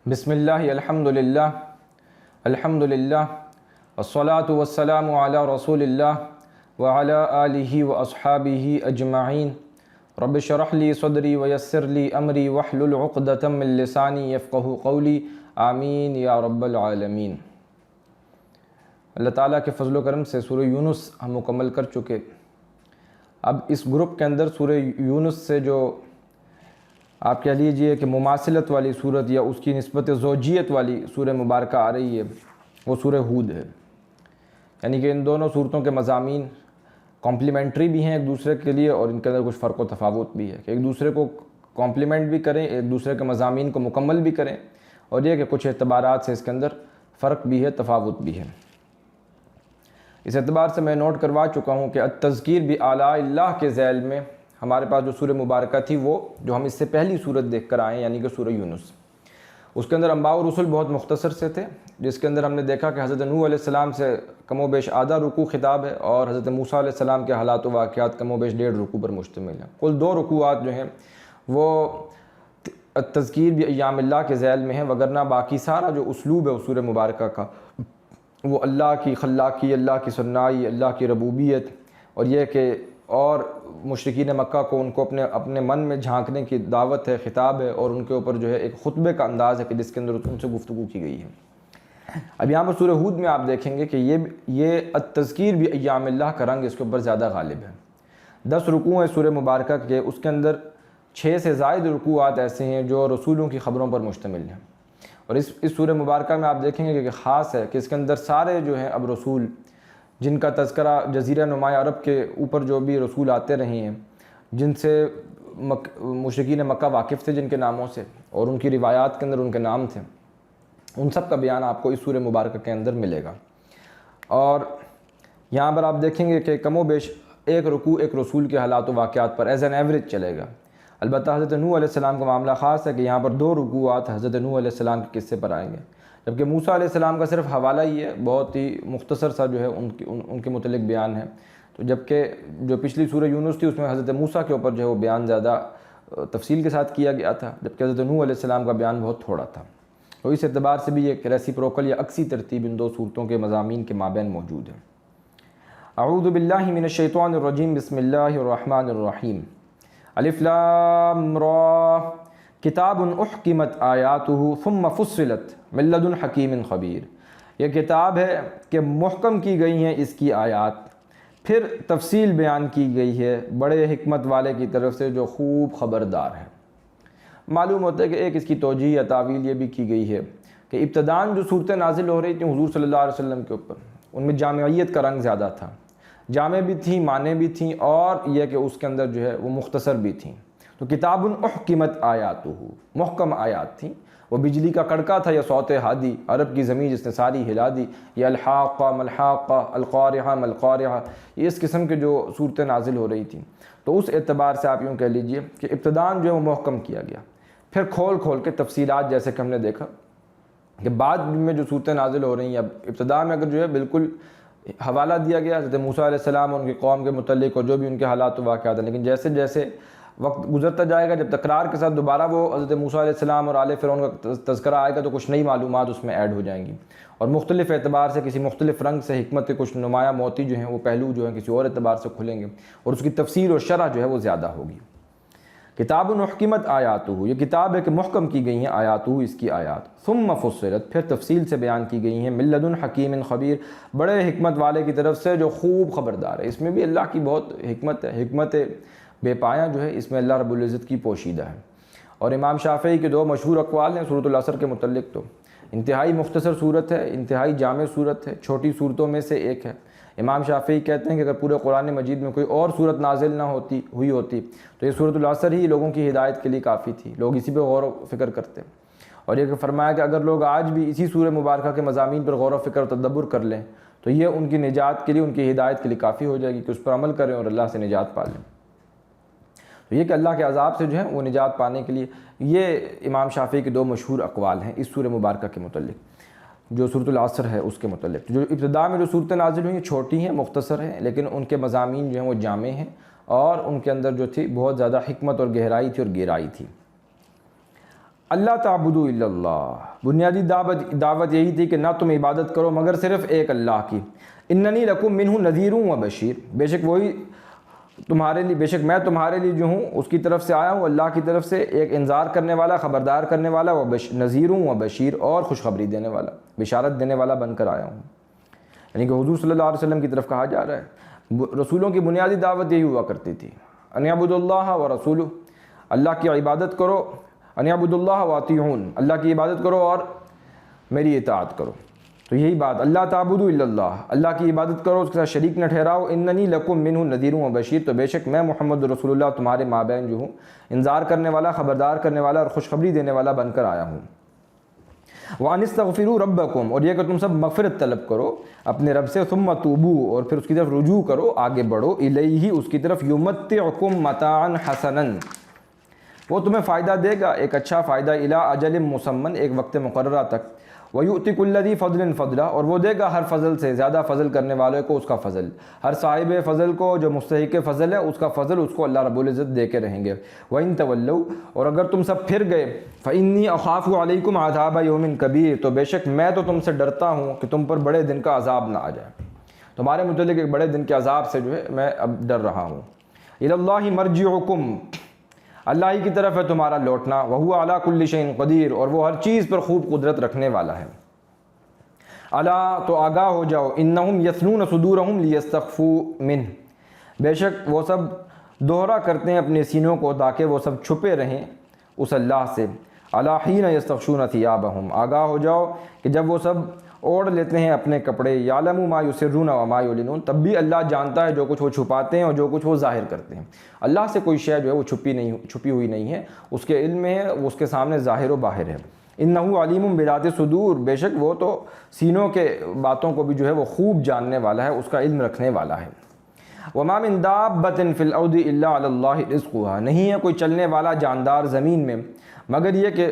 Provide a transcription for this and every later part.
بسم اللہ الحمدللہ الحمدللہ والصلاة والسلام علی رسول اللہ وعلی آلہ واصحابہ اجمعین رب اشرح لی صدری ویسر لی امری واحلل عقدۃ من لسانی یفقہوا قولی آمین یا رب العالمین۔ اللہ تعالیٰ کے فضل و کرم سے سورہ یونس ہم مکمل کر چکے۔ اب اس گروپ کے اندر سورہ یونس سے جو آپ کہہ لیجئے کہ مماثلت والی صورت یا اس کی نسبت زوجیت والی سورہ مبارکہ آ رہی ہے وہ سورہ ہود ہے، یعنی کہ ان دونوں صورتوں کے مضامین کمپلیمنٹری بھی ہیں ایک دوسرے کے لیے، اور ان کے اندر کچھ فرق و تفاوت بھی ہے کہ ایک دوسرے کو کمپلیمنٹ بھی کریں، ایک دوسرے کے مضامین کو مکمل بھی کریں، اور یہ کہ کچھ اعتبارات سے اس کے اندر فرق بھی ہے، تفاوت بھی ہے۔ اس اعتبار سے میں نوٹ کروا چکا ہوں کہ التذکیر بآلاء اللہ کے ذیل میں ہمارے پاس جو سورہ مبارکہ تھی وہ جو ہم اس سے پہلی صورت دیکھ کر آئے ہیں، یعنی کہ سورہ یونس، اس کے اندر انباء و رسل بہت مختصر سے تھے، جس کے اندر ہم نے دیکھا کہ حضرت نوح علیہ السلام سے کم و بیش آدھا رکوع خطاب ہے، اور حضرت موسیٰ علیہ السلام کے حالات و واقعات کم و بیش 1.5 رکوع پر مشتمل ہیں۔ کل 2 رکوعات جو ہیں وہ التذکیر بایام اللہ کے ذیل میں ہیں، وگرنہ باقی سارا جو اسلوب ہے اس سورہ مبارکہ کا وہ اللہ کی خلاقی، اللہ کی صنائی، اللہ کی ربوبیت، اور یہ کہ اور مشرکین مکہ کو ان کو اپنے من میں جھانکنے کی دعوت ہے، خطاب ہے، اور ان کے اوپر جو ہے ایک خطبے کا انداز ہے کہ جس کے اندر ان سے گفتگو کی گئی ہے۔ اب یہاں پر سورہ ہود میں آپ دیکھیں گے کہ یہ التذکیر بایام اللہ کا رنگ اس کے اوپر زیادہ غالب ہے۔ 10 رکوع ہیں سورہ مبارکہ کے، اس کے اندر 6 سے زائد رکوعات ایسے ہیں جو رسولوں کی خبروں پر مشتمل ہیں، اور اس سورہ مبارکہ میں آپ دیکھیں گے کہ خاص ہے کہ اس کے اندر سارے جو ہیں اب رسول جن کا تذکرہ جزیرہ نمایا عرب کے اوپر جو بھی رسول آتے رہے ہیں، جن سے مشرکین مکہ واقف تھے جن کے ناموں سے، اور ان کی روایات کے اندر ان کے نام تھے، ان سب کا بیان آپ کو اس سورہ مبارکہ کے اندر ملے گا۔ اور یہاں پر آپ دیکھیں گے کہ کم و بیش ایک رکوع ایک رسول کے حالات و واقعات پر ایز این ایوریج چلے گا۔ البتہ حضرت نوح علیہ السلام کا معاملہ خاص ہے کہ یہاں پر 2 رکوعات حضرت نوح علیہ السلام کے قصے پر آئیں گے، جبکہ موسیٰ علیہ السلام کا صرف حوالہ ہی ہے، بہت ہی مختصر سا جو ہے ان کے متعلق بیان ہے، تو جبکہ جو پچھلی سورہ یونس تھی اس میں حضرت موسیٰ کے اوپر جو ہے وہ بیان زیادہ تفصیل کے ساتھ کیا گیا تھا، جبکہ حضرت نوح علیہ السلام کا بیان بہت تھوڑا تھا۔ تو اس اعتبار سے بھی ایک ریسیپروکل یا عکسی ترتیب ان 2 صورتوں کے مضامین کے مابین موجود ہے۔ اعوذ باللہ من الشیطان الرجیم، بسم اللہ الرحمن الرحیم۔ الف لام را کتاب احکمت آیاتہ ثم فصلت من لدن حکیم خبیر۔ یہ کتاب ہے کہ محکم کی گئی ہیں اس کی آیات، پھر تفصیل بیان کی گئی ہے بڑے حکمت والے کی طرف سے جو خوب خبردار ہے۔ معلوم ہوتا ہے کہ ایک اس کی توجیہ یا تعویل یہ بھی کی گئی ہے کہ ابتداً جو صورتیں نازل ہو رہی تھیں حضور صلی اللہ علیہ وسلم کے اوپر، ان میں جامعیت کا رنگ زیادہ تھا، جامع بھی تھیں، معنی بھی تھیں، اور یہ کہ اس کے اندر جو ہے وہ مختصر بھی تھیں۔ تو کتاب احکمت آیاتہ، محکم آیات تھیں، وہ بجلی کا کڑکا تھا یا صوت ہادی، عرب کی زمین جس نے ساری ہلا دی، یہ الحاقہ ملحاقہ القارعہ ملقارعہ، یہ اس قسم کے جو صورتیں نازل ہو رہی تھیں، تو اس اعتبار سے آپ یوں کہہ لیجئے کہ ابتداً جو ہے وہ محکم کیا گیا، پھر کھول کھول کے تفصیلات، جیسے کہ ہم نے دیکھا کہ بعد میں جو صورتیں نازل ہو رہی ہیں، اب ابتدا میں اگر جو ہے بالکل حوالہ دیا گیا حضرت موسیٰ علیہ السلام اور ان کی قوم کے متعلق اور جو بھی ان کے حالات و واقعات ہیں، لیکن جیسے جیسے وقت گزرتا جائے گا، جب تکرار کے ساتھ دوبارہ وہ حضرت موسیٰ علیہ السلام اور آل فرعون کا تذکرہ آئے گا تو کچھ نئی معلومات اس میں ایڈ ہو جائیں گی، اور مختلف اعتبار سے کسی مختلف رنگ سے حکمت کے کچھ نمایاں موتی جو ہیں وہ پہلو جو ہیں کسی اور اعتبار سے کھلیں گے، اور اس کی تفسیر اور شرح جو ہے وہ زیادہ ہوگی۔ کتاب احکمت آیاتہ، یہ کتاب ہے کہ محکم کی گئی ہیں آیاتہ، اس کی آیات، ثم فصلت، پھر تفصیل سے بیان کی گئی ہیں، من لدن حکیم خبیر، بڑے حکمت والے کی طرف سے جو خوب خبردار ہے۔ اس میں بھی اللہ کی بہت حکمت ہے، حکمت بے پایہ جو ہے اس میں اللہ رب العزت کی پوشیدہ ہے۔ اور امام شافعی کے 2 مشہور اقوال ہیں سورۃ العصر کے متعلق، تو انتہائی مختصر صورت ہے، انتہائی جامع صورت ہے، چھوٹی صورتوں میں سے ایک ہے۔ امام شافعی کہتے ہیں کہ اگر پورے قرآن مجید میں کوئی اور صورت نازل نہ ہوئی ہوتی تو یہ سورۃ العصر ہی لوگوں کی ہدایت کے لیے کافی تھی، لوگ اسی پہ غور و فکر کرتے، اور یہ کہ فرمایا کہ اگر لوگ آج بھی اسی سورہ مبارکہ کے مضامین پر غور و فکر و تدبر کر لیں تو یہ ان کی نجات کے لیے، ان کی ہدایت کے لیے کافی ہو جائے گی کہ اس پر عمل کریں اور اللہ سے نجات پا لیں۔ تو یہ کہ اللہ کے عذاب سے جو ہے وہ نجات پانے کے لیے، یہ امام شافعی کے 2 مشہور اقوال ہیں اس سورہ مبارکہ کے متعلق، جو سورۃ العصر ہے اس کے متعلق۔ جو ابتدا میں جو صورتیں نازل ہوئی ہیں چھوٹی ہیں، مختصر ہیں، لیکن ان کے مضامین جو ہیں وہ جامع ہیں، اور ان کے اندر جو تھی بہت زیادہ حکمت اور گہرائی تھی اور گہرائی تھی۔ اللہ تعبدوا الا اللہ، بنیادی دعوت یہی تھی کہ نہ تم عبادت کرو مگر صرف ایک اللہ کی، اننی لکم منہ نذیر و بشیر، بے شک میں تمہارے لیے جو ہوں اس کی طرف سے آیا ہوں، اللہ کی طرف سے ایک انذار کرنے والا، خبردار کرنے والا، نذیر و بشیر، اور خوشخبری دینے والا، بشارت دینے والا بن کر آیا ہوں۔ یعنی کہ حضور صلی اللہ علیہ وسلم کی طرف کہا جا رہا ہے رسولوں کی بنیادی دعوت یہی ہوا کرتی تھی، ان اعبدوا اللہ و رسولہ، اللہ کی عبادت کرو، ان اعبدوا اللہ واطیعون، اللہ کی عبادت کرو اور میری اطاعت کرو۔ تو یہی بات، اللہ تعبدوا الا اللہ، اللہ کی عبادت کرو، اس کے ساتھ شریک نہ ٹھہراؤ، اننی لکم منہ نذیر و بشیر، تو بے شک میں محمد رسول اللہ تمہارے مابین جو ہوں انذار کرنے والا، خبردار کرنے والا اور خوشخبری دینے والا بن کر آیا ہوں۔ وَأَنِ اسْتَغْفِرُوا رَبَّكُمْ، اور یہ کہ تم سب مغفرت طلب کرو اپنے رب سے، ثُمَّ تُوبُوا، اور پھر اس کی طرف رجوع کرو، آگے بڑھو، الیہ، اس کی طرف، یُمَتِّعْکُم مَتَاعًا حَسَنًا، وہ تمہیں فائدہ دے گا، ایک اچھا فائدہ، الی اجل مسمن، ایک وقت مقررہ تک، وَيُؤْتِ كُلَّ ذِي فَضْلٍ فَضْلًا، اور وہ دے گا ہر فضل سے زیادہ فضل کرنے والے کو اس کا فضل، ہر صاحب فضل کو جو مستحق فضل ہے اس کا فضل اس کو اللہ رب العزت دے کے رہیں گے۔ وَإِن تَوَلَّوْا، اور اگر تم سب پھر گئے، فَإِنِّي أَخَافُ عَلَيْكُمْ عَذَابَ يَوْمٍ كَبِيرٍ، تو بے شک میں تو تم سے ڈرتا ہوں کہ تم پر بڑے دن کا عذاب نہ آ جائے، تمہارے متعلق ایک بڑے دن کے عذاب سے جو ہے میں اب ڈر رہا ہوں۔ إِلَى اللَّهِ مَرْجِعُكُمْ، اللہ ہی کی طرف ہے تمہارا لوٹنا، وَهُوَ عَلَى كُلِّ شَيْءٍ قدیر، اور وہ ہر چیز پر خوب قدرت رکھنے والا ہے۔ الا، تو آگاہ ہو جاؤ، انہم یثنون صدورہم لیستخفوا منہ، بے شک وہ سب دوہرا کرتے ہیں اپنے سینوں کو تاکہ وہ سب چھپے رہیں اس اللہ سے۔ الا حین یستغشون ثیابہم، آگاہ ہو جاؤ کہ جب وہ سب اوڑھ لیتے ہیں اپنے کپڑے، یعلم ما یسرون وما یعلنون، تب بھی اللہ جانتا ہے جو کچھ وہ چھپاتے ہیں اور جو کچھ وہ ظاہر کرتے ہیں۔ اللہ سے کوئی شے جو ہے وہ چھپی ہوئی نہیں ہے، اس کے علم میں ہے، وہ اس کے سامنے ظاہر و باہر ہے۔ انہ علیم بذات الصدور، بے شک وہ تو سینوں کے باتوں کو بھی جو ہے وہ خوب جاننے والا ہے، اس کا علم رکھنے والا ہے۔ وما من دابۃ فی الارض الا علی اللہ رزقها، نہیں ہے کوئی چلنے والا جاندار زمین میں مگر یہ کہ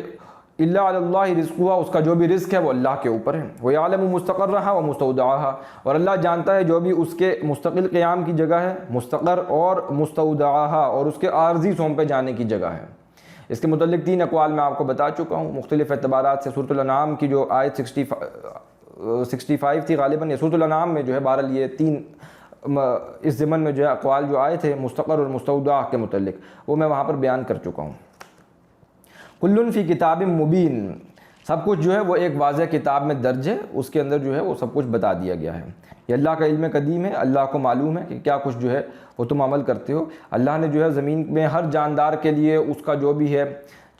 الا علی اللہ رزقها، اس کا جو بھی رزق ہے وہ اللہ کے اوپر ہے۔ ویعلم مستقرها ومستودعها، اور اللہ جانتا ہے جو بھی اس کے مستقل قیام کی جگہ ہے، مستقر اور مستودعها، اور اس کے عارضی سونپے جانے کی جگہ ہے۔ اس کے متعلق 3 اقوال میں آپ کو بتا چکا ہوں مختلف اعتبارات سے۔ سورۃ الانعام کی جو آیت 65 تھی غالباً، یہ سورۃ الانعام میں جو ہے بہرحال یہ 3 اس ضمن میں جو ہے اقوال جو آئے تھے مستقر اور مستودع کے متعلق، وہ میں وہاں پر بیان کر چکا ہوں۔ کل فی کتاب مبین، سب کچھ جو ہے وہ ایک واضح کتاب میں درج ہے، اس کے اندر جو ہے وہ سب کچھ بتا دیا گیا ہے۔ یہ اللہ کا علم قدیم ہے، اللہ کو معلوم ہے کہ کیا کچھ جو ہے وہ تم عمل کرتے ہو۔ اللہ نے جو ہے زمین میں ہر جاندار کے لیے اس کا جو بھی ہے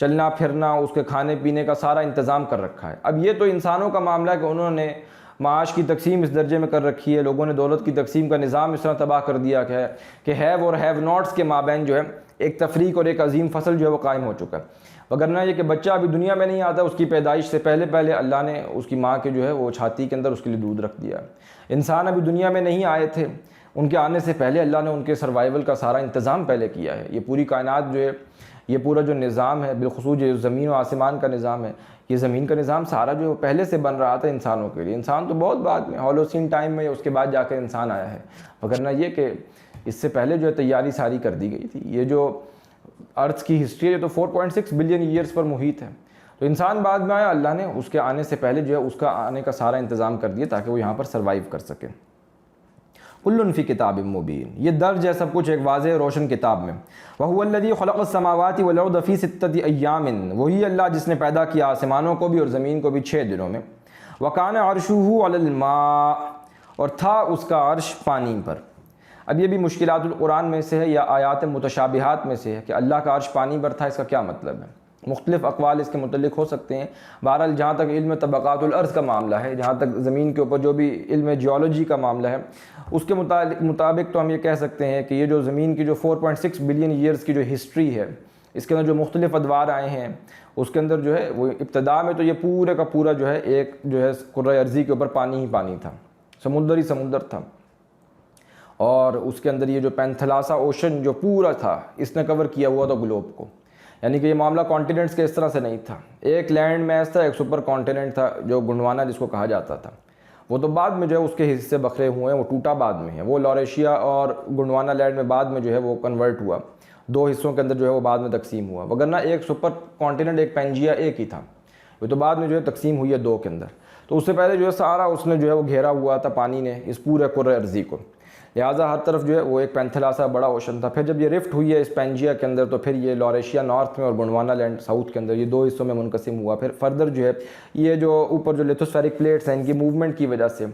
چلنا پھرنا، اس کے کھانے پینے کا سارا انتظام کر رکھا ہے۔ اب یہ تو انسانوں کا معاملہ ہے کہ انہوں نے معاش کی تقسیم اس درجے میں کر رکھی ہے، لوگوں نے دولت کی تقسیم کا نظام اس طرح تباہ کر دیا کہ ہیو اور ہیو ناٹس کے مابین جو ہے ایک تفریق اور ایک عظیم فصل جو ہے وہ قائم ہو چکا ہے۔ وگرنہ یہ کہ بچہ ابھی دنیا میں نہیں آتا، اس کی پیدائش سے پہلے اللہ نے اس کی ماں کے جو ہے وہ چھاتی کے اندر اس کے لیے دودھ رکھ دیا۔ انسان ابھی دنیا میں نہیں آئے تھے، ان کے آنے سے پہلے اللہ نے ان کے سروائیول کا سارا انتظام پہلے کیا ہے۔ یہ پوری کائنات جو ہے، یہ پورا جو نظام ہے، بالخصوص جو زمین و آسمان کا نظام ہے، یہ زمین کا نظام سارا جو پہلے سے بن رہا تھا انسانوں کے لیے۔ انسان تو بہت بعد میں، ہولوسین ٹائم میں، اس کے بعد جا کر انسان آیا ہے، وگرنہ یہ کہ اس سے پہلے جو ہے تیاری ساری کر دی گئی تھی۔ یہ جو ارتھ کی ہسٹری ہے تو 4.6 بلین ایئرز پر محیط ہے، تو انسان بعد میں آیا، اللہ نے اس کے آنے سے پہلے جو ہے اس کا آنے کا سارا انتظام کر دیا تاکہ وہ یہاں پر سروائیو کر سکے۔ کل فی کتاب مبین، یہ درج ہے سب کچھ ایک واضح روشن کتاب میں۔ وہو الذی خلق السماوات والارض فی 6 ایام، وہی اللہ جس نے پیدا کیا آسمانوں کو بھی اور زمین کو بھی 6 دنوں میں۔ وکان عرشہ علی الماء، اور تھا اس کا عرش پانی پر۔ اب یہ بھی مشکلات القرآن میں سے ہے یا آیات متشابہات میں سے ہے کہ اللہ کا عرش پانی پر تھا، اس کا کیا مطلب ہے؟ مختلف اقوال اس کے متعلق ہو سکتے ہیں۔ بہرحال جہاں تک علم طبقات الارض کا معاملہ ہے، جہاں تک زمین کے اوپر جو بھی علم جیولوجی کا معاملہ ہے، اس کے مطابق تو ہم یہ کہہ سکتے ہیں کہ یہ جو زمین کی جو 4.6 بلین ایئرز کی جو ہسٹری ہے، اس کے اندر جو مختلف ادوار آئے ہیں، اس کے اندر جو ہے وہ ابتدا میں تو یہ پورے کا پورا جو ہے ایک جو ہے کرۂ ارضی کے اوپر پانی ہی پانی تھا، سمندر ہی سمندر تھا، اور اس کے اندر یہ جو پینتھلاسا اوشن جو پورا تھا، اس نے کور کیا ہوا تھا گلوب کو۔ یعنی کہ یہ معاملہ کانٹیننٹس کے اس طرح سے نہیں تھا، ایک لینڈ میس تھا، ایک سپر کانٹیننٹ تھا جو گنڈوانا جس کو کہا جاتا تھا۔ وہ تو بعد میں جو ہے اس کے حصے بکھرے ہوئے ہیں، وہ ٹوٹا بعد میں ہے، وہ لوریشیا اور گنڈوانا لینڈ میں بعد میں جو ہے وہ کنورٹ ہوا، 2 حصوں کے اندر جو ہے وہ بعد میں تقسیم ہوا، وگرنہ ایک سپر کانٹیننٹ، ایک پینجیا ایک ہی تھا، وہ تو بعد میں جو ہے تقسیم ہوئی ہے 2 کے اندر۔ تو اس سے پہلے جو ہے سارا اس نے جو ہے وہ گھیرا ہوا تھا پانی نے اس پورے کرۂ ارضی کو، لہٰذا ہر طرف جو ہے وہ ایک پینتھلا سا بڑا اوشن تھا۔ پھر جب یہ رفٹ ہوئی ہے اس پینجیا کے اندر تو پھر یہ لاریشیا نارتھ میں اور گونڈوانا لینڈ ساؤتھ کے اندر، یہ 2 حصوں میں منقسم ہوا۔ پھر فردر جو ہے یہ جو اوپر جو لیتھوسفیرک پلیٹس ہیں ان کی موومنٹ کی وجہ سے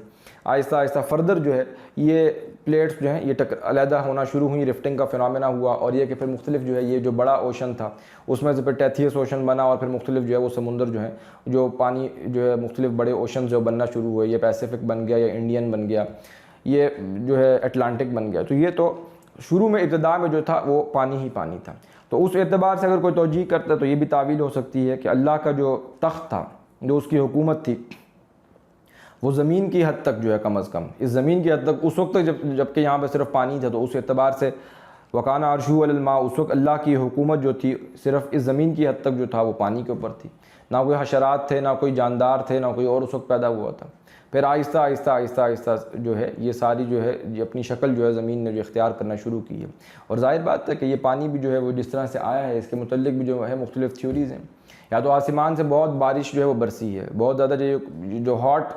آہستہ آہستہ فردر جو ہے یہ پلیٹس جو ہیں یہ علیحدہ ہونا شروع ہوئی، رفٹنگ کا فنامنا ہوا، اور یہ کہ پھر مختلف جو ہے یہ جو بڑا اوشن تھا اس میں سے پھر ٹیتھیس اوشن بنا، اور پھر مختلف جو ہے وہ سمندر جو ہے جو پانی جو ہے مختلف بڑے اوشن جو بننا شروع ہوئے، یہ پیسیفک بن گیا، یا انڈین بن گیا، یہ جو ہے اٹلانٹک بن گیا۔ تو یہ تو شروع میں ابتدا میں جو تھا وہ پانی ہی پانی تھا۔ تو اس اعتبار سے اگر کوئی توجیہ کرتا ہے تو یہ بھی تعویل ہو سکتی ہے کہ اللہ کا جو تخت تھا، جو اس کی حکومت تھی، وہ زمین کی حد تک جو ہے کم از کم اس زمین کی حد تک اس وقت تک جب کہ یہاں پہ صرف پانی تھا، تو اس اعتبار سے وکانہ عرشہ علی الماء، اس وقت اللہ کی حکومت جو تھی صرف اس زمین کی حد تک جو تھا وہ پانی کے اوپر تھی، نہ کوئی حشرات تھے، نہ کوئی جاندار تھے، نہ کوئی اور اس وقت پیدا ہوا تھا۔ پھر آہستہ آہستہ آہستہ آہستہ جو ہے یہ ساری جو ہے یہ اپنی شکل جو ہے زمین نے جو اختیار کرنا شروع کی ہے، اور ظاہر بات ہے کہ یہ پانی بھی جو ہے وہ جس طرح سے آیا ہے اس کے متعلق بھی جو ہے مختلف تھیوریز ہیں۔ یا تو آسمان سے بہت بارش جو ہے وہ برسی ہے، بہت زیادہ جو ہاٹ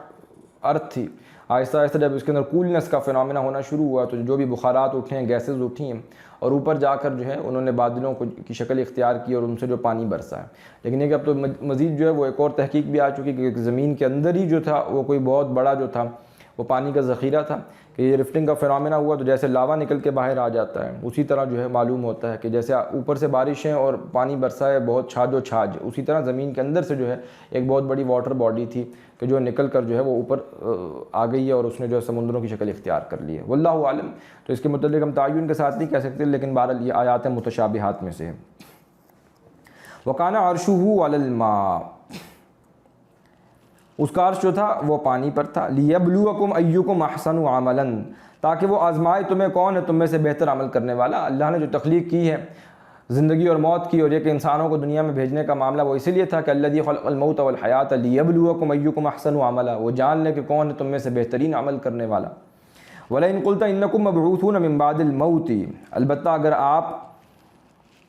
ارتھ تھی، آہستہ آہستہ جب اس کے اندر کولنس کا فنامنا ہونا شروع ہوا تو جو بھی بخارات اٹھے ہیں، گیسز اٹھی ہیں، اور اوپر جا کر جو ہے انہوں نے بادلوں کی شکل اختیار کی اور ان سے جو پانی برسا ہے۔ لیکن یہ کہ اب تو مزید جو ہے وہ ایک اور تحقیق بھی آ چکی کہ زمین کے اندر ہی جو تھا وہ کوئی بہت بڑا جو تھا وہ پانی کا ذخیرہ تھا، کہ یہ رفٹنگ کا فنامنا ہوا تو جیسے لاوا نکل کے باہر آ جاتا ہے، اسی طرح جو ہے معلوم ہوتا ہے کہ جیسے اوپر سے بارشیں اور پانی برسا ہے بہت چھاج و چھاج، اسی طرح زمین کے اندر سے جو ہے ایک بہت بڑی واٹر باڈی تھی کہ جو نکل کر جو ہے وہ اوپر آ گئی ہے اور اس نے جو ہے سمندروں کی شکل اختیار کر لی ہے۔ واللہ عالم، تو اس کے متعلق ہم تعین کے ساتھ نہیں کہہ سکتے، لیکن بہرحال یہ آیات متشابہات میں سے ہے۔ وَكَانَ عَرْشُهُ عَلَى الْمَاءِ، اس کا عرش جو تھا وہ پانی پر تھا، لِيَبْلُوَكُمْ أَيُّكُمْ أَحْسَنُ عَمَلًا، تاکہ وہ آزمائے تمہیں کون ہے تم میں سے بہتر عمل کرنے والا۔ اللہ نے جو تخلیق کی ہے زندگی اور موت کی، اور یہ کہ انسانوں کو دنیا میں بھیجنے کا معاملہ وہ اسی لیے تھا کہ الذی خلق الموت والحیات لِيَبْلُوَكُمْ أَيُّكُمْ أَحْسَنُ عَمَلًا، وہ جان لے کہ کون ہے تم میں سے بہترین عمل کرنے والا۔ وَلَئِن قُلْتَ إِنَّكُمْ مَبْعُوثُونَ مِن بَعْدِ الْمَوْتِ، البتہ اگر آپ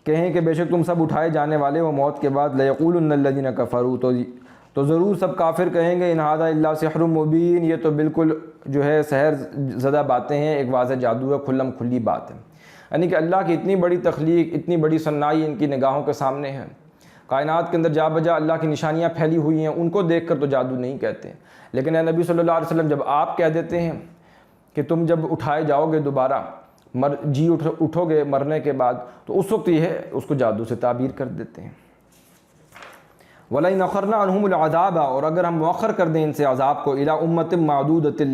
کہیں کہ بے شک تم سب اٹھائے جانے والے ہو موت کے بعد، لَيَقُولُنَّ الَّذِينَ كَفَرُوا، تو ضرور سب کافر کہیں گے ان ھذا الا سحر مبین، یہ تو بالکل جو ہے سحر زدہ باتیں ہیں، ایک واضح جادو ہے، کھلم کھلی بات ہے۔ یعنی کہ اللہ کی اتنی بڑی تخلیق، اتنی بڑی صنائی ان کی نگاہوں کے سامنے ہے، کائنات کے اندر جا بجا اللہ کی نشانیاں پھیلی ہوئی ہیں، ان کو دیکھ کر تو جادو نہیں کہتے، لیکن اے نبی صلی اللہ علیہ وسلم جب آپ کہہ دیتے ہیں کہ تم جب اٹھائے جاؤ گے دوبارہ، اٹھو گے مرنے کے بعد، تو اس وقت یہ ہے اس کو جادو سے تعبیر کر دیتے ہیں۔ وَلَئِنْ أَخَرْنَا عَنْهُمُ الْعَذَابَ، اور اگر ہم مؤخر کر دیں ان سے عذاب کو، إِلَىٰ أُمَّةٍ مَّعْدُودَةٍ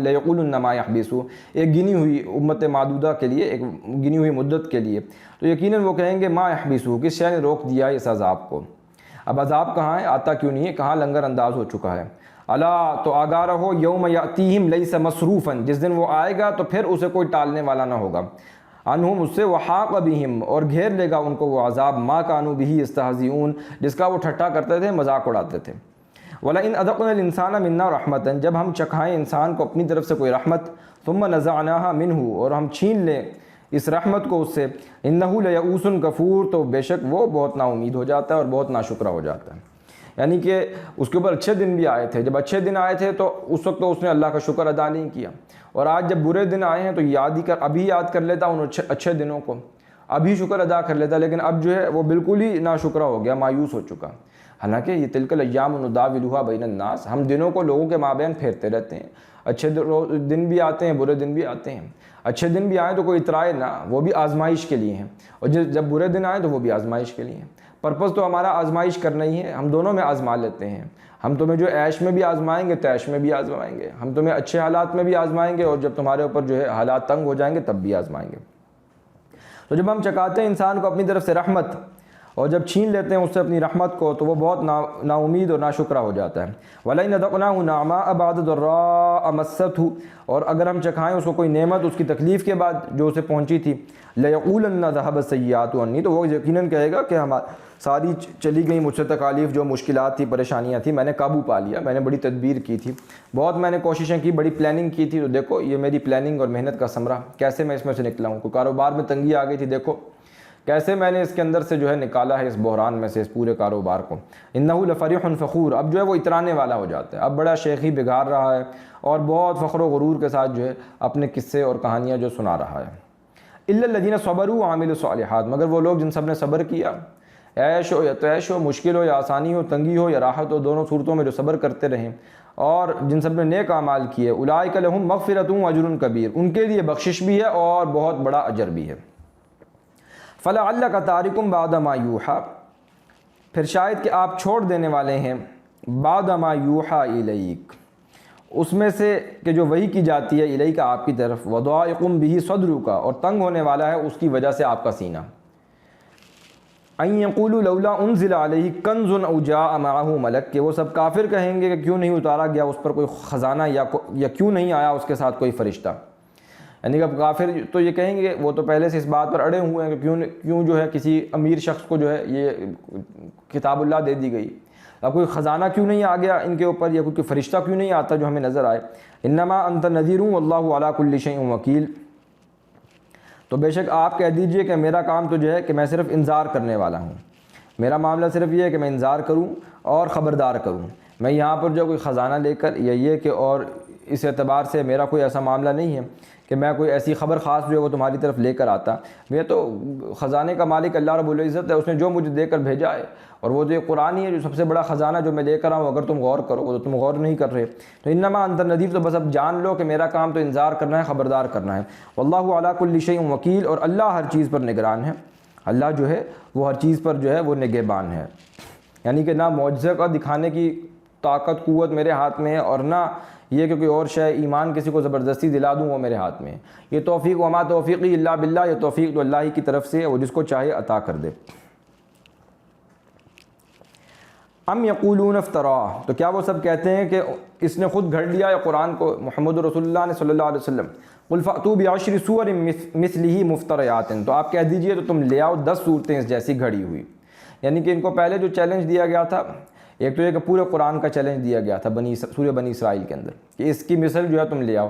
لَيَقُولُنَّ مَا يَحْبِسُ، ایک گنی ہوئی امت معدودہ کے لیے، ایک گنی ہوئی مدت کے لیے، تو یقیناً وہ کہیں گے ما يحبسُ، کس شے نے روک دیا ہے اس عذاب کو۔ اب عذاب کہاں ہے، آتا کیوں نہیں ہے، کہاں لنگر انداز ہو چکا ہے۔ الا، تو آگاہ رہو، یوم یأتیہم لیس مصروفا، جس دن وہ آئے گا تو پھر اسے کوئی ٹالنے والا نہ ہوگا، عنہم، اس سے، وحاق بہم، اور گھیر لے گا ان کو وہ عذاب، ما کانوا بہ یستہزئون، جس کا وہ ٹھٹھا کرتے تھے، مذاق اڑاتے تھے۔ وَلَئِنْ أَذَقْنَا الْإِنسَانَ مِنَّا رَحْمَةً، جب ہم چکھائیں انسان کو اپنی طرف سے کوئی رحمت، ثم نزعناها منہ، اور ہم چھین لیں اس رحمت کو اس سے، انہ لیئوس کفور، تو بے شک وہ بہت نا امید ہو جاتا ہے اور بہت ناشکرا ہو جاتا ہے۔ یعنی کہ اس کے اوپر اچھے دن بھی آئے تھے، جب اچھے دن آئے تھے تو اس وقت تو اس نے اللہ کا شکر ادا نہیں کیا، اور آج جب برے دن آئے ہیں تو ابھی یاد کر لیتا ان اچھے دنوں کو، ابھی شکر ادا کر لیتا، لیکن اب جو ہے وہ بالکل ہی ناشکرا ہو گیا، مایوس ہو چکا۔ حالانکہ یہ تلک الایام نداولها بین الناس، ہم دنوں کو لوگوں کے مابین پھیرتے رہتے ہیں، اچھے دن بھی آتے ہیں، برے دن بھی آتے ہیں، اچھے دن بھی آئیں تو کوئی اترائے نہ، وہ بھی آزمائش کے لیے ہیں، اور جب برے دن آئیں تو وہ بھی آزمائش کے لیے ہیں۔ پرپس تو ہمارا آزمائش کرنا ہی ہے، ہم دونوں میں آزما لیتے ہیں، ہم تمہیں جو عیش میں بھی آزمائیں گے، تیش میں بھی آزمائیں گے، ہم تمہیں اچھے حالات میں بھی آزمائیں گے، اور جب تمہارے اوپر جو ہے حالات تنگ ہو جائیں گے تب بھی آزمائیں گے۔ تو جب ہم چکاتے ہیں انسان کو اپنی طرف سے رحمت، اور جب چھین لیتے ہیں اس سے اپنی رحمت کو، تو وہ بہت نا امید اور ناشکرا ہو جاتا ہے۔ وَلَئِنْ أَذَقْنَاهُ نَعْمَاءَ بَعْدَ ضَرَّاءَ مَسَّتْهُ، اور اگر ہم چکھائیں اس کو کوئی نعمت اس کی تکلیف کے بعد جو اسے پہنچی تھی، لَيَقُولَنَّ ذَهَبَ السَّيِّئَاتُ عَنِّي، تو وہ یقیناً کہے گا کہ ساری چلی گئی مجھ سے تکالیف، جو مشکلات تھی، پریشانیاں تھیں، میں نے قابو پا لیا، میں نے بڑی تدبیر کی تھی، بہت میں نے کوششیں کی، بڑی پلاننگ کی تھی، تو دیکھو یہ میری پلاننگ اور محنت کا ثمرہ، کیسے میں اس میں سے نکلا ہوں۔ کوئی کاروبار میں تنگی آ گئی تھی، دیکھو کیسے میں نے اس کے اندر سے جو ہے نکالا ہے اس بحران میں سے اس پورے کاروبار کو۔ انہ لفریح فخور، اب جو ہے وہ اترانے والا ہو جاتا ہے، اب بڑا شیخی بگھار رہا ہے اور بہت فخر و غرور کے ساتھ جو ہے اپنے قصے اور کہانیاں جو سنا رہا ہے۔ الا الذین صبروا وعملوا الصالحات، مگر وہ لوگ جن سب نے صبر کیا، عیش ہو یا طیش ہو، مشکل ہو یا آسانی ہو، تنگی ہو یا راحت ہو، دونوں صورتوں میں جو صبر کرتے رہیں اور جن سب نے نیک اعمال کیے، اولئک لہم مغفرۃ واجر کبیر، ان کے لیے بخشش بھی ہے اور بہت بڑا اجر بھی ہے۔ فلعلک تارک بعض ما یوحی، پھر شاید کہ آپ چھوڑ دینے والے ہیں بعض ما یوحی الیک، اس میں سے کہ جو وحی کی جاتی ہے الیک آپ کی طرف، وضائق بہ صدرک، اور تنگ ہونے والا ہے اس کی وجہ سے آپ کا سینہ، ان یقولوا لولا انزل علیہ کنز او جاء معہ ملک، کہ وہ سب کافر کہیں گے کہ کیوں نہیں اتارا گیا اس پر کوئی خزانہ یا کیوں نہیں آیا اس کے ساتھ کوئی فرشتہ۔ یعنی کہ اب کافر تو یہ کہیں گے، وہ تو پہلے سے اس بات پر اڑے ہوئے ہیں کہ کیوں جو ہے کسی امیر شخص کو جو ہے یہ کتاب اللہ دے دی گئی، اب کوئی خزانہ کیوں نہیں آ گیا ان کے اوپر، یا کوئی فرشتہ کیوں نہیں آتا جو ہمیں نظر آئے۔ انما انت نذیر واللہ علی کل شیء وکیل، تو بے شک آپ کہہ دیجئے کہ میرا کام تو جو ہے کہ میں صرف انذار کرنے والا ہوں، میرا معاملہ صرف یہ ہے کہ میں انذار کروں اور خبردار کروں، میں یہاں پر جو کوئی خزانہ لے کر یا یہ کہ اور اس اعتبار سے میرا کوئی ایسا معاملہ نہیں ہے کہ میں کوئی ایسی خبر خاص جو ہے وہ تمہاری طرف لے کر آتا، میں تو خزانے کا مالک اللہ رب العزت ہے، اس نے جو مجھے دے کر بھیجا ہے، اور وہ تو یہ قرآن ہی ہے جو سب سے بڑا خزانہ جو میں لے کر آؤں، اگر تم غور کرو تو تم غور نہیں کر رہے، تو انما انت نذیر، تو بس اب جان لو کہ میرا کام تو انذار کرنا ہے، خبردار کرنا ہے۔ واللہ علی کل شیء وکیل، اور اللہ ہر چیز پر نگران ہے، اللہ جو ہے وہ ہر چیز پر جو ہے وہ نگہبان ہے، یعنی کہ نہ معجزہ کا دکھانے کی طاقت قوت میرے ہاتھ میں ہے، اور نہ یہ کہ کوئی اور شے ایمان کسی کو زبردستی دلا دوں وہ میرے ہاتھ میں ہے، یہ توفیق وما توفیقی الا باللہ، یہ توفیق تو اللہ ہی کی طرف سے ہے، وہ جس کو چاہے عطا کر دے۔ ام یقولون افتراہ، تو کیا وہ سب کہتے ہیں کہ اس نے خود گھڑ لیا ہے قرآن کو، محمد رسول اللہ نے صلی اللہ علیہ وسلم، قل فأتوا بعشر سور مثلہ مفتریات، تو آپ کہہ دیجئے تو تم لے آؤ 10 صورتیں اس جیسی گھڑی ہوئی، یعنی کہ ان کو پہلے جو چیلنج دیا گیا تھا، ایک تو یہ کہ پورے قرآن کا چیلنج دیا گیا تھا سورہ بنی اسرائیل کے اندر کہ اس کی مثل جو ہے تم لے آؤ،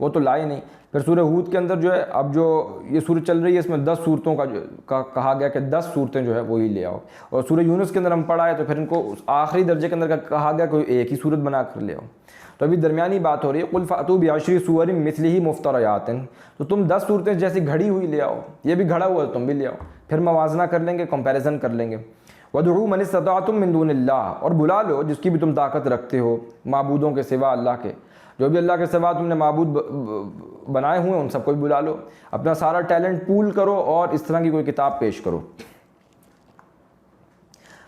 وہ تو لائے نہیں۔ پھر سورہ ہود کے اندر جو ہے اب جو یہ سورت چل رہی ہے اس میں 10 صورتوں کا کہا گیا کہ 10 صورتیں جو ہے وہی لے آؤ، اور سورہ یونس کے اندر ہم پڑھا ہے تو پھر ان کو آخری درجے کے اندر کہا گیا کہ ایک ہی صورت بنا کر لے آؤ، تو ابھی درمیانی بات ہو رہی ہے، قل فأتوا بعشر سور مثلہ مفتریات، تو تم 10 صورتیں جیسی گھڑی ہوئی لے آؤ، یہ بھی گھڑا ہوا ہے تم بھی لے آؤ، پھر موازنہ کر لیں گے، کمپیریزن کر لیں گے۔ وَادْعُوا مَنِ اسْتَطَعْتُم مِّن دُونِ اللَّهِ، اور بلا لو جس کی بھی تم طاقت رکھتے ہو معبودوں کے سوا اللہ کے، جو بھی اللہ کے سوا تم نے معبود بنائے ہوئے ان سب کو بھی بلا لو، اپنا سارا ٹیلنٹ پول کرو اور اس طرح کی کوئی کتاب پیش کرو۔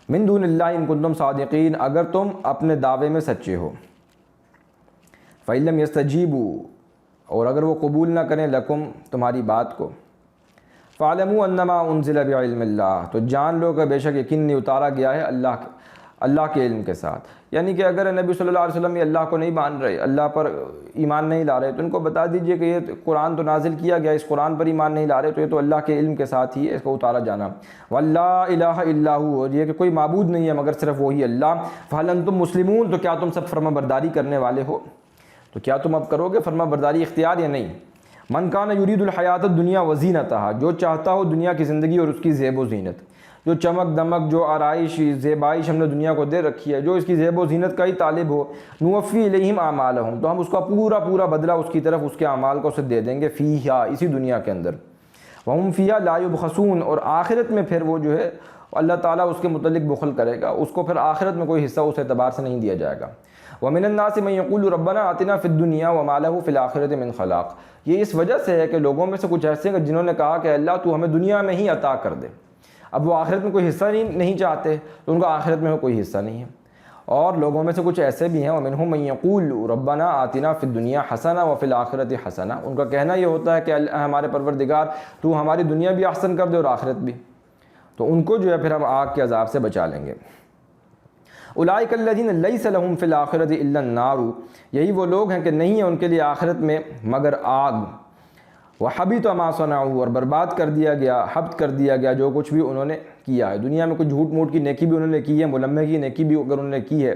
مِن دُونِ اللَّهِ إِن كُنتُمْ صَادِقِينَ، اگر تم اپنے دعوے میں سچے ہو، فَإِن لَّمْ يَسْتَجِيبُوا، اور اگر وہ قبول نہ کریں لکم تمہاری بات کو، فَاعْلَمُوا أَنَّمَا أُنزِلَ بِعِلْمِ اللَّهِ، تو جان لو کہ بے شک یقیناً اتارا گیا ہے اللہ کے علم کے ساتھ، یعنی کہ اگر نبی صلی اللہ علیہ وسلم یہ اللہ کو نہیں مان رہے، اللہ پر ایمان نہیں لا رہے، تو ان کو بتا دیجئے کہ یہ قرآن تو نازل کیا گیا، اس قرآن پر ایمان نہیں لا رہے، تو یہ تو اللہ کے علم کے ساتھ ہی ہے، اس کو اتارا جانا۔ وَاللَّا إِلَٰهَ إِلَّا هُوَ، اور یہ کہ کوئی معبود نہیں ہے مگر صرف وہی اللہ۔ فَهَلْ أَنْتُمْ مُسْلِمُونَ، تو کیا تم سب فرما برداری کرنے والے ہو، تو کیا تم اب کرو گے فرما برداری اختیار یا نہیں؟ من کان یرید الحیات الدنیا وزینتہا، جو چاہتا ہو دنیا کی زندگی اور اس کی زیب و زینت، جو چمک دمک، جو آرائش زیبائش ہم نے دنیا کو دے رکھی ہے، جو اس کی زیب و زینت کا ہی طالب ہو، نوفی الیہم اعمالہم، تو ہم اس کا پورا بدلہ اس کی طرف اس کے اعمال کو اسے دے دیں گے، فیہا، اسی دنیا کے اندر، وہم فیہا لا یبخسون، اور آخرت میں پھر وہ جو ہے اللہ تعالیٰ اس کے متعلق بخل کرے گا، اس کو پھر آخرت میں کوئی حصہ اس اعتبار سے نہیں دیا جائے گا۔ وَمِنَ النَّاسِ مَن يَقُولُ رَبَّنَا آتِنَا فِي الدُّنْيَا وَمَا لَهُ فِي الْآخِرَةِ مِنْ خَلَاقٍ، یہ اس وجہ سے ہے کہ لوگوں میں سے کچھ ایسے ہیں جنہوں نے کہا کہ اللہ تو ہمیں دنیا میں ہی عطا کر دے، اب وہ آخرت میں کوئی حصہ نہیں چاہتے، تو ان کا آخرت میں کوئی حصہ نہیں ہے۔ اور لوگوں میں سے کچھ ایسے بھی ہیں وَمِنْهُم مَن يَقُولُ رَبَّنَا آتِنَا فِي الدُّنْيَا حَسَنَةً وَفِي الْآخِرَةِ حَسَنَةً، ان کا کہنا یہ ہوتا ہے کہ ہمارے پروردگار تو ہماری دنیا بھی احسن کر دے اور آخرت بھی، تو ان کو جو ہے پھر ہم آگ کے عذاب سے بچا لیں گے۔ اولئک الذین لیس لہم فی الآخرۃ الا النار، یہی وہ لوگ ہیں کہ نہیں ہے ان کے لیے آخرت میں مگر آگ۔ وحبط ما صنعوا، اور برباد کر دیا گیا، حبط کر دیا گیا جو کچھ بھی انہوں نے کیا ہے دنیا میں، کوئی جھوٹ موٹ کی نیکی بھی انہوں نے کی ہے، ملمح کی نیکی بھی اگر انہوں نے کی ہے،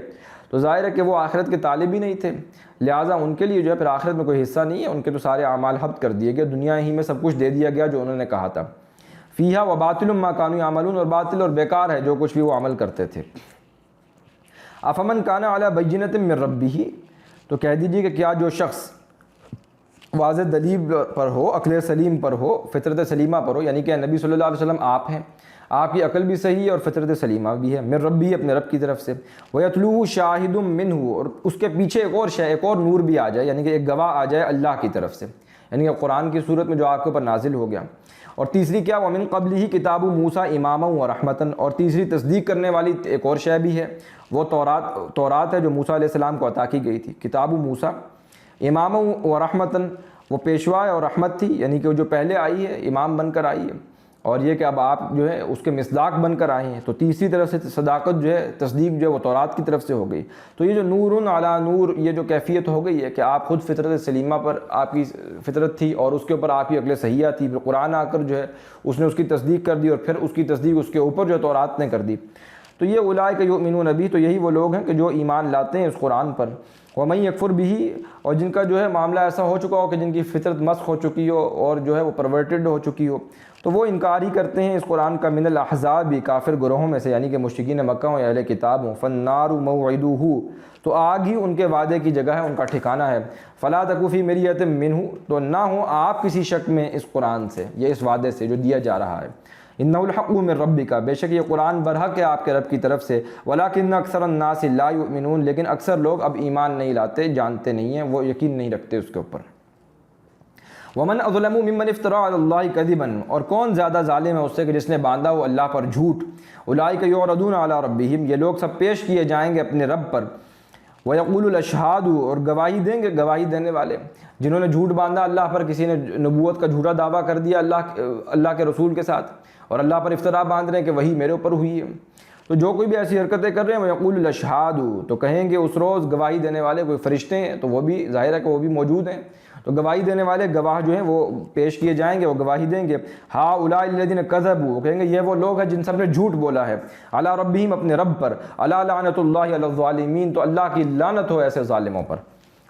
تو ظاہر ہے کہ وہ آخرت کے طالب ہی نہیں تھے، لہٰذا ان کے لیے جو ہے پھر آخرت میں کوئی حصہ نہیں ہے، ان کے تو سارے اعمال حبط کر دیے گئے، دنیا ہی میں سب کچھ دے دیا گیا جو انہوں نے کہا تھا۔ فیہا وباطل ما کانوا یعملون، اور باطل اور بیکار ہے جو کچھ بھی وہ عمل کرتے تھے۔ افمن کان علی بینۃ من ربہ، تو کہہ دیجیے کہ کیا جو شخص واضح دلیل پر ہو، عقل سلیم پر ہو، فطرت سلیمہ پر ہو، یعنی کہ نبی صلی اللہ علیہ وسلم آپ ہیں، آپ کی عقل بھی صحیح ہے اور فطرت سلیمہ بھی ہے، من ربی اپنے رب کی طرف سے، وَيَتْلُوهُ شَاهِدٌ مِّنْهُ، اور اس کے پیچھے ایک اور نور بھی آ جائے، یعنی کہ ایک گواہ آ جائے اللہ کی طرف سے، یعنی کہ قرآن کی صورت میں جو آپ کے اوپر نازل ہو گیا۔ اور تیسری کیا، وَمِن قَبْلِهِ كِتَابُ مُوسَىٰ إِمَامًا وَرَحْمَةً، اور تیسری تصدیق کرنے والی ایک اور شے بھی ہے، وہ تورات ہے جو موسیٰ علیہ السلام کو عطا کی گئی تھی، کتاب موسیٰ امامًا ورحمةً، وہ پیشوا اور رحمت تھی، یعنی کہ وہ جو پہلے آئی ہے امام بن کر آئی ہے، اور یہ کہ اب آپ جو ہے اس کے مصداق بن کر آئے ہیں، تو تیسری طرف سے صداقت جو ہے، تصدیق جو ہے وہ تورات کی طرف سے ہو گئی۔ تو یہ جو نور علی نور، یہ جو کیفیت ہو گئی ہے کہ آپ خود فطرت سلیمہ پر آپ کی فطرت تھی اور اس کے اوپر آپ کی عقل صحیحہ تھی، پھر قرآن آ کر جو ہے اس نے اس کی تصدیق کر دی، اور پھر اس کی تصدیق اس کے اوپر جو تورات نے کر دی، تو یہ اولئک یؤمنون بہ، تو یہی وہ لوگ ہیں کہ جو ایمان لاتے ہیں اس قرآن پر۔ وَمَن یکفر بہ، اور جن کا جو ہے معاملہ ایسا ہو چکا ہو کہ جن کی فطرت مسخ ہو چکی ہو اور جو ہے وہ پرورٹڈ ہو چکی ہو، تو وہ انکار ہی کرتے ہیں اس قرآن کا، من الاحزاب، کافر گروہوں میں سے، یعنی کہ مشرکین مکہ ہوں یا اہل کتاب ہوں، فالنار موعدہ، تو آگ ہی ان کے وعدے کی جگہ ہے، ان کا ٹھکانہ ہے، فلا تک فی مریۃ منہ، تو نہ ہوں آپ کسی شک میں اس قرآن سے، یہ اس وعدے سے جو دیا جا رہا ہے، انہ الحق من ربک، بے شک یہ قرآن برحق ہے آپ کے رب کی طرف سے، ولکن اکثر الناس لا یؤمنون، لیکن اکثر لوگ اب ایمان نہیں لاتے، جانتے نہیں ہیں، وہ یقین نہیں رکھتے اس کے اوپر۔ ومن اظلم ممن افترى علی اللہ کذبا، اور کون زیادہ ظالم ہے اس سے کہ جس نے باندھا ہو اللہ پر جھوٹ، اولئک یعرضون علی ربہم، یہ لوگ سب پیش کیے جائیں گے اپنے رب پر، وَيَقُولُ الْأَشْهَادُ، اور گواہی دیں گے گواہی دینے والے، جنہوں نے جھوٹ باندھا اللہ پر، کسی نے نبوت کا جھوٹا دعویٰ کر دیا اللہ کے رسول کے ساتھ، اور اللہ پر افتراء باندھ رہے ہیں کہ وہی میرے اوپر ہوئی ہے، تو جو کوئی بھی ایسی حرکتیں کر رہے ہیں، وَيَقُولُ الْأَشْهَادُ، تو کہیں گے اس روز گواہی دینے والے، کوئی فرشتے ہیں تو وہ بھی ظاہر ہے کہ وہ بھی موجود ہیں، تو گواہی دینے والے گواہ جو ہیں وہ پیش کیے جائیں گے، وہ گواہی دیں گے، ہؤلاء الذین کذبوا، وہ کہیں گے یہ وہ لوگ ہیں جن سب نے جھوٹ بولا ہے، علی ربہم، اپنے رب پر، الا لعنۃ اللہ علی الظالمین، تو اللہ کی لعنت ہو ایسے ظالموں پر،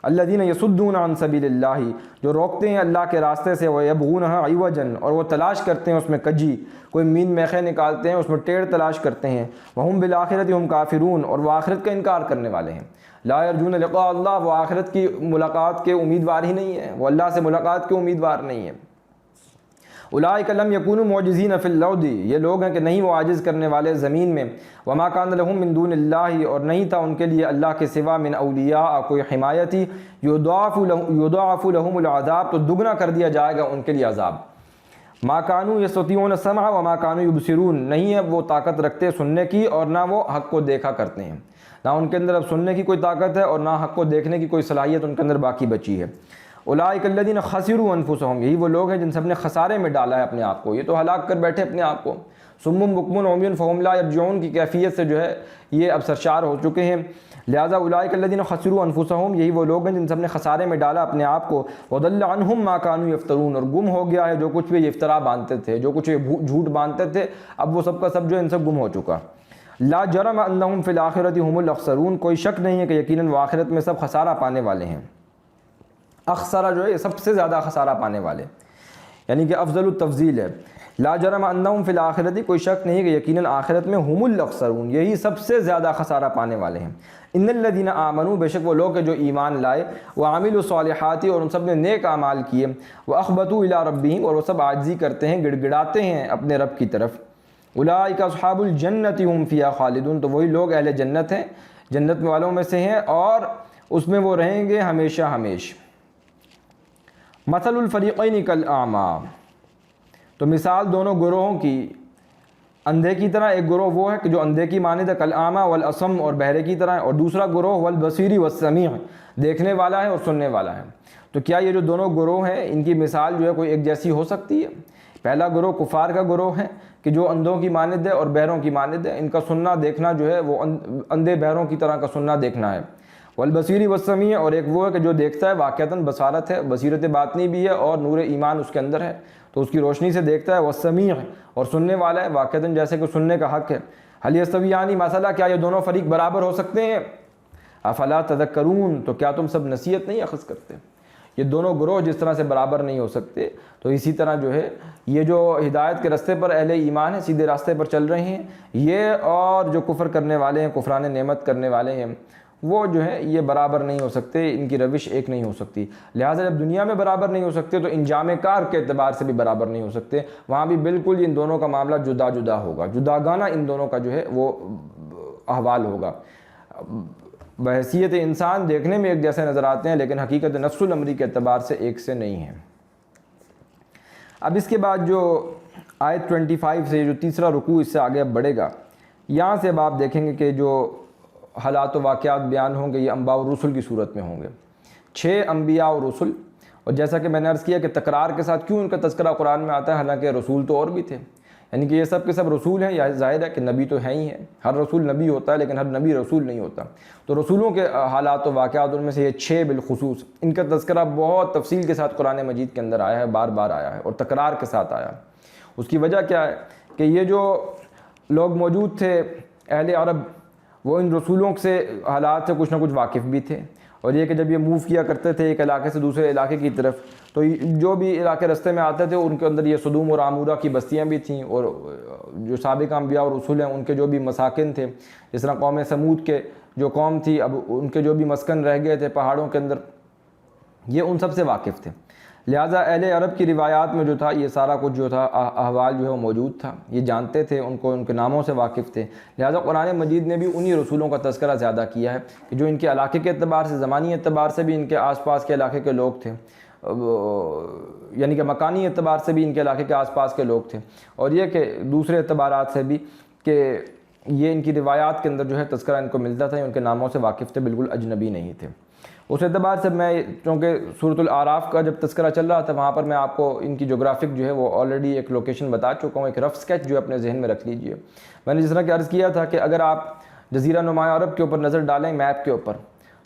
الذین یصدون عن سبیل اللہ، جو روکتے ہیں اللہ کے راستے سے، ویبغونها عوجا، اور وہ تلاش کرتے ہیں اس میں کجی، کوئی مین میخے نکالتے ہیں اس میں ٹیڑھ تلاش کرتے ہیں، وہم بالآخرۃ ہم کافرون، اور وہ آخرت کا انکار کرنے والے ہیں، لا یرجون لقاء اللہ، وہ آخرت کی ملاقات کے امیدوار ہی نہیں ہے، وہ اللہ سے ملاقات کے امیدوار نہیں ہے۔ اولئک لم یکونوا معجزین فی الارض، یہ لوگ ہیں کہ نہیں وہ عاجز کرنے والے زمین میں، وما کان لهم من دون اللہ، اور نہیں تھا ان کے لیے اللہ کے سوا، من اولیاء، کوئی حمایتی، یضاعف لهم العذاب، تو دگنا کر دیا جائے گا ان کے لیے عذاب، ما کانوا یستطیعون السمع وما کانوا یبصرون، نہیں ہے وہ طاقت رکھتے سننے کی اور نہ وہ حق کو دیکھا کرتے ہیں، نہ ان کے اندر اب سننے کی کوئی طاقت ہے اور نہ حق کو دیکھنے کی کوئی صلاحیت ان کے اندر باقی بچی ہے۔ اولئک الذین خسروا انفسهم، یہی وہ لوگ ہیں جن سب نے خسارے میں ڈالا ہے اپنے آپ کو، یہ تو ہلاک کر بیٹھے اپنے آپ کو، صم بکم عمی فهم لا یرجعون کی کیفیت سے جو ہے یہ اب سرشار ہو چکے ہیں، لہذا اولئک الذین خسروا انفسهم، یہی وہ لوگ ہیں جن سب نے خسارے میں ڈالا اپنے آپ کو، وضل عنهم ما كانوا یفترون، اور گم ہو گیا ہے جو کچھ بھی یہ افترا باندھتے تھے، جو کچھ یہ جھوٹ باندھتے تھے، اب وہ سب کا سب جو ان سے گم ہو چکا۔ لا جرم انہم فی الاخرۃ هم الاخسرون، کوئی شک نہیں ہے کہ یقیناً وہ آخرت میں سب خسارہ پانے والے ہیں، اخسرہ جو ہے سب سے زیادہ خسارہ پانے والے، یعنی کہ افضل التفضیل ہے، لا جرم انہم فی الاخرۃ، کوئی شک نہیں کہ یقیناً آخرت میں هم الاخسرون، یہی سب سے زیادہ خسارہ پانے والے ہیں۔ ان الذین آمنوا، بے شک وہ لوگ جو ایمان لائے، وعملوا الصالحات، اور ان سب نے نیک اعمال کیے، واخبتوا الی ربہم، اور وہ سب عاجزی کرتے ہیں، گڑ گڑاتے ہیں اپنے رب کی طرف، اولئک اصحاب الجنۃ هم فیہا خالدون، تو وہی لوگ اہل جنت ہیں، جنت والوں میں سے ہیں اور اس میں وہ رہیں گے ہمیشہ ہمیش۔ مثل الفریقین کالاعمی، تو مثال دونوں گروہوں کی اندھے کی طرح، ایک گروہ وہ ہے کہ جو اندھے کی مانند ہے، کالاعمی والاصم، اور بہرے کی طرح ہے، اور دوسرا گروہ والبصیر والسمیع، دیکھنے والا ہے اور سننے والا ہے۔ تو کیا یہ جو دونوں گروہ ہیں ان کی مثال جو ہے کوئی ایک جیسی ہو سکتی ہے؟ پہلا گروہ کفار کا گروہ ہے کہ جو اندھوں کی مانند ہے اور بہروں کی مانند ہے، ان کا سننا دیکھنا جو ہے وہ اندھے بہروں کی طرح کا سننا دیکھنا ہے، والبصیر والسمیع، اور ایک وہ ہے کہ جو دیکھتا ہے، واقعتاً بصارت ہے، بصیرت باطنی بھی ہے اور نور ایمان اس کے اندر ہے تو اس کی روشنی سے دیکھتا ہے، والسمیع، اور سننے والا ہے، واقعتاً جیسے کہ سننے کا حق ہے۔ هل یستویان مثلا، کیا یہ دونوں فریق برابر ہو سکتے ہیں؟ افلا تذکرون، تو کیا تم سب نصیحت نہیں اخذ کرتے؟ یہ دونوں گروہ جس طرح سے برابر نہیں ہو سکتے، تو اسی طرح جو ہے یہ جو ہدایت کے راستے پر اہل ایمان ہیں، سیدھے راستے پر چل رہے ہیں، یہ اور جو کفر کرنے والے ہیں، کفران نعمت کرنے والے ہیں، وہ جو ہے یہ برابر نہیں ہو سکتے، ان کی روش ایک نہیں ہو سکتی۔ لہٰذا جب دنیا میں برابر نہیں ہو سکتے تو انجام کار کے اعتبار سے بھی برابر نہیں ہو سکتے، وہاں بھی بالکل ان دونوں کا معاملہ جدا جدا ہوگا، جداگانہ ان دونوں کا جو ہے وہ احوال ہوگا۔ بحیثیت انسان دیکھنے میں ایک جیسے نظر آتے ہیں، لیکن حقیقت نفس الامری کے اعتبار سے ایک سے نہیں ہیں۔ اب اس کے بعد جو آیت 25 سے جو تیسرا رکوع اس سے آگے اب بڑھے گا، یہاں سے اب آپ دیکھیں گے کہ جو حالات و واقعات بیان ہوں گے یہ انبیاء و رسل کی صورت میں ہوں گے، 6 انبیاء و رسل، اور جیسا کہ میں نے عرض کیا کہ تکرار کے ساتھ کیوں ان کا تذکرہ قرآن میں آتا ہے، حالانکہ رسول تو اور بھی تھے، یعنی کہ یہ سب کے سب رسول ہیں، یا ظاہر ہے کہ نبی تو ہیں ہی ہیں، ہر رسول نبی ہوتا ہے لیکن ہر نبی رسول نہیں ہوتا، تو رسولوں کے حالات و واقعات ان میں سے یہ 6 بالخصوص، ان کا تذکرہ بہت تفصیل کے ساتھ قرآن مجید کے اندر آیا ہے، بار بار آیا ہے اور تکرار کے ساتھ آیا ہے۔ اس کی وجہ کیا ہے کہ یہ جو لوگ موجود تھے اہل عرب، وہ ان رسولوں سے حالات سے کچھ نہ کچھ واقف بھی تھے، اور یہ کہ جب یہ موو کیا کرتے تھے ایک علاقے سے دوسرے علاقے کی طرف، تو جو بھی علاقے رستے میں آتے تھے ان کے اندر یہ صدوم اور عمورہ کی بستیاں بھی تھیں، اور جو سابق انبیاء اور رسول ہیں ان کے جو بھی مساکن تھے، جس طرح قوم سمود کے جو قوم تھی، اب ان کے جو بھی مسکن رہ گئے تھے پہاڑوں کے اندر، یہ ان سب سے واقف تھے۔ لہٰذا اہل عرب کی روایات میں جو تھا یہ سارا کچھ جو تھا احوال جو ہے وہ موجود تھا، یہ جانتے تھے، ان کو ان کے ناموں سے واقف تھے۔ لہٰذا قرآن مجید نے بھی انہی رسولوں کا تذکرہ زیادہ کیا ہے کہ جو ان کے علاقے کے اعتبار سے، زمانی اعتبار سے بھی ان کے آس پاس کے علاقے کے لوگ تھے، یعنی کہ مکانی اعتبار سے بھی ان کے علاقے کے آس پاس کے لوگ تھے، اور یہ کہ دوسرے اعتبارات سے بھی کہ یہ ان کی روایات کے اندر جو ہے تذکرہ ان کو ملتا تھا، ان کے ناموں سے واقف تھے، بالکل اجنبی نہیں تھے۔ اس اعتبار سے میں چونکہ سورۃ الاعراف کا جب تذکرہ چل رہا تھا وہاں پر میں آپ کو ان کی جغرافک جو ہے وہ آلریڈی ایک لوکیشن بتا چکا ہوں، ایک رف سکیچ جو ہے اپنے ذہن میں رکھ لیجئے۔ میں نے جس طرح کہ عرض کیا تھا کہ اگر آپ جزیرہ نمایاں عرب کے اوپر نظر ڈالیں میپ کے اوپر،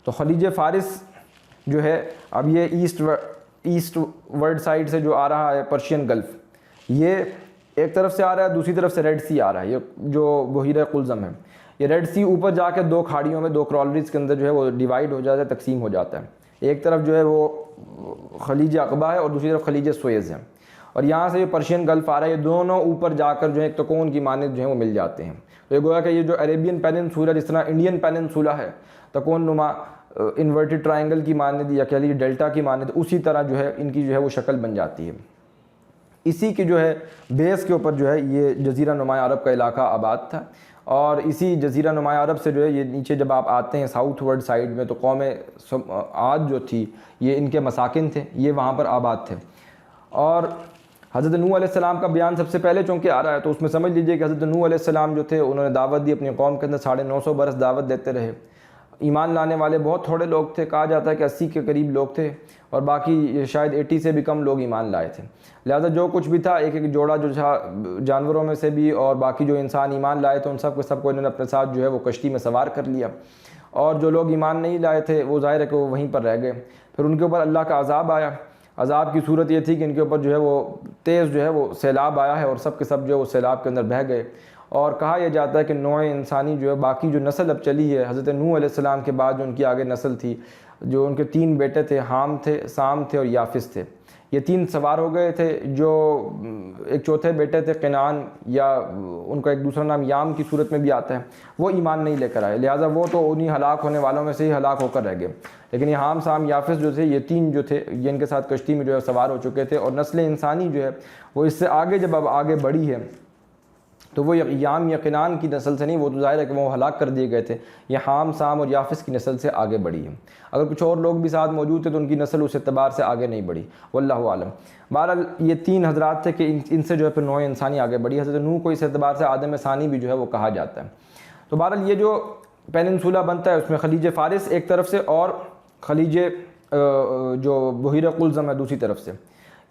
تو خلیج فارس جو ہے اب یہ ایسٹ ورڈ سائڈ سے جو آ رہا ہے پرشین گلف، یہ ایک طرف سے آ رہا ہے، دوسری طرف سے ریڈ سی آ رہا ہے، یہ جو بحیرہ قلزم ہے، یہ ریڈ سی اوپر جا کے 2 کھاڑیوں میں 2 کرالریز کے اندر جو ہے وہ ڈیوائیڈ ہو جاتا ہے، تقسیم ہو جاتا ہے۔ ایک طرف جو ہے وہ خلیج عقبہ ہے اور دوسری طرف خلیج سویز ہے، اور یہاں سے یہ پرشین گلف آ رہا ہے، یہ دونوں اوپر جا کر جو ہے ایک تکون کی مانند جو ہے وہ مل جاتے ہیں۔ تو یہ گویا کہ یہ جو عربین پیننسولا، جس طرح انڈین پیننسولا ہے تکون نما انورٹڈ ٹرائنگل کی مانند یا کہہ لیجیے ڈیلٹا کی مانند، اسی طرح جو ہے ان کی جو ہے وہ شکل بن جاتی ہے۔ اسی کی جو ہے بیس کے اوپر جو ہے یہ جزیرہ نمایاں عرب کا علاقہ آباد تھا، اور اسی جزیرہ نمایاں عرب سے جو ہے یہ نیچے جب آپ آتے ہیں ساؤتھ ورڈ سائڈ میں، تو قوم عاد جو تھی یہ ان کے مساکن تھے، یہ وہاں پر آباد تھے۔ اور حضرت نوح علیہ السلام کا بیان سب سے پہلے چونکہ آ رہا ہے، تو اس میں سمجھ لیجئے کہ حضرت نوح علیہ السلام جو تھے انہوں نے دعوت دی اپنی قوم کے اندر، 950 برس دعوت دیتے رہے، ایمان لانے والے بہت تھوڑے لوگ تھے، کہا جاتا ہے کہ 80 کے قریب لوگ تھے، اور باقی شاید 80 سے بھی کم لوگ ایمان لائے تھے۔ لہذا جو کچھ بھی تھا ایک جوڑا جو تھا جانوروں میں سے بھی، اور باقی جو انسان ایمان لائے تھے ان سب کو انہوں نے اپنے ساتھ جو ہے وہ کشتی میں سوار کر لیا، اور جو لوگ ایمان نہیں لائے تھے وہ ظاہر ہے کہ وہ وہیں پر رہ گئے۔ پھر ان کے اوپر اللہ کا عذاب آیا، عذاب کی صورت یہ تھی کہ ان کے اوپر جو ہے وہ تیز جو ہے وہ سیلاب آیا ہے، اور سب کے سب جو ہے وہ سیلاب کے اندر بہہ گئے۔ اور کہا یہ جاتا ہے کہ نوع انسانی جو ہے باقی جو نسل اب چلی ہے حضرت نوح علیہ السلام کے بعد جو ان کی آگے نسل تھی، جو ان کے 3 بیٹے تھے، حام تھے، سام تھے اور یافس تھے، یہ 3 سوار ہو گئے تھے۔ جو ایک چوتھے بیٹے تھے کنعان، یا ان کا ایک دوسرا نام یام کی صورت میں بھی آتا ہے، وہ ایمان نہیں لے کر آئے، لہٰذا وہ تو انہی ہلاک ہونے والوں میں سے ہی ہلاک ہو کر رہ گئے۔ لیکن یہ حام، سام، یافس جو تھے، یہ 3 جو تھے یہ ان کے ساتھ کشتی میں جو ہے سوار ہو چکے تھے، اور نسل انسانی جو ہے وہ اس سے آگے جب اب آگے بڑھی ہے تو وہ یام یا کنعان کی نسل سے نہیں، وہ تو ظاہر ہے کہ وہ ہلاک کر دیے گئے تھے، یہ حام، سام اور یافس کی نسل سے آگے بڑھی ہے۔ اگر کچھ اور لوگ بھی ساتھ موجود تھے تو ان کی نسل اس اعتبار سے آگے نہیں بڑھی، واللہ عالم۔ بہرحال یہ 3 حضرات تھے کہ ان سے جو ہے پھر نوع انسانی آگے بڑھی۔ حضرت نوح کو اس اعتبار سے آدم ثانی بھی جو ہے وہ کہا جاتا ہے۔ تو بہرحال یہ جو پیننسولا بنتا ہے اس میں خلیج فارس ایک طرف سے اور خلیج جو بحیرہ قلزم ہے دوسری طرف سے،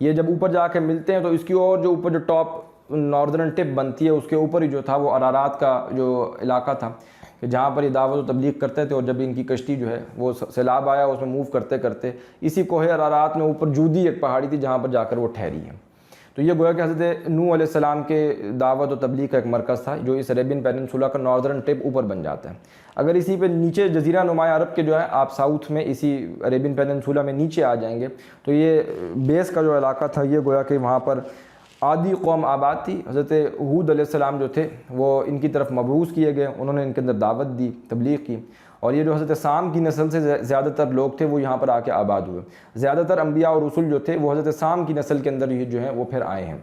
یہ جب اوپر جا کے ملتے ہیں تو اس کی اور جو اوپر جو ٹاپ ناردرن ٹپ بنتی ہے اس کے اوپر ہی جو تھا وہ ارارات کا جو علاقہ تھا کہ جہاں پر یہ دعوت و تبلیغ کرتے تھے، اور جب ان کی کشتی جو ہے وہ سیلاب آیا اس میں موو کرتے کرتے اسی کوہ ارارات میں اوپر جودی ایک پہاڑی تھی جہاں پر جا کر وہ ٹھہری ہے۔ تو یہ گویا کہ حضرت نوح علیہ السلام کے دعوت و تبلیغ کا ایک مرکز تھا جو اس عربین پیننسولا کا ناردرن ٹپ اوپر بن جاتا ہے۔ اگر اسی پہ نیچے جزیرہ نماں عرب کے جو ہے آپ ساؤتھ میں اسی عربین پیننسولا میں نیچے آ جائیں گے تو یہ بیس کا جو علاقہ تھا یہ گویا کہ وہاں پر عادی قوم آباد تھی۔ حضرت ہود علیہ السلام جو تھے وہ ان کی طرف مبعوث کیے گئے، انہوں نے ان کے اندر دعوت دی، تبلیغ کی، اور یہ جو حضرت سام کی نسل سے زیادہ تر لوگ تھے وہ یہاں پر آ کے آباد ہوئے۔ زیادہ تر انبیاء اور رسول جو تھے وہ حضرت سام کی نسل کے اندر ہی جو ہیں وہ پھر آئے ہیں۔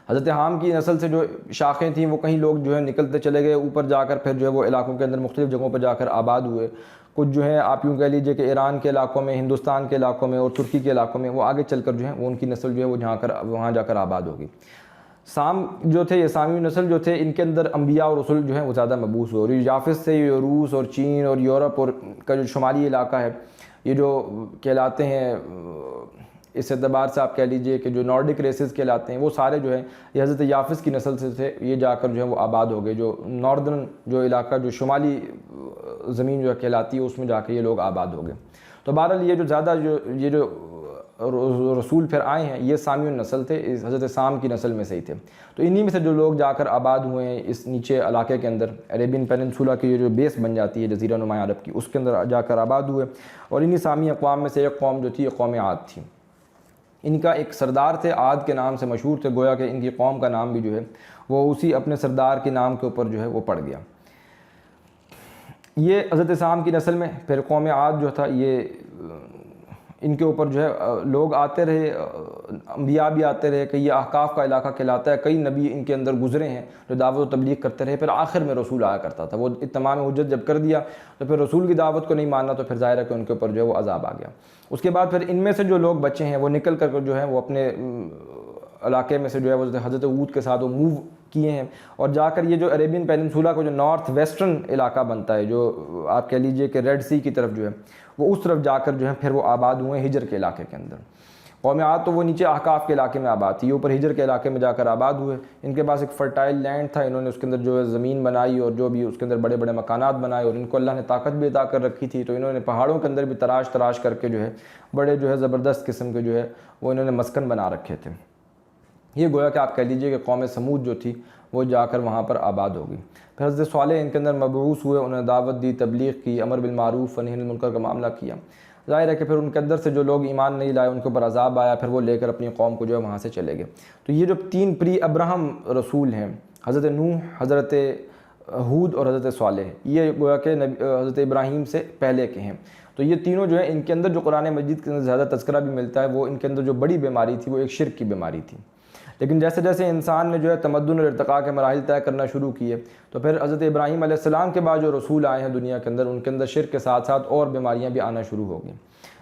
حضرت حام کی نسل سے جو شاخیں تھیں وہ کہیں لوگ جو ہے نکلتے چلے گئے اوپر جا کر، پھر جو ہے وہ علاقوں کے اندر مختلف جگہوں پر جا کر آباد ہوئے۔ کچھ جو ہے آپ یوں کہہ لیجئے کہ ایران کے علاقوں میں، ہندوستان کے علاقوں میں اور ترکی کے علاقوں میں وہ آگے چل کر جو ہے وہ ان کی نسل جو ہے وہ وہاں جا کر آباد ہوگی۔ سام جو تھے، یہ سامی نسل جو تھے، ان کے اندر انبیاء اور رسول جو ہیں وہ زیادہ مبعوث ہوئے، اور یافس سے یہ روس اور چین اور یورپ اور کا جو شمالی علاقہ ہے یہ جو کہلاتے ہیں، اس اعتبار سے آپ کہہ لیجئے کہ جو نارڈک ریسز کہلاتے ہیں وہ سارے جو ہیں یہ حضرت یافس کی نسل سے تھے، یہ جا کر جو ہے وہ آباد ہو گئے۔ جو ناردرن جو علاقہ جو شمالی زمین جو کہلاتی ہے اس میں جا کے یہ لوگ آباد ہو گئے۔ تو بہرحال یہ جو زیادہ یہ جو رسول پھر آئے ہیں یہ سامیون نسل تھے، اس حضرت سام کی نسل میں سے ہی تھے۔ تو انہی میں سے جو لوگ جا کر آباد ہوئے ہیں اس نیچے علاقے کے اندر، عربین پیننسولا کی یہ جو بیس بن جاتی ہے جزیرہ نماں عرب کی، اس کے اندر جا کر آباد ہوئے، اور انہی سامی اقوام میں سے ایک قوم جو تھی یہ قوم عاد تھی۔ ان کا ایک سردار تھے، عاد کے نام سے مشہور تھے، گویا کہ ان کی قوم کا نام بھی جو ہے وہ اسی اپنے سردار کے نام کے اوپر جو ہے وہ پڑ گیا۔ یہ حضرت سام کی نسل میں پھر قوم عاد جو تھا یہ ان کے اوپر جو ہے لوگ آتے رہے، انبیاء بھی آتے رہے، کہ یہ احقاف کا علاقہ کہلاتا ہے، کئی نبی ان کے اندر گزرے ہیں جو دعوت و تبلیغ کرتے رہے، پھر آخر میں رسول آیا کرتا تھا۔ وہ اتمام حجت جب کر دیا تو پھر رسول کی دعوت کو نہیں ماننا تو پھر ظاہر ہے کہ ان کے اوپر جو ہے وہ عذاب آ گیا۔ اس کے بعد پھر ان میں سے جو لوگ بچے ہیں وہ نکل کر جو ہے وہ اپنے علاقے میں سے جو ہے وہ حضرت ہود کے ساتھ وہ موو کیے ہیں، اور جا کر یہ جو عربین پیننسولا کو جو نارتھ ویسٹرن علاقہ بنتا ہے، جو آپ کہہ لیجئے کہ ریڈ سی کی طرف جو ہے وہ اس طرف جا کر جو ہے پھر وہ آباد ہوئے ہجر کے علاقے کے اندر۔ قوم عاد تو وہ نیچے احقاف کے علاقے میں آباد تھی، یہ اوپر ہجر کے علاقے میں جا کر آباد ہوئے۔ ان کے پاس ایک فرٹائل لینڈ تھا، انہوں نے اس کے اندر جو ہے زمین بنائی اور جو بھی اس کے اندر بڑے بڑے مکانات بنائے، اور ان کو اللہ نے طاقت بھی عطا کر رکھی تھی، تو انہوں نے پہاڑوں کے اندر بھی تراش کر کے جو ہے بڑے جو ہے زبردست قسم کے جو ہے وہ انہوں نے مسکن بنا رکھے تھے۔ یہ گویا کہ آپ کہہ لیجئے کہ قوم سمود جو تھی وہ جا کر وہاں پر آباد ہوگی۔ پھر حضرت صالح ان کے اندر مبعوث ہوئے، انہوں نے دعوت دی، تبلیغ کی، امر بالمعروف و نہی عن المنکر کا معاملہ کیا۔ ظاہر ہے کہ پھر ان کے اندر سے جو لوگ ایمان نہیں لائے ان کے اوپر عذاب آیا، پھر وہ لے کر اپنی قوم کو جو ہے وہاں سے چلے گئے۔ تو یہ جو تین پری ابراہم رسول ہیں، حضرت نوح، حضرت ہود اور حضرت صالح، یہ گویا کہ حضرت ابراہیم سے پہلے کے ہیں۔ تو یہ تینوں جو ہیں ان کے اندر جو قرآن مجید کے اندر زیادہ تذکرہ بھی ملتا ہے، وہ ان کے اندر جو بڑی بیماری تھی وہ ایک شرک کی بیماری تھی۔ لیکن جیسے جیسے انسان نے جو ہے تمدن اور ارتقاء کے مراحل طے کرنا شروع کیے، تو پھر حضرت ابراہیم علیہ السلام کے بعد جو رسول آئے ہیں دنیا کے اندر، ان کے اندر شرک کے ساتھ ساتھ اور بیماریاں بھی آنا شروع ہو گئیں۔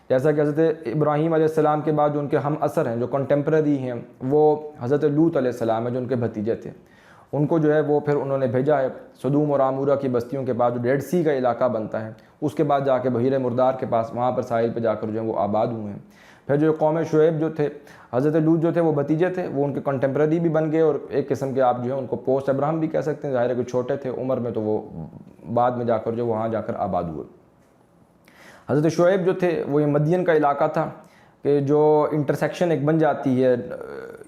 جیسا کہ حضرت ابراہیم علیہ السلام کے بعد جو ان کے ہم عصر ہیں، جو کنٹمپرری ہیں، وہ حضرت لوط علیہ السلام ہیں جو ان کے بھتیجے تھے۔ ان کو جو ہے وہ پھر انہوں نے بھیجا ہے سدوم اور عمورہ کی بستیوں کے بعد جو ریڈ سی کا علاقہ بنتا ہے، اس کے بعد جا کے بحیرہ مردار کے پاس وہاں پر ساحل پہ جا کر جو ہے وہ آباد ہوئے ہیں۔ پھر جو قوم شعیب جو تھے، حضرت لوط جو تھے وہ بھتیجے تھے، وہ ان کے کنٹمپرری بھی بن گئے، اور ایک قسم کے آپ جو ہے ان کو پوسٹ ابراہم بھی کہہ سکتے ہیں۔ ظاہر ہے کہ چھوٹے تھے عمر میں، تو وہ بعد میں جا کر جو وہاں جا کر آباد ہوئے۔ حضرت شعیب جو تھے وہ یہ مدین کا علاقہ تھا کہ جو انٹرسیکشن ایک بن جاتی ہے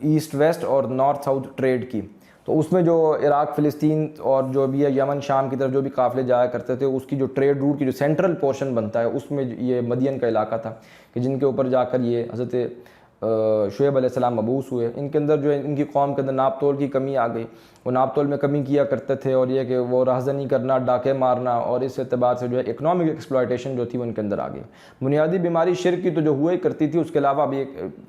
ایسٹ ویسٹ اور نارتھ ساؤتھ ٹریڈ کی، تو اس میں جو عراق، فلسطین اور جو بھی ہے یمن، شام کی طرف جو بھی قافلے جایا کرتے تھے، اس کی جو ٹریڈ روٹ کی جو سینٹرل پورشن بنتا ہے اس میں یہ مدین کا علاقہ تھا کہ جن کے اوپر جا کر یہ حضرت شعیب علیہ السلام مبعوث ہوئے۔ ان کے اندر جو ہے ان کی قوم کے اندر ناپ تول کی کمی آ گئی، وہ ناپ تول میں کمی کیا کرتے تھے، اور یہ کہ وہ راہزنی کرنا، ڈاکے مارنا، اور اس اعتبار سے جو ہے اکنامک ایکسپلائٹیشن جو تھی وہ ان کے اندر آ گئی۔ بنیادی بیماری شرک کی تو جو ہوا ہی کرتی تھی، اس کے علاوہ بھی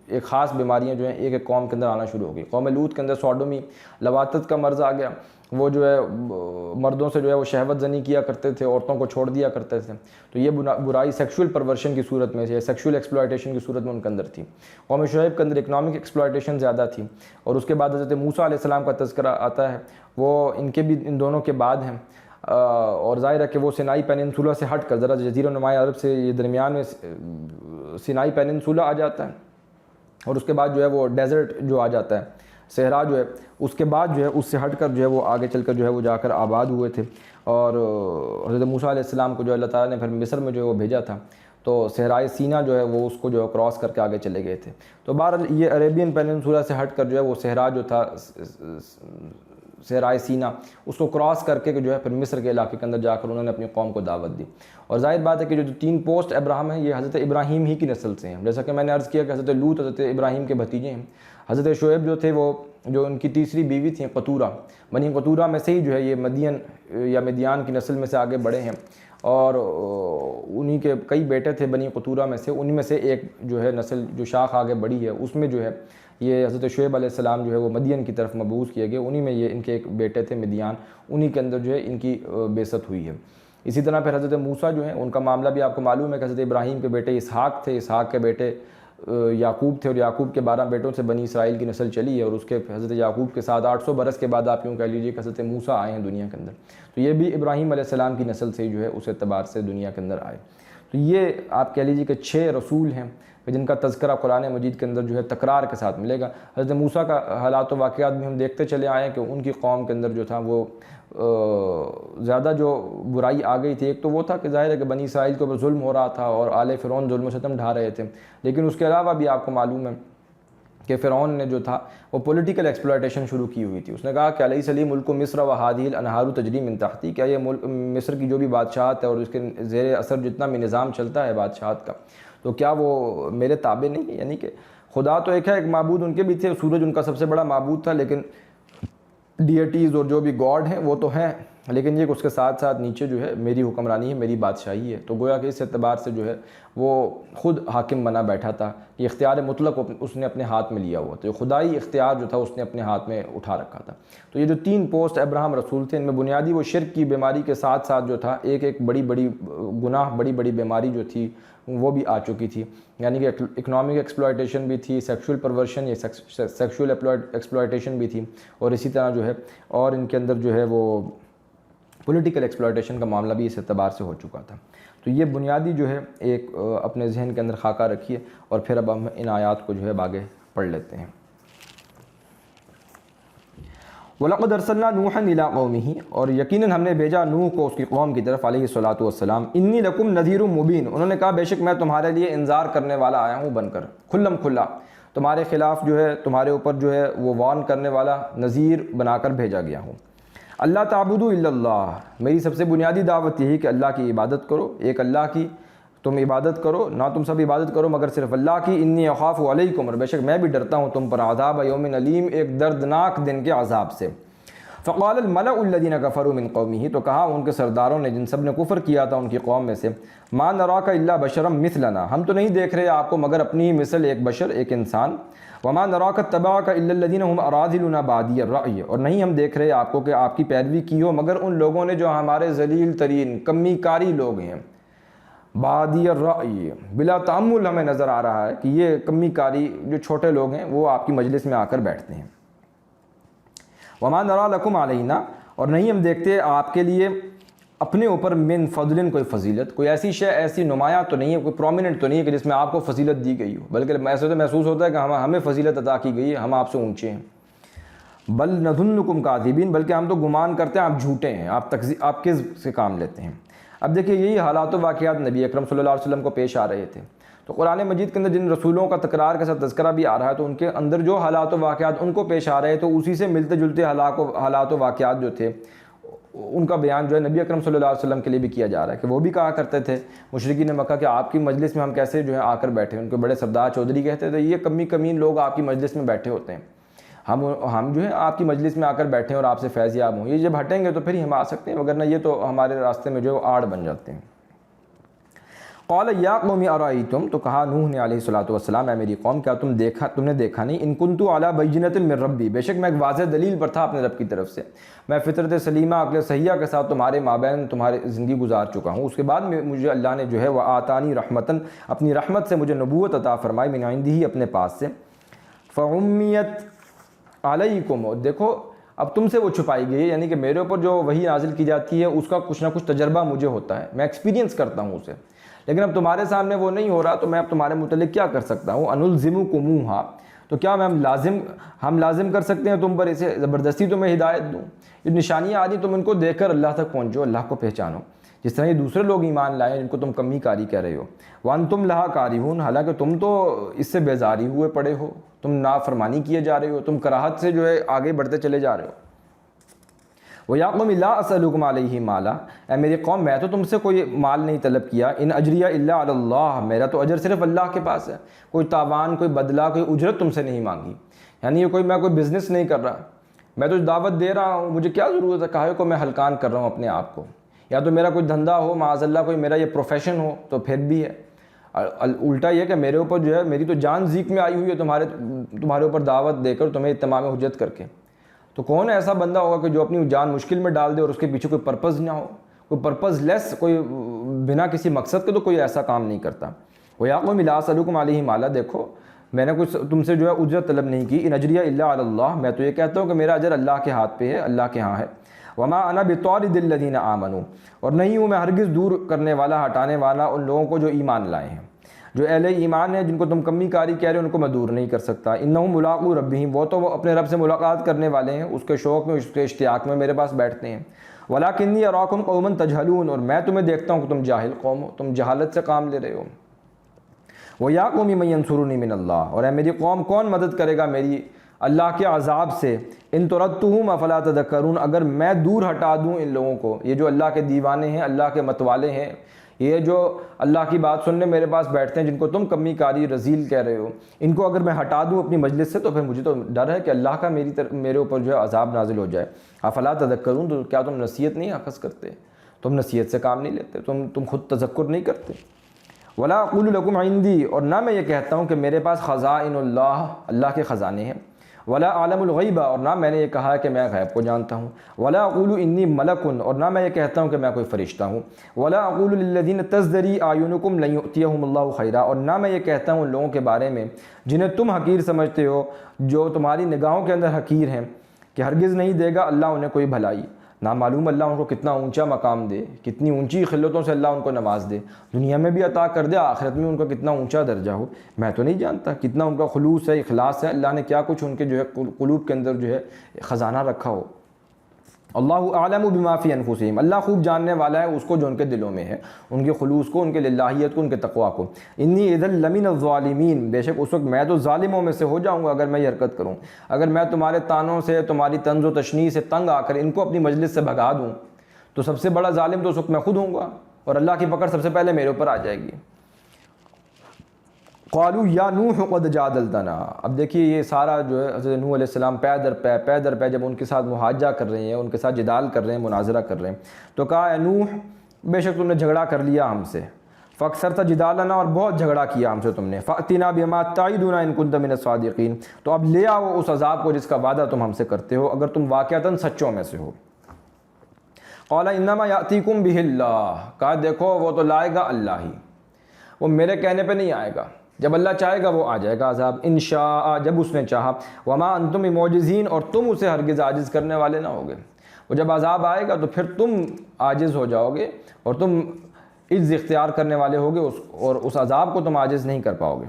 ایک خاص بیماریاں جو ہیں ایک ایک قوم کے اندر آنا شروع ہو گئی۔ قوم لوط کے اندر سوڈومی، لواطت کا مرض آ گیا، وہ جو ہے مردوں سے جو ہے وہ شہوت زنی کیا کرتے تھے، عورتوں کو چھوڑ دیا کرتے تھے، تو یہ برائی سیکشول پرورشن کی صورت میں سے، سیکشول ایکسپلائٹیشن کی صورت میں ان کے اندر تھی۔ قوم شعیب کے اندر اکنامک ایکسپلائٹیشن زیادہ تھی، اور اس کے بعد حضرت موسیٰ علیہ السلام کا تذکرہ آتا ہے، وہ ان کے بھی ان دونوں کے بعد ہیں، اور ظاہر ہے کہ وہ سینائی پیننسولا سے ہٹ کر ذرا جزیرہ نماں عرب سے یہ درمیان میں سینائی پیننسولا آ جاتا ہے، اور اس کے بعد جو ہے وہ ڈیزرٹ جو آ جاتا ہے، صحرا جو ہے، اس کے بعد جو ہے اس سے ہٹ کر جو ہے وہ آگے چل کر جو ہے وہ جا کر آباد ہوئے تھے۔ اور حضرت موسیٰ علیہ السلام کو جو اللہ تعالیٰ نے پھر مصر میں جو ہے وہ بھیجا تھا، تو صحرائے سینا جو ہے وہ اس کو جو ہے کراس کر کے آگے چلے گئے تھے. تو بہرحال یہ عربین پیننسولا سے ہٹ کر جو ہے وہ صحرا جو تھا صحرائے سینا اس کو کراس کر کے جو ہے پھر مصر کے علاقے کے اندر جا کر انہوں نے اپنی قوم کو دعوت دی. اور ظاہر بات ہے کہ جو 3 پوسٹ ابراہم ہیں یہ حضرت ابراہیم ہی کی نسل سے ہیں. جیسا کہ میں نے عرض کیا کہ حضرت لوط حضرت ابراہیم کے بھتیجے ہیں. حضرت شعیب جو تھے وہ جو ان کی تیسری بیوی تھیں قطورہ، بنی قطورہ میں سے ہی جو ہے یہ مدین یا مدیان کی نسل میں سے آگے بڑھے ہیں. اور انہی کے کئی بیٹے تھے بنی قطورہ میں سے، انہی میں سے ایک جو ہے نسل جو شاخ آگے بڑھی ہے اس میں جو ہے یہ حضرت شعیب علیہ السلام جو ہے وہ مدین کی طرف مبعوث کیے گئے. انہی میں یہ ان کے ایک بیٹے تھے مدیان، انہی کے اندر جو ہے ان کی بعثت ہوئی ہے. اسی طرح پھر حضرت موسیٰ جو ہیں ان کا معاملہ بھی آپ کو معلوم ہے کہ حضرت ابراہیم کے بیٹے اسحاق تھے، اسحاق کے بیٹے یعقوب تھے، اور یعقوب کے 12 بیٹوں سے بنی اسرائیل کی نسل چلی ہے. اور اس کے حضرت یعقوب کے ساتھ 800 برس کے بعد آپ یوں کہہ لیجیے کہ حضرت موسیٰ آئے ہیں دنیا کے اندر. تو یہ بھی ابراہیم علیہ السلام کی نسل سے جو ہے اس اعتبار سے دنیا کے اندر آئے. تو یہ آپ کہہ لیجیے کہ 6 رسول ہیں جن کا تذکرہ قرآن مجید کے اندر جو ہے تکرار کے ساتھ ملے گا. حضرت موسیٰ کا حالات و واقعات بھی ہم دیکھتے چلے آئے ہیں کہ ان کی قوم کے اندر جو تھا وہ زیادہ جو برائی آ گئی تھی. ایک تو وہ تھا کہ ظاہر ہے کہ بنی اسرائیل کے اوپر ظلم ہو رہا تھا اور آل فرعون ظلم و ستم ڈھا رہے تھے. لیکن اس کے علاوہ بھی آپ کو معلوم ہے کہ فرعون نے جو تھا وہ پولیٹیکل ایکسپلائٹیشن شروع کی ہوئی تھی. اس نے کہا کہ علیہ سلی ملک مصر و ہادی الانہار تجری من تحتی، کیا یہ ملک مصر کی جو بھی بادشاہت ہے اور اس کے زیر اثر جتنا بھی نظام چلتا ہے بادشاہت کا، تو کیا وہ میرے تابع نہیں ہے؟ یعنی کہ خدا تو ایک ہے، ایک معبود ان کے بھی تھے، سورج ان کا سب سے بڑا معبود تھا، لیکن ڈیٹیز اور جو بھی گاڈ ہیں وہ تو ہیں، لیکن یہ اس کے ساتھ ساتھ نیچے جو ہے میری حکمرانی ہے، میری بادشاہی ہے. تو گویا کہ اس اعتبار سے جو ہے وہ خود حاکم بنا بیٹھا تھا. یہ اختیار مطلق اس نے اپنے ہاتھ میں لیا ہوا تھا، خدائی اختیار جو تھا اس نے اپنے ہاتھ میں اٹھا رکھا تھا. تو یہ جو 3 پوسٹ ابراہم رسول تھے ان میں بنیادی وہ شرک کی بیماری کے ساتھ ساتھ جو تھا ایک بڑی بڑی گناہ، بڑی بڑی بیماری جو تھی وہ بھی آ چکی تھی. یعنی کہ اکنامک ایکسپلائٹیشن بھی تھی، سیکشول پرورشن یا سیکشول ایکسپلائٹیشن بھی تھی، اور اسی طرح جو ہے اور ان کے اندر جو ہے وہ پولیٹیکل ایکسپلائٹیشن کا معاملہ بھی اس اعتبار سے ہو چکا تھا. تو یہ بنیادی جو ہے ایک اپنے ذہن کے اندر خاکہ رکھیے، اور پھر اب ہم ان آیات کو جو ہے آگے پڑھ لیتے ہیں. وَلَقَدْ أَرْسَلْنَا نُوحًا إِلَىٰ قَوْمِهِ، اور یقیناً ہم نے بھیجا نوح کو اس کی قوم کی طرف علیہ الصلاۃ والسلام. انی لکم نذیر مبین، انہوں نے کہا بے شک میں تمہارے لیے انذار کرنے والا آیا ہوں بن کر، کھلم کھلا تمہارے خلاف جو ہے تمہارے اوپر جو ہے وہ وارن کرنے والا نذیر بنا کر بھیجا گیا ہوں. اللہ تعبدوا الا اللہ، میری سب سے بنیادی دعوت یہی کہ اللہ کی عبادت کرو، ایک اللہ کی تم عبادت کرو، نہ تم سب عبادت کرو مگر صرف اللہ کی. انی اخاف علیکم، اور بے شک میں بھی ڈرتا ہوں تم پر، عذاب یوم علیم، ایک دردناک دن کے عذاب سے. فقال الملأ الذین کفروا من قومہ، تو کہا ان کے سرداروں نے جن سب نے کفر کیا تھا ان کی قوم میں سے، ما نراک الا بشرا مثلنا، ہم تو نہیں دیکھ رہے آپ کو مگر اپنی ہی مثل ایک بشر، ایک انسان. وما نراک اتبعک الا الذین هم اراذلنا بادی الرأی، اور نہیں ہم دیکھ رہے آپ کو کہ آپ کی پیروی کی ہو مگر ان لوگوں نے جو ہمارے ذلیل ترین کمی کاری لوگ ہیں. بادی الرأی، بلا تأمل ہمیں نظر آ رہا ہے کہ یہ کمی کاری جو چھوٹے لوگ ہیں وہ آپ کی مجلس میں آ کر بیٹھتے ہیں. وما نرا لکم علینا، اور نہیں ہم دیکھتے آپ کے لیے اپنے اوپر من فضل کوئی فضیلت، کوئی ایسی شے ایسی نمایاں تو نہیں ہے، کوئی پرومیننٹ تو نہیں ہے کہ جس میں آپ کو فضیلت دی گئی ہو، بلکہ ایسے تو محسوس ہوتا ہے کہ ہمیں فضیلت عطا کی گئی ہے، ہم آپ سے اونچے ہیں. بل نظنکم کاذبین، بلکہ ہم تو گمان کرتے ہیں آپ جھوٹے ہیں، آپ کذب سے کام لیتے ہیں. اب دیکھیے یہی حالات و واقعات نبی اکرم صلی اللہ علیہ وسلم کو پیش آ رہے تھے. تو قرآن مجید کے اندر جن رسولوں کا تکرار کے ساتھ تذکرہ بھی آ رہا ہے تو ان کے اندر جو حالات و واقعات ان کو پیش آ رہے تو اسی سے ملتے جلتے حالات و واقعات جو تھے ان کا بیان جو ہے نبی اکرم صلی اللہ علیہ وسلم کے لیے بھی کیا جا رہا ہے کہ وہ بھی کہا کرتے تھے مشرکین مکہ کہ آپ کی مجلس میں ہم کیسے جو ہے آ کر بیٹھے. ان کے بڑے سردار چودھری کہتے تھے یہ کمین لوگ آپ کی مجلس میں بیٹھے ہوتے ہیں، ہم جو ہے آپ کی مجلس میں آ کر بیٹھیں اور آپ سے فیض یاب ہوں، یہ جب ہٹیں گے تو پھر ہی ہم آ سکتے ہیں، وگرنہ یہ تو ہمارے راستے میں جو آڑ بن جاتے ہیں. قال یا قوم ارائیتم، تو کہا نوح نے علیہ الصلوۃ والسلام اے میری قوم کیا تم نے دیکھا نہیں، ان کنت علی بینۃ من ربی، بے شک میں ایک واضح دلیل پر تھا اپنے رب کی طرف سے، میں فطرت سلیمہ عقل صحیحہ کے ساتھ تمہارے مابین تمہاری زندگی گزار چکا ہوں. اس کے بعد میں مجھے اللہ نے جو ہے وہ آتانی رحمتاً، اپنی رحمت سے مجھے نبوت عطا فرمائی، من عندہ اپنے پاس سے. فعمیت علیکم، دیکھو اب تم سے وہ چھپائی گئی ہے، یعنی کہ میرے اوپر جو وحی نازل کی جاتی ہے اس کا کچھ نہ کچھ تجربہ مجھے ہوتا ہے، میں ایکسپیرینس کرتا ہوں اسے، لیکن اب تمہارے سامنے وہ نہیں ہو رہا تو میں اب تمہارے متعلق کیا کر سکتا ہوں. انلزمکموہا، تو کیا ہم لازم کر سکتے ہیں تم پر اسے، زبردستی تمہیں ہدایت دوں. یہ نشانیاں آدھی تم ان کو دیکھ کر اللہ تک پہنچو، اللہ کو پہچانو. جس طرح یہ دوسرے لوگ ایمان لائے جن کو تم کمی کاری کہہ رہے ہو. وانتم لہا کارہون، حالانکہ تم تو اس سے بیزاری ہوئے پڑے ہو، تم نافرمانی کیے جا رہے ہو، تم کراہت سے جو ہے آگے بڑھتے چلے جا رہے ہو. وَيَا قَوْمِ لَا أَسْأَلُكُمْ عَلَيْهِ مَالًا، اے میری قوم میں تو تم سے کوئی مال نہیں طلب کیا. ان اجریہ الا علی اللہ، میرا تو اجر صرف اللہ کے پاس ہے. کوئی تاوان، کوئی بدلہ، کوئی اجرت تم سے نہیں مانگی. یعنی یہ میں کوئی بزنس نہیں کر رہا، میں تو دعوت دے رہا ہوں، مجھے کیا ضرورت ہے کہے کو میں ہلکان کر رہا ہوں اپنے آپ کو. یا تو میرا کوئی دھندا ہو، معاذ اللہ کوئی میرا یہ پروفیشن ہو تو پھر بھی ہے. الٹا یہ کہ میرے اوپر جو ہے میری تو جان زیک میں آئی ہوئی ہے تمہارے اوپر دعوت دے کر، تمہیں اتمام حجت کر کے. تو کون ایسا بندہ ہوگا کہ جو اپنی جان مشکل میں ڈال دے اور اس کے پیچھے کوئی پرپز نہ ہو، کوئی پرپز لیس، کوئی بنا کسی مقصد کے تو کوئی ایسا کام نہیں کرتا. وَيَا قَوْمِ لَا أَسْأَلُكُمْ عَلَيْهِ مَالًا، دیکھو میں نے کچھ تم سے جو ہے اجرت طلب نہیں کی. ان اجریہ الا علی اللہ، میں تو یہ کہتا ہوں کہ میرا اجر اللہ کے ہاتھ پہ ہے، اللہ کے ہاں ہے. وما انا بطارد الذین آمنوا، اور نہیں ہوں میں ہرگز دور کرنے والا، ہٹانے والا ان لوگوں کو جو ایمان لائے ہیں. جو اہل ایمان ہیں جن کو تم کمی کاری کہہ رہے ہو ان کو میں دور نہیں کر سکتا. انہم ملاقو ربہم، وہ تو اپنے رب سے ملاقات کرنے والے ہیں، اس کے شوق میں، اس کے اشتیاق میں میرے پاس بیٹھتے ہیں. ولکنی اراکم قوما تجہلون، اور میں تمہیں دیکھتا ہوں کہ تم جاہل قوم ہو، تم جہالت سے کام لے رہے ہو. وَيَا قَوْمِ مَن يَنصُرُنِي مِنَ اللَّهِ، اور اے میری قوم کون مدد کرے گا میری اللہ کے عذاب سے. ان طردتہم افلا تذکرون، اگر میں دور ہٹا دوں ان لوگوں کو، یہ جو اللہ کے دیوانے ہیں، اللہ کے متوالے ہیں، یہ جو اللہ کی بات سننے میرے پاس بیٹھتے ہیں جن کو تم کمی کاری رذیل کہہ رہے ہو، ان کو اگر میں ہٹا دوں اپنی مجلس سے تو پھر مجھے تو ڈر ہے کہ اللہ کا میرے اوپر جو ہے عذاب نازل ہو جائے. افلا تذکرون، تو کیا تم نصیحت نہیں اخذ کرتے؟ تم نصیحت سے کام نہیں لیتے، تم خود تذکر نہیں کرتے. ولا اقول لکم عندی، اور نہ میں یہ کہتا ہوں کہ میرے پاس خزائن اللہ، اللہ کے خزانے ہیں. ولا عالم الغیب، اور نہ میں نے یہ کہا ہے کہ میں غیب کو جانتا ہوں. ولا اقول انی ملک، اور نہ میں یہ کہتا ہوں کہ میں کوئی فرشتہ ہوں. ولا اقول للذین تزدری اعینکم لن یؤتیہم اللہ خیرا، اور نہ میں یہ کہتا ہوں ان لوگوں کے بارے میں جنہیں تم حقیر سمجھتے ہو، جو تمہاری نگاہوں کے اندر حقیر ہیں، کہ ہرگز نہیں دے گا اللہ انہیں کوئی بھلائی. نہ معلوم اللہ ان کو کتنا اونچا مقام دے، کتنی اونچی خلتوں سے اللہ ان کو نواز دے، دنیا میں بھی عطا کر دے، آخرت میں ان کا کتنا اونچا درجہ ہو. میں تو نہیں جانتا کتنا ان کا خلوص ہے، اخلاص ہے، اللہ نے کیا کچھ ان کے جو ہے قلوب کے اندر جو ہے خزانہ رکھا ہو. اللہ اعلم بما فی انفسہم، اللہ خوب جاننے والا ہے اس کو جو ان کے دلوں میں ہے، ان کے خلوص کو، ان کے للہیت کو، ان کے تقویٰ کو. انی اذا لمن الظالمین، بے شک اس وقت میں تو ظالموں میں سے ہو جاؤں گا اگر میں یہ حرکت کروں. اگر میں تمہارے تانوں سے، تمہاری طنز و تشنیع سے تنگ آ کر ان کو اپنی مجلس سے بھگا دوں تو سب سے بڑا ظالم تو اس وقت میں خود ہوں گا، اور اللہ کی پکڑ سب سے پہلے میرے اوپر آ جائے گی. قالوا یا نوح قد جادلتنا، اب دیکھیے یہ سارا جو ہے حضرت نوح علیہ السلام پے در پے جب ان کے ساتھ محاجہ کر رہے ہیں، ان کے ساتھ جدال کر رہے ہیں، مناظرہ کر رہے ہیں، تو کہا اے نوح بے شک تم نے جھگڑا کر لیا ہم سے. فاکثرت جدالنا، اور بہت جھگڑا کیا ہم سے تم نے. فأتنا بما تعدنا ان كنت من الصادقین، تو اب لے آؤ اس عذاب کو جس کا وعدہ تم ہم سے کرتے ہو اگر تم واقعتاً سچوں میں سے ہو. قال انما یاتیکم بہ اللہ، کہا دیکھو وہ تو لائے گا اللہ ہی، وہ میرے کہنے پہ نہیں آئے گا، جب اللہ چاہے گا وہ آ جائے گا عذاب، انشاء، جب اس نے چاہا. وما انتم بمعجزین، اور تم اسے ہرگز عاجز کرنے والے نہ ہوگے. وہ جب عذاب آئے گا تو پھر تم عاجز ہو جاؤ گے اور تم عجز اختیار کرنے والے ہوگے، اور اس عذاب کو تم عاجز نہیں کر پاؤ گے.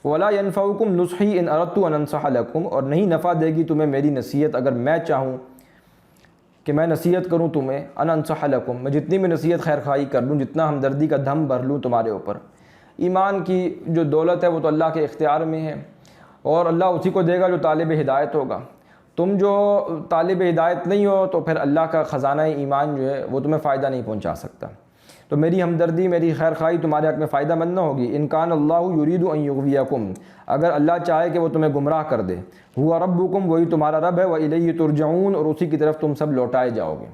ولا ينفعكم نصحی ان اردت ان انصح لكم، اور نہیں نفع دے گی تمہیں میری نصیحت اگر میں چاہوں کہ میں نصیحت کروں تمہیں. ان انصح لكم، میں جتنی بھی نصیحت خیر خواہی کر لوں، جتنا ہمدردی کا دم بھر لوں تمہارے اوپر. ایمان کی جو دولت ہے وہ تو اللہ کے اختیار میں ہے، اور اللہ اسی کو دے گا جو طالب ہدایت ہوگا. تم جو طالب ہدایت نہیں ہو تو پھر اللہ کا خزانہ ایمان جو ہے وہ تمہیں فائدہ نہیں پہنچا سکتا. تو میری ہمدردی، میری خیر خواہی تمہارے حق میں فائدہ مند نہ ہوگی. ان کان اللہ یرید ان یغویکم، اگر اللہ چاہے کہ وہ تمہیں گمراہ کر دے. ہوا ربکم، وہی تمہارا رب ہے. والیہ ترجعون، اور اسی کی طرف تم سب لوٹائے جاؤ گے.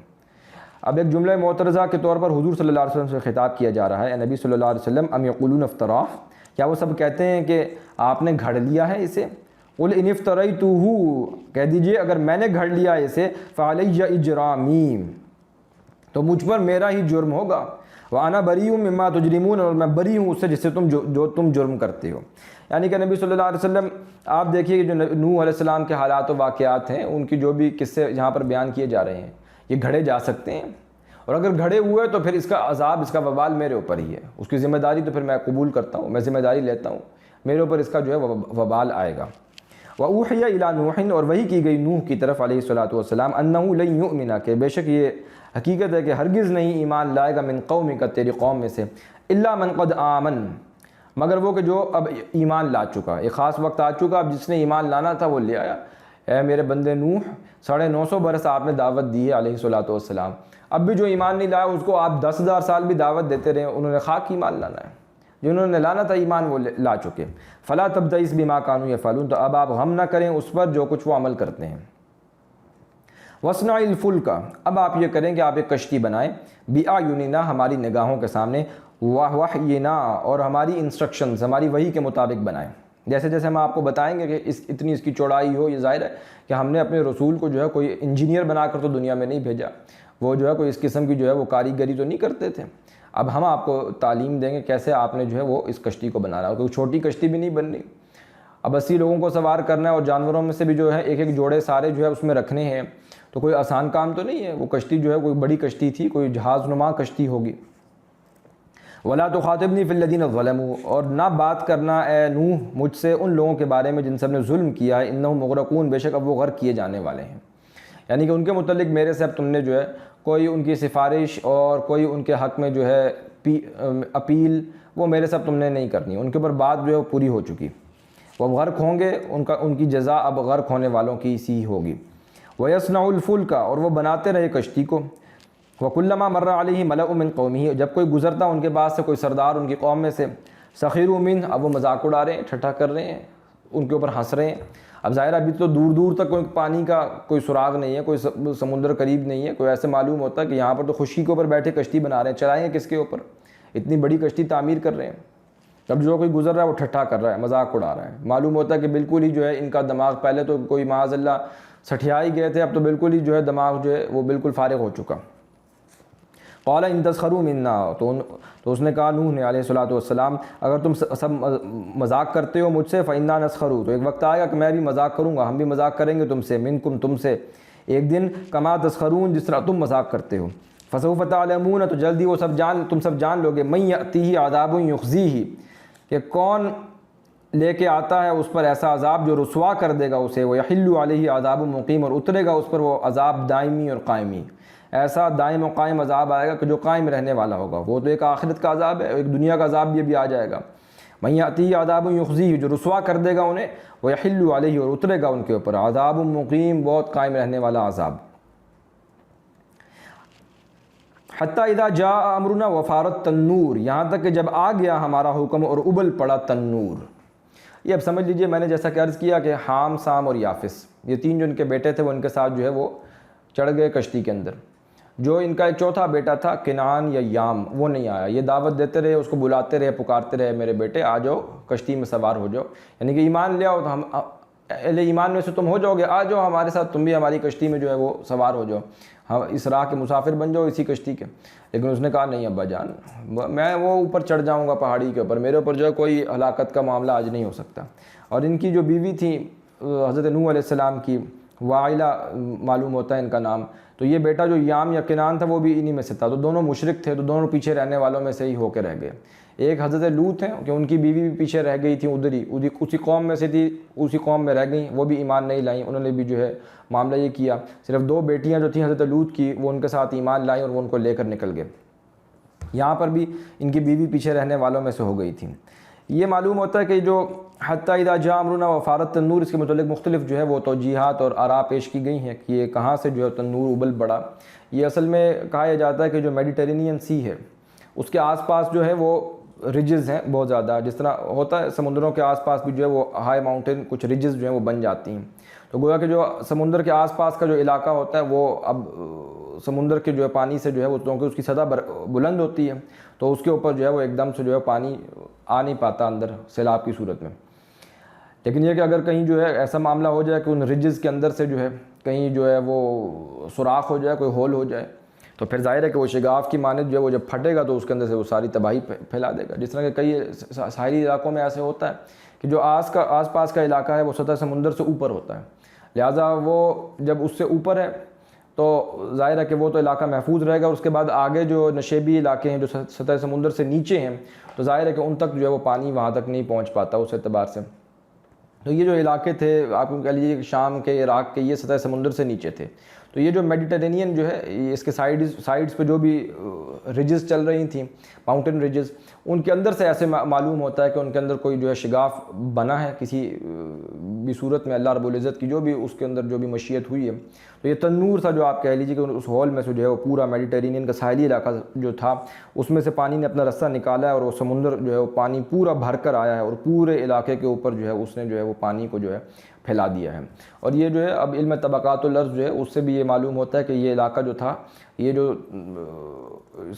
اب ایک جملہ معترضہ کے طور پر حضور صلی اللہ علیہ وسلم سے خطاب کیا جا رہا ہے. اے نبی صلی اللہ علیہ وسلم، ام یقولون افتراہ، کیا وہ سب کہتے ہیں کہ آپ نے گھڑ لیا ہے اسے؟ قل ان افتریتہ، کہہ دیجئے اگر میں نے گھڑ لیا اسے، فعلی اجرامی، تو مجھ پر میرا ہی جرم ہوگا. وانا بریء مما تجرمون، اور میں بری ہوں اس سے جس سے جو تم جرم کرتے ہو. یعنی کہ نبی صلی اللہ علیہ وسلم آپ دیکھیے کہ جو نوح علیہ السلام کے حالات و واقعات ہیں، ان کی جو بھی قصے یہاں پر بیان کیے جا رہے ہیں، یہ گھڑے جا سکتے ہیں، اور اگر گھڑے ہوئے تو پھر اس کا عذاب، اس کا وبال میرے اوپر ہی ہے. اس کی ذمہ داری تو پھر میں قبول کرتا ہوں، میں ذمہ داری لیتا ہوں، میرے اوپر اس کا جو ہے وبال آئے گا. وَأُوحِيَ إِلَىٰ نُوحٍ، اور وحی کی گئی نوح کی طرف علیہ الصلوۃ والسلام، أَنَّهُ لَن يُؤْمِنَ، کہ بے شک یہ حقیقت ہے کہ ہرگز نہیں ایمان لائے گا من قومک تیری قوم میں سے الا من قد آمن مگر وہ کہ جو اب ایمان لا چکا، ایک خاص وقت آ چکا، اب جس نے ایمان لانا تھا وہ لے آیا۔ اے میرے بندے نوح 950 برس آپ نے دعوت دی ہے علیہ الصلوۃ والسلام، اب بھی جو ایمان نہیں لایا اس کو آپ 10,000 سال بھی دعوت دیتے رہے، انہوں نے خاک ایمان لانا ہے، جنہوں نے لانا تھا ایمان وہ لا چکے۔ فلا تبتئس بما كانوا يفعلون، تو اب آپ غم نہ کریں اس پر جو کچھ وہ عمل کرتے ہیں۔ وَاصْنَعِ الْفُلْكَ، اب آپ یہ کریں کہ آپ ایک کشتی بنائیں، بِأَعْيُنِنَا ہماری نگاہوں کے سامنے، وَوَحْيِنَا اور ہماری انسٹرکشنز ہماری وحی کے مطابق بنائیں، جیسے جیسے ہم آپ کو بتائیں گے کہ اتنی اس کی چوڑائی ہو، یہ ظاہر ہے کہ ہم نے اپنے رسول کو جو ہے کوئی انجینئر بنا کر تو دنیا میں نہیں بھیجا، وہ جو ہے کوئی اس قسم کی جو ہے وہ کاریگری تو نہیں کرتے تھے۔ اب ہم آپ کو تعلیم دیں گے کیسے آپ نے جو ہے وہ اس کشتی کو بنانا ہے، کوئی چھوٹی کشتی بھی نہیں بننی، اب 80 لوگوں کو سوار کرنا ہے اور جانوروں میں سے بھی جو ہے ایک ایک جوڑے سارے جو ہے اس میں رکھنے ہیں، تو کوئی آسان کام تو نہیں ہے۔ وہ کشتی جو ہے کوئی بڑی کشتی تھی، کوئی جہاز نما کشتی ہوگی۔ وَلَا تُخَاطِبْنِي فِي الَّذِينَ ظَلَمُوا، اور نہ بات کرنا اے نوح مجھ سے ان لوگوں کے بارے میں جن سب نے ظلم کیا ہے، اِنَّهُمْ مُغْرَقُونَ بے شک اب وہ غرق کیے جانے والے ہیں، یعنی کہ ان کے متعلق میرے سے اب تم نے جو ہے کوئی ان کی سفارش اور کوئی ان کے حق میں جو ہے اپیل وہ میرے سے اب تم نے نہیں کرنی، ان کے اوپر بات جو ہے وہ پوری ہو چکی، وہ غرق ہوں گے، ان کی جزا اب غرق ہونے والوں کی سی ہوگی۔ وَيَصْنَعُ الْفُلْكَ، اور وہ بناتے رہے کشتی کو، وَكُلَّمَا مَرَّ عَلَيْهِ مَلَأٌ مِّن قَوْمِهِ، جب کوئی گزرتا ان کے پاس سے کوئی سردار ان کی قوم میں سے، سَخِرُوا مِنْهُ، اب وہ مذاق اڑا رہے ہیں، ٹھٹھا کر رہے ہیں، ان کے اوپر ہنس رہے ہیں۔ اب ظاہر ابھی تو دور دور تک کوئی پانی کا کوئی سراغ نہیں ہے، کوئی سمندر قریب نہیں ہے، کوئی ایسے معلوم ہوتا ہے کہ یہاں پر تو خشکی کے اوپر بیٹھے کشتی بنا رہے ہیں، چلائیں گے کس کے اوپر، اتنی بڑی کشتی تعمیر کر رہے ہیں۔ اب جو کوئی گزر رہا ہے وہ ٹھٹھا کر رہا ہے، مذاق اڑا رہا ہے، معلوم ہوتا ہے کہ بالکل ہی جو ہے ان کا دماغ، پہلے تو کوئی معاذ اللہ سٹھیا ہی گئے تھے، اب تو بالکل ہی جو ہے دماغ جو ہے وہ بالکل فارغ ہو چکا۔ قال ان تسخروا منا، تو اس نے کہا نوح نے علیہ الصلوۃ والسلام اگر تم سب مذاق کرتے ہو مجھ سے فإنا نسخر، تو ایک وقت آئے گا کہ میں بھی مذاق کروں گا، ہم بھی مذاق کریں گے تم سے، منکم تم سے، ایک دن کما تسخرون جس طرح تم مذاق کرتے ہو، فسوف تعلمون، تو جلدی وہ تم سب جان لو گے، من یأتیہ عذاب یخزیہ، کہ کون لے کے آتا ہے اس پر ایسا عذاب جو رسوا کر دے گا اسے، ویحل علیہ عذاب مقیم، اور اترے گا اس پر وہ عذاب دائمی اور قائمی، ایسا دائم و قائم عذاب آئے گا کہ جو قائم رہنے والا ہوگا، وہ تو ایک آخرت کا عذاب ہے، ایک دنیا کا عذاب بھی آ جائے گا، من یأتیہ عذاب یخزیہ، جو رسوا کر دے گا انہیں، ویحل علیہ، اور اترے گا ان کے اوپر عذاب مقیم، بہت قائم رہنے والا عذاب۔ حتیٰ اذا جاء امرنا وفارت تنور، یہاں تک کہ جب آ گیا ہمارا حکم اور ابل پڑا تنور۔ یہ اب سمجھ لیجئے، میں نے جیسا کہ عرض کیا کہ حام، سام اور یافس، یہ تین جو ان کے بیٹے تھے وہ ان کے ساتھ جو ہے وہ چڑھ گئے کشتی کے اندر۔ جو ان کا ایک چوتھا بیٹا تھا کنعان یا یام، وہ نہیں آیا، یہ دعوت دیتے رہے، اس کو بلاتے رہے، پکارتے رہے، میرے بیٹے آ جاؤ کشتی میں سوار ہو جاؤ، یعنی کہ ایمان لے آؤ تو ہم اہل ایمان میں سے تم ہو جاؤ گے، آ جاؤ ہمارے ساتھ، تم بھی ہماری کشتی میں جو ہے وہ سوار ہو جاؤ، ہم اس راہ کے مسافر بن جاؤ اسی کشتی کے۔ لیکن اس نے کہا نہیں ابا جان، میں وہ اوپر چڑھ جاؤں گا پہاڑی کے اوپر، میرے اوپر جو ہے کوئی ہلاکت کا معاملہ آج نہیں ہو سکتا۔ اور ان کی جو بیوی تھی حضرت نوح علیہ السلام کی، وائلہ معلوم ہوتا ہے ان کا نام، تو یہ بیٹا جو یام یا کنعان تھا وہ بھی انہی میں سے تھا، تو دونوں مشرک تھے، تو دونوں پیچھے رہنے والوں میں سے ہی ہو کے رہ گئے۔ ایک حضرت لوط ہیں کہ ان کی بیوی بھی پیچھے رہ گئی تھی، ادھر ہی اسی قوم میں سے تھی، اسی قوم میں رہ گئیں، وہ بھی ایمان نہیں لائیں، انہوں نے بھی جو ہے معاملہ یہ کیا، صرف 2 بیٹیاں جو تھیں حضرت لوط کی وہ ان کے ساتھ ایمان لائیں اور وہ ان کو لے کر نکل گئے۔ یہاں پر بھی ان کی بیوی پیچھے رہنے والوں میں سے ہو گئی تھی۔ یہ معلوم ہوتا ہے کہ جو حتیٰ اذا جاء امرنا وفارت تنور، اس کے متعلق مختلف جو ہے وہ توجیحات اور آراء پیش کی گئی ہیں کہ یہ کہاں سے جو ہے تنور ابل پڑا۔ یہ اصل میں کہا جاتا ہے کہ جو میڈیٹرینین سی ہے اس کے آس پاس جو ہے وہ رجز ہیں بہت زیادہ، جس طرح ہوتا ہے سمندروں کے آس پاس بھی جو ہے وہ ہائی ماؤنٹین کچھ رجز جو ہیں وہ بن جاتی ہیں، تو گویا کہ جو سمندر کے آس پاس کا جو علاقہ ہوتا ہے وہ اب سمندر کے جو ہے پانی سے جو ہے وہ کیونکہ اس کی سطح بلند ہوتی ہے تو اس کے اوپر جو ہے وہ ایک دم سے جو ہے پانی آ نہیں پاتا اندر سیلاب کی صورت میں۔ لیکن یہ کہ اگر کہیں جو ہے ایسا معاملہ ہو جائے کہ ان رجز کے اندر سے جو ہے کہیں جو ہے وہ سوراخ ہو جائے، کوئی ہول ہو جائے، تو پھر ظاہر ہے کہ وہ شگاف کی مانند جو ہے وہ جب پھٹے گا تو اس کے اندر سے وہ ساری تباہی پھیلا دے گا۔ جس طرح کہ کئی ساحلی علاقوں میں ایسے ہوتا ہے کہ جو آس پاس کا علاقہ ہے وہ سطح سمندر سے اوپر ہوتا ہے، لہٰذا وہ جب اس سے اوپر ہے تو ظاہر ہے کہ وہ تو علاقہ محفوظ رہے گا، اس کے بعد آگے جو نشیبی علاقے ہیں جو سطح سمندر سے نیچے ہیں تو ظاہر ہے کہ ان تک جو ہے وہ پانی وہاں تک نہیں پہنچ پاتا اس اعتبار سے۔ تو یہ جو علاقے تھے آپ کو کہہ لیجیے کہ شام کے، عراق کے، یہ سطح سمندر سے نیچے تھے، تو یہ جو میڈیٹرینین جو ہے اس کے سائڈس پہ جو بھی رجز چل رہی تھیں، ماؤنٹین رجز، ان کے اندر سے ایسے معلوم ہوتا ہے کہ ان کے اندر کوئی جو ہے شگاف بنا ہے کسی بھی صورت میں، اللہ رب العزت کی جو بھی اس کے اندر جو بھی مشیت ہوئی ہے۔ تو یہ تنور تھا جو آپ کہہ لیجیے کہ اس ہال میں سے جو ہے وہ پورا میڈیٹرینین کا ساحلی علاقہ جو تھا اس میں سے پانی نے اپنا رستہ نکالا ہے، اور وہ سمندر جو ہے وہ پانی پورا بھر کر آیا ہے، اور پورے علاقے کے اوپر جو ہے اس نے جو ہے وہ پانی کو جو ہے پھیلا دیا ہے۔ اور یہ جو ہے اب علم طبقات الارض جو ہے اس سے بھی یہ معلوم ہوتا ہے کہ یہ علاقہ جو تھا، یہ جو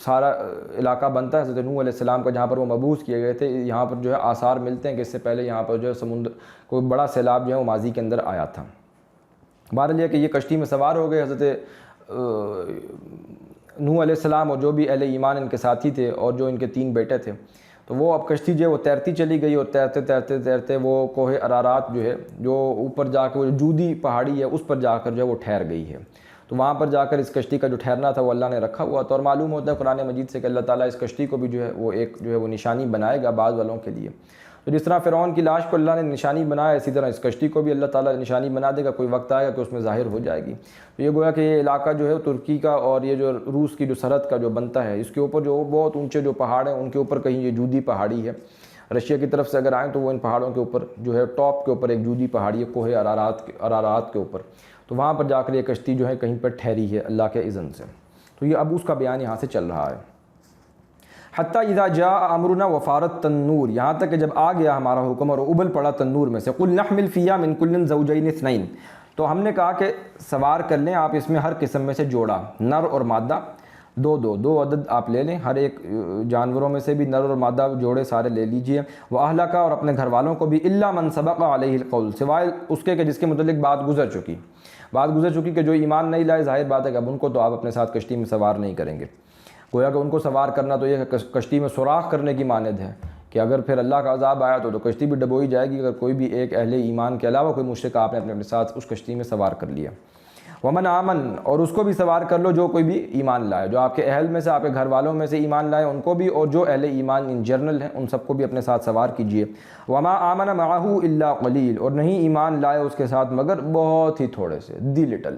سارا علاقہ بنتا ہے حضرت نوح علیہ السلام کا، جہاں پر وہ مبعوث کیے گئے تھے، یہاں پر جو ہے آثار ملتے ہیں کہ اس سے پہلے یہاں پر جو ہے سمندر کوئی بڑا سیلاب جو ہے وہ ماضی کے اندر آیا تھا۔ بہرحال یہ کہ یہ کشتی میں سوار ہو گئے حضرت نوح علیہ السلام اور جو بھی اہل ایمان ان کے ساتھی تھے اور جو ان کے 3 بیٹے تھے۔ تو وہ اب کشتی جو ہے وہ تیرتی چلی گئی، اور تیرتے تیرتے تیرتے وہ کوہ ارارات جو ہے جو اوپر جا کے وہ جودی پہاڑی ہے اس پر جا کر جو ہے وہ ٹھہر گئی ہے۔ تو وہاں پر جا کر اس کشتی کا جو ٹھہرنا تھا وہ اللہ نے رکھا ہوا تھا، اور معلوم ہوتا ہے قرآن مجید سے کہ اللہ تعالیٰ اس کشتی کو بھی جو ہے وہ ایک جو ہے وہ نشانی بنائے گا بعض والوں کے لیے۔ تو جس طرح فرعون کی لاش کو اللہ نے نشانی بنایا، اسی طرح اس کشتی کو بھی اللہ تعالیٰ نشانی بنا دے گا، کوئی وقت آئے گا کہ اس میں ظاہر ہو جائے گی۔ تو یہ گویا کہ یہ علاقہ جو ہے ترکی کا اور یہ جو روس کی جو سرحد کا جو بنتا ہے، اس کے اوپر جو بہت اونچے جو پہاڑ ہیں ان کے اوپر کہیں یہ جودی پہاڑی ہے۔ رشیا کی طرف سے اگر آئیں تو وہ ان پہاڑوں کے اوپر جو ہے ٹاپ کے اوپر ایک جودی پہاڑی ہے کوہ ارارات کے اوپر، تو وہاں پر جا کر یہ کشتی جو ہے کہیں پر ٹھہری ہے اللہ کے اذن سے۔ تو یہ اب اس کا بیان یہاں سے چل رہا ہے۔ حتیٰ اذا جاء امرنا وفارت تنور، یہاں تک کہ جب آ گیا ہمارا حکم اور ابل پڑا تنور میں سے، قل نحمل فیہا من کل زوجین اثنین، تو ہم نے کہا کہ سوار کر لیں آپ اس میں ہر قسم میں سے جوڑا، نر اور مادہ، دو عدد آپ لے لیں، ہر ایک جانوروں میں سے بھی نر اور مادہ جوڑے سارے لے لیجئے، وَأَهْلَكَ، اور اپنے گھر والوں کو بھی، إِلَّا مَنْ سَبَقَ عَلَيْهِ الْقَوْلُ، سوائے اس کے کہ جس کے متعلق بات گزر چکی کہ جو ایمان نہیں لائے، ظاہر بات ہے کہ اب ان کو تو آپ اپنے ساتھ کشتی میں سوار نہیں کریں گے۔ گویا کہ ان کو سوار کرنا تو یہ کشتی میں سوراخ کرنے کی مانند ہے کہ اگر پھر اللہ کا عذاب آیا تو کشتی بھی ڈبوئی جائے گی اگر کوئی بھی ایک اہل ایمان کے علاوہ کوئی مشرک آپ نے اپنے ساتھ اس کشتی میں سوار کر لیا۔ ومن آمن، اور اس کو بھی سوار کر لو جو کوئی بھی ایمان لائے، جو آپ کے اہل میں سے آپ کے گھر والوں میں سے ایمان لائے ان کو بھی، اور جو اہل ایمان ان جنرل ہیں ان سب کو بھی اپنے ساتھ سوار کیجئے۔ وما آمن معہ الا قلیل، اور نہیں ایمان لائے اس کے ساتھ مگر بہت ہی تھوڑے سے، دی لٹل۔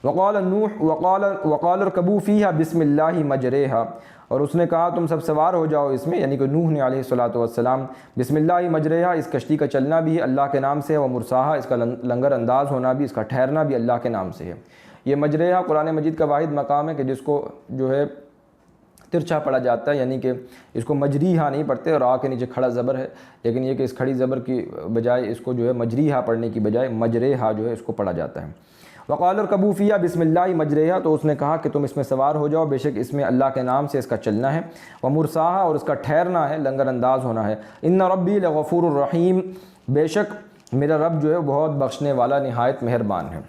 وقال اركبوا فيها بسم اللہ مجریہا، اور اس نے کہا تم سب سوار ہو جاؤ اس میں، یعنی کہ نوح نے علیہ الصلوۃ والسلام، بسم اللہ مجریہا، اس کشتی کا چلنا بھی اللہ کے نام سے ہے، ومرساہا، اس کا لنگر انداز ہونا بھی، اس کا ٹھہرنا بھی اللہ کے نام سے ہے۔ یہ مجریہا قرآن مجید کا واحد مقام ہے کہ جس کو جو ہے ترچھا پڑھا جاتا ہے، یعنی کہ اس کو مجریہا نہیں پڑھتے، اور آ کے نیچے کھڑا زبر ہے، لیکن یہ کہ اس کھڑی زبر کی بجائے اس کو جو ہے مجریہا پڑھنے کی بجائے مجریہا جو ہے اس کو پڑھا جاتا ہے۔ وقال اركبوا فيها بسم اللہ مجریہا، تو اس نے کہا کہ تم اس میں سوار ہو جاؤ، بے شک اس میں اللہ کے نام سے اس کا چلنا ہے، ومرساہا، اور اس کا ٹھہرنا ہے، لنگر انداز ہونا ہے، ان ربی لغفور الرحیم، بے شک میرا رب جو ہے بہت بخشنے والا نہایت مہربان ہے۔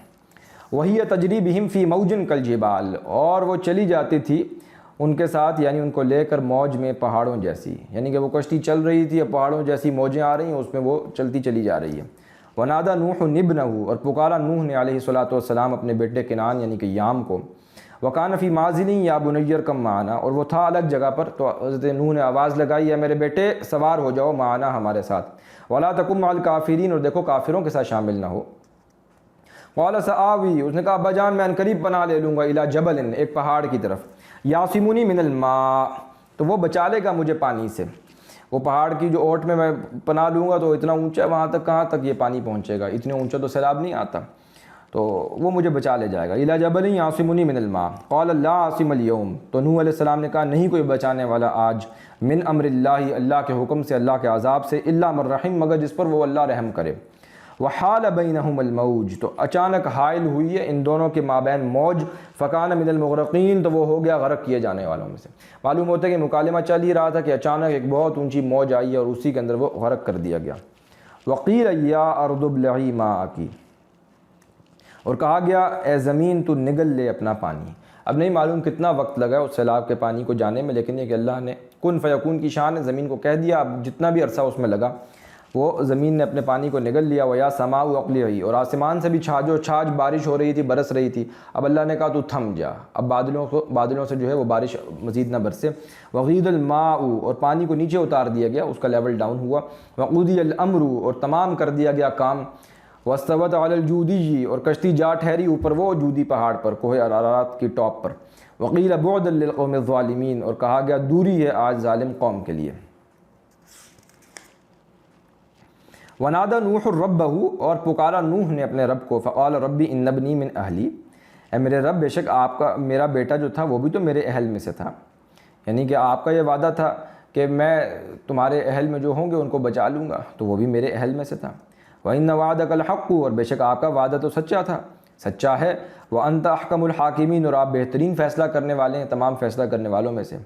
وہی تجری بہم فی موج کالجبال، اور وہ چلی جاتی تھی ان کے ساتھ، یعنی ان کو لے کر موج میں پہاڑوں جیسی، یعنی کہ وہ کشتی چل رہی تھی، پہاڑوں جیسی موجیں آ رہی ہیں، اس میں وہ چلتی چلی جا رہی ہے۔ ونادى نوح ابنہ، اور پکارا نوح نے علیہ الصلوۃ والسلام اپنے بیٹے کنعان یعنی کہ یام کو، وکان فی معزل یا بنی ارکب معنا، اور وہ تھا الگ جگہ پر، تو حضرت نوح نے آواز لگائی ہے میرے بیٹے سوار ہو جاؤ معنا ہمارے ساتھ، ولا تکن مع الکافرین، اور دیکھو کافروں کے ساتھ شامل نہ ہو۔ قال سآوی، اس نے کہا ابا جان میں قریب پناہ لے لوں گا، الی جبل، ایک پہاڑ کی طرف، یعصمنی من الماء، تو وہ بچا لے گا مجھے پانی سے، وہ پہاڑ کی جو اوٹ میں پناہ لوں گا تو اتنا اونچا ہے، وہاں تک کہاں تک یہ پانی پہنچے گا، اتنے اونچا تو سیلاب نہیں آتا، تو وہ مجھے بچا لے جائے گا۔ الی جبل یعصمنی من الماء قال لا عاصم اليوم، تو نوح علیہ السلام نے کہا نہیں کوئی بچانے والا آج، من امر اللہ، اللہ کے حکم سے، اللہ کے عذاب سے، الا من رحم، مگر جس پر وہ اللہ رحم کرے۔ وحال بینہم الموج، تو اچانک حائل ہوئی ہے ان دونوں کے مابین موج، فکان من المغرقین، تو وہ ہو گیا غرق کیے جانے والوں میں سے۔ معلوم ہوتا ہے کہ مکالمہ چل ہی رہا تھا کہ اچانک ایک بہت اونچی موج آئی ہے اور اسی کے اندر وہ غرق کر دیا گیا۔ وقیل یا ارض ابلعی ماءکی، اور کہا گیا اے زمین تو نگل لے اپنا پانی۔ اب نہیں معلوم کتنا وقت لگا اس سیلاب کے پانی کو جانے میں، لیکن یہ کہ اللہ نے کن فیکون کی شان ہے، زمین کو کہہ دیا، اب جتنا بھی عرصہ اس میں لگا وہ زمین نے اپنے پانی کو نگل لیا۔ ویا سماء اقلعی، اور آسمان سے بھی چھاج بارش ہو رہی تھی، برس رہی تھی، اب اللہ نے کہا تو تھم جا، اب بادلوں سے جو ہے وہ بارش مزید نہ برسے۔ وغید الماء، اور پانی کو نیچے اتار دیا گیا، اس کا لیول ڈاؤن ہوا۔ وقضی الامر، اور تمام کر دیا گیا کام۔ واستوت علی الجودی، اور کشتی جا ٹھہری اوپر وہ جودی پہاڑ پر، کوہ ارارات کی ٹاپ پر۔ وقیل بعدا للقوم الظالمین، اور کہا گیا دوری ہے آج ظالم قوم کے لیے۔ ونادى نوح ربہ، اور پکارا نوح نے اپنے رب کو، فقال ربی ان ابنی من اہلی، اے میرے رب بے شک آپ کا میرا بیٹا جو تھا وہ بھی تو میرے اہل میں سے تھا، یعنی کہ آپ کا یہ وعدہ تھا کہ میں تمہارے اہل میں جو ہوں گے ان کو بچا لوں گا، تو وہ بھی میرے اہل میں سے تھا۔ وَإِنَّ وَعْدَكَ الْحَقُّ، اور بے شک آپ کا وعدہ تو سچا تھا، سچا ہے۔ وَأَنْتَ أَحْكَمُ الْحَاكِمِينَ، اور آپ بہترین فیصلہ کرنے والے ہیں تمام فیصلہ کرنے والوں میں سے۔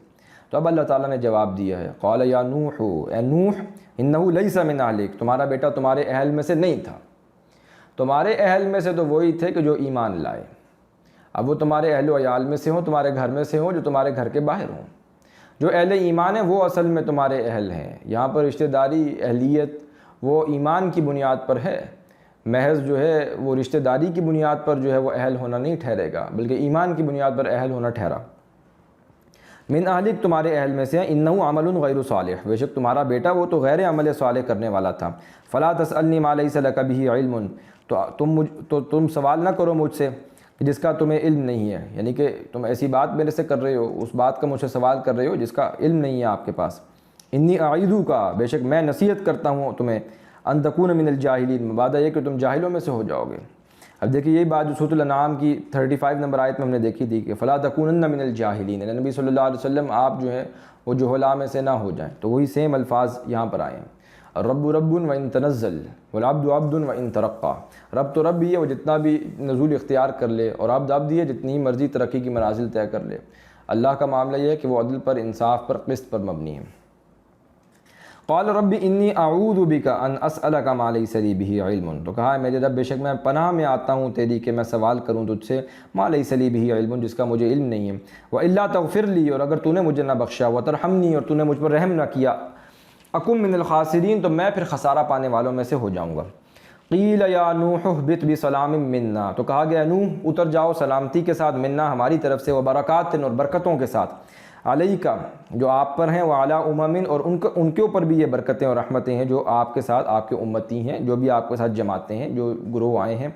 تو اب اللہ تعالیٰ نے جواب دیا ہے، قال یا نوح، اے نوح، انہ لیس من اہلک، تمہارا بیٹا تمہارے اہل میں سے نہیں تھا، تمہارے اہل میں سے تو وہی تھے کہ جو ایمان لائے، اب وہ تمہارے اہل و عیال میں سے ہوں، تمہارے گھر میں سے ہوں، جو تمہارے گھر کے باہر ہوں، جو اہل ایمان ہیں وہ اصل میں تمہارے اہل ہیں۔ یہاں پر رشتہ داری اہلیت وہ ایمان کی بنیاد پر ہے، محض جو ہے وہ رشتہ داری کی بنیاد پر جو ہے وہ اہل ہونا نہیں ٹھہرے گا، بلکہ ایمان کی بنیاد پر اہل ہونا ٹھہرا۔ من اہلک، تمہارے اہل میں سے، انہ عمل غیر صالح، بے شک تمہارا بیٹا وہ تو غیر عمل صالح کرنے والا تھا۔ فلا تسألنی ما لیس لک بہ علم، تو تم سوال نہ کرو مجھ سے جس کا تمہیں علم نہیں ہے، یعنی کہ تم ایسی بات میرے سے کر رہے ہو، اس بات کا مجھ سے سوال کر رہے ہو جس کا علم نہیں ہے آپ کے پاس۔ انی اعیذک، بے شک میں نصیحت کرتا ہوں تمہیں، ان تکون من الجاہلین، وعدہ یہ کہ تم جاہلوں میں سے ہو جاؤ گے۔ اب دیکھیے یہی بات جو سورۃ الانعام کی 35 نمبر آیت میں ہم نے دیکھی تھی کہ فلا تکونن من الجاہلین، نبی صلی اللہ علیہ وسلم آپ جو ہے وہ جہلاء میں سے نہ ہو جائیں، تو وہی سیم الفاظ یہاں پر آئے ہیں۔ الرب رب وان تنزل والعبد عبد وان ترقى، رب تو رب ہی ہے وہ جتنا بھی نزول اختیار کر لے، اور عبد عبد ہی ہے جتنی مرضی ترقی کی منازل طے کر لے۔ اللہ کا معاملہ یہ ہے کہ وہ عدل پر، انصاف پر، قسط پر مبنی ہے۔ قال رب انی اعوذ بک ان اسألک ما لیس لی بہ علم، تو کہا ہے میرے رب بے شک میں پناہ میں آتا ہوں تیری کہ میں سوال کروں تجھ سے ما لیس لی بہ علم، جس کا مجھے علم نہیں ہے۔ والا تغفر لی، اور اگر تو نے مجھے نہ بخشا، وترحمنی، اور تو نے مجھ پر رحم نہ کیا، اکم من الخاسرین، تو میں پھر خسارہ پانے والوں میں سے ہو جاؤں گا۔ قیل یا نوح اہبط بسلام منا، تو کہا گیا نوح اتر جاؤ سلامتی کے ساتھ، منا ہماری طرف سے، وبرکات، اور برکتوں کے ساتھ، علیکا جو آپ پر ہیں، وعلی امم، اور ان کے اوپر بھی یہ برکتیں اور رحمتیں ہیں جو آپ کے ساتھ، آپ کے امتی ہیں، جو بھی آپ کے ساتھ جماعتیں ہیں، جو گروہ آئے ہیں،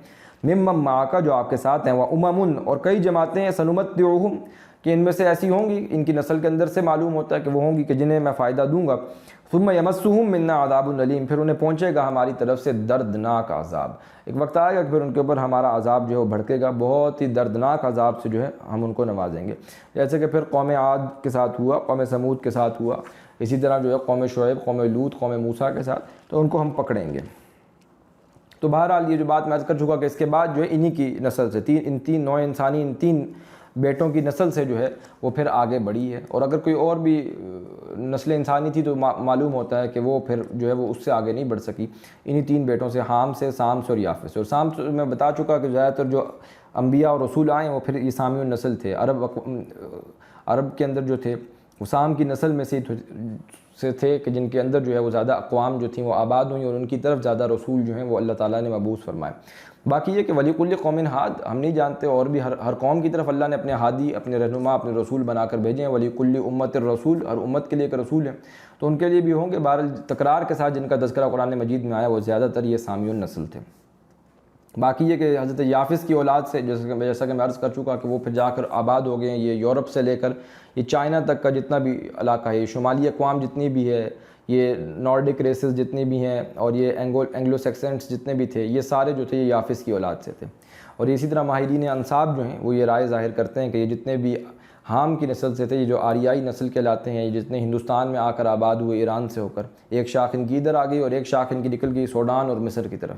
ممن معک، جو آپ کے ساتھ ہیں، وامم، اور کئی جماعتیں ہیں، سنمتعہم، کہ ان میں سے ایسی ہوں گی، ان کی نسل کے اندر سے معلوم ہوتا ہے کہ وہ ہوں گی کہ جنہیں میں فائدہ دوں گا، ثم یمسہم منا عذاب علیم، پھر انہیں پہنچے گا ہماری طرف سے دردناک عذاب، ایک وقت آئے گا کہ پھر ان کے اوپر ہمارا عذاب جو ہے وہ بھڑکے گا، بہت ہی دردناک عذاب سے جو ہے ہم ان کو نوازیں گے، جیسے کہ پھر قوم عاد کے ساتھ ہوا، قوم سمود کے ساتھ ہوا، اسی طرح جو ہے قوم شعیب، قوم لوط، قوم موسیٰ کے ساتھ، تو ان کو ہم پکڑیں گے۔ تو بہرحال یہ جو بات میں عرض کر چکا کہ اس کے بعد جو ہے انہی کی نسل سے ان تین نوع انسانی، ان تین بیٹوں کی نسل سے جو ہے وہ پھر آگے بڑھی ہے، اور اگر کوئی اور بھی نسل انسانی تھی تو معلوم ہوتا ہے کہ وہ پھر جو ہے وہ اس سے آگے نہیں بڑھ سکی، انہی تین بیٹوں سے، حام سے، سام سے اور یافس سے۔ اور سام سے میں بتا چکا کہ زیادہ تر جو انبیاء اور رسول آئے ہیں وہ پھر یہ سامی النسل تھے، عرب کے اندر جو تھے وہ سام کی نسل میں سے تھے کہ جن کے اندر جو ہے وہ زیادہ اقوام جو تھیں وہ آباد ہوئیں، اور ان کی طرف زیادہ رسول جو ہیں وہ اللہ تعالیٰ نے مبعوث فرمائے۔ باقی یہ کہ ولی کل قوم ہاد، ہم نہیں جانتے، اور بھی ہر قوم کی طرف اللہ نے اپنے ہادی، اپنے رہنما، اپنے رسول بنا کر بھیجے ہیں، ولی کل امت الرسول، ہر امت کے لیے ایک رسول ہے، تو ان کے لیے بھی ہوں گے۔ بہرحال تکرار کے ساتھ جن کا تذکرہ قرآن مجید میں آیا وہ زیادہ تر یہ سامی النسل تھے۔ باقی یہ کہ حضرت یافس کی اولاد سے جیسا کہ میں عرض کر چکا کہ وہ پھر جا کر آباد ہو گئے ہیں، یہ یورپ سے لے کر یہ چائنا تک کا جتنا بھی علاقہ ہے، شمالی اقوام جتنی بھی ہے، یہ نارڈک ریسز جتنی بھی ہیں، اور یہ اینگلو سیکسنٹس جتنے بھی تھے، یہ سارے جو تھے یہ یافس کی اولاد سے تھے۔ اور اسی طرح ماہرین انساب جو ہیں وہ یہ رائے ظاہر کرتے ہیں کہ یہ جتنے بھی حام کی نسل سے تھے، یہ جو آریائی نسل کہلاتے ہیں، یہ جتنے ہندوستان میں آ کر آباد ہوئے ایران سے ہو کر، ایک شاخ ان کی ادھر آ گئی اور ایک شاخ ان کی نکل گئی سوڈان اور مصر کی طرف،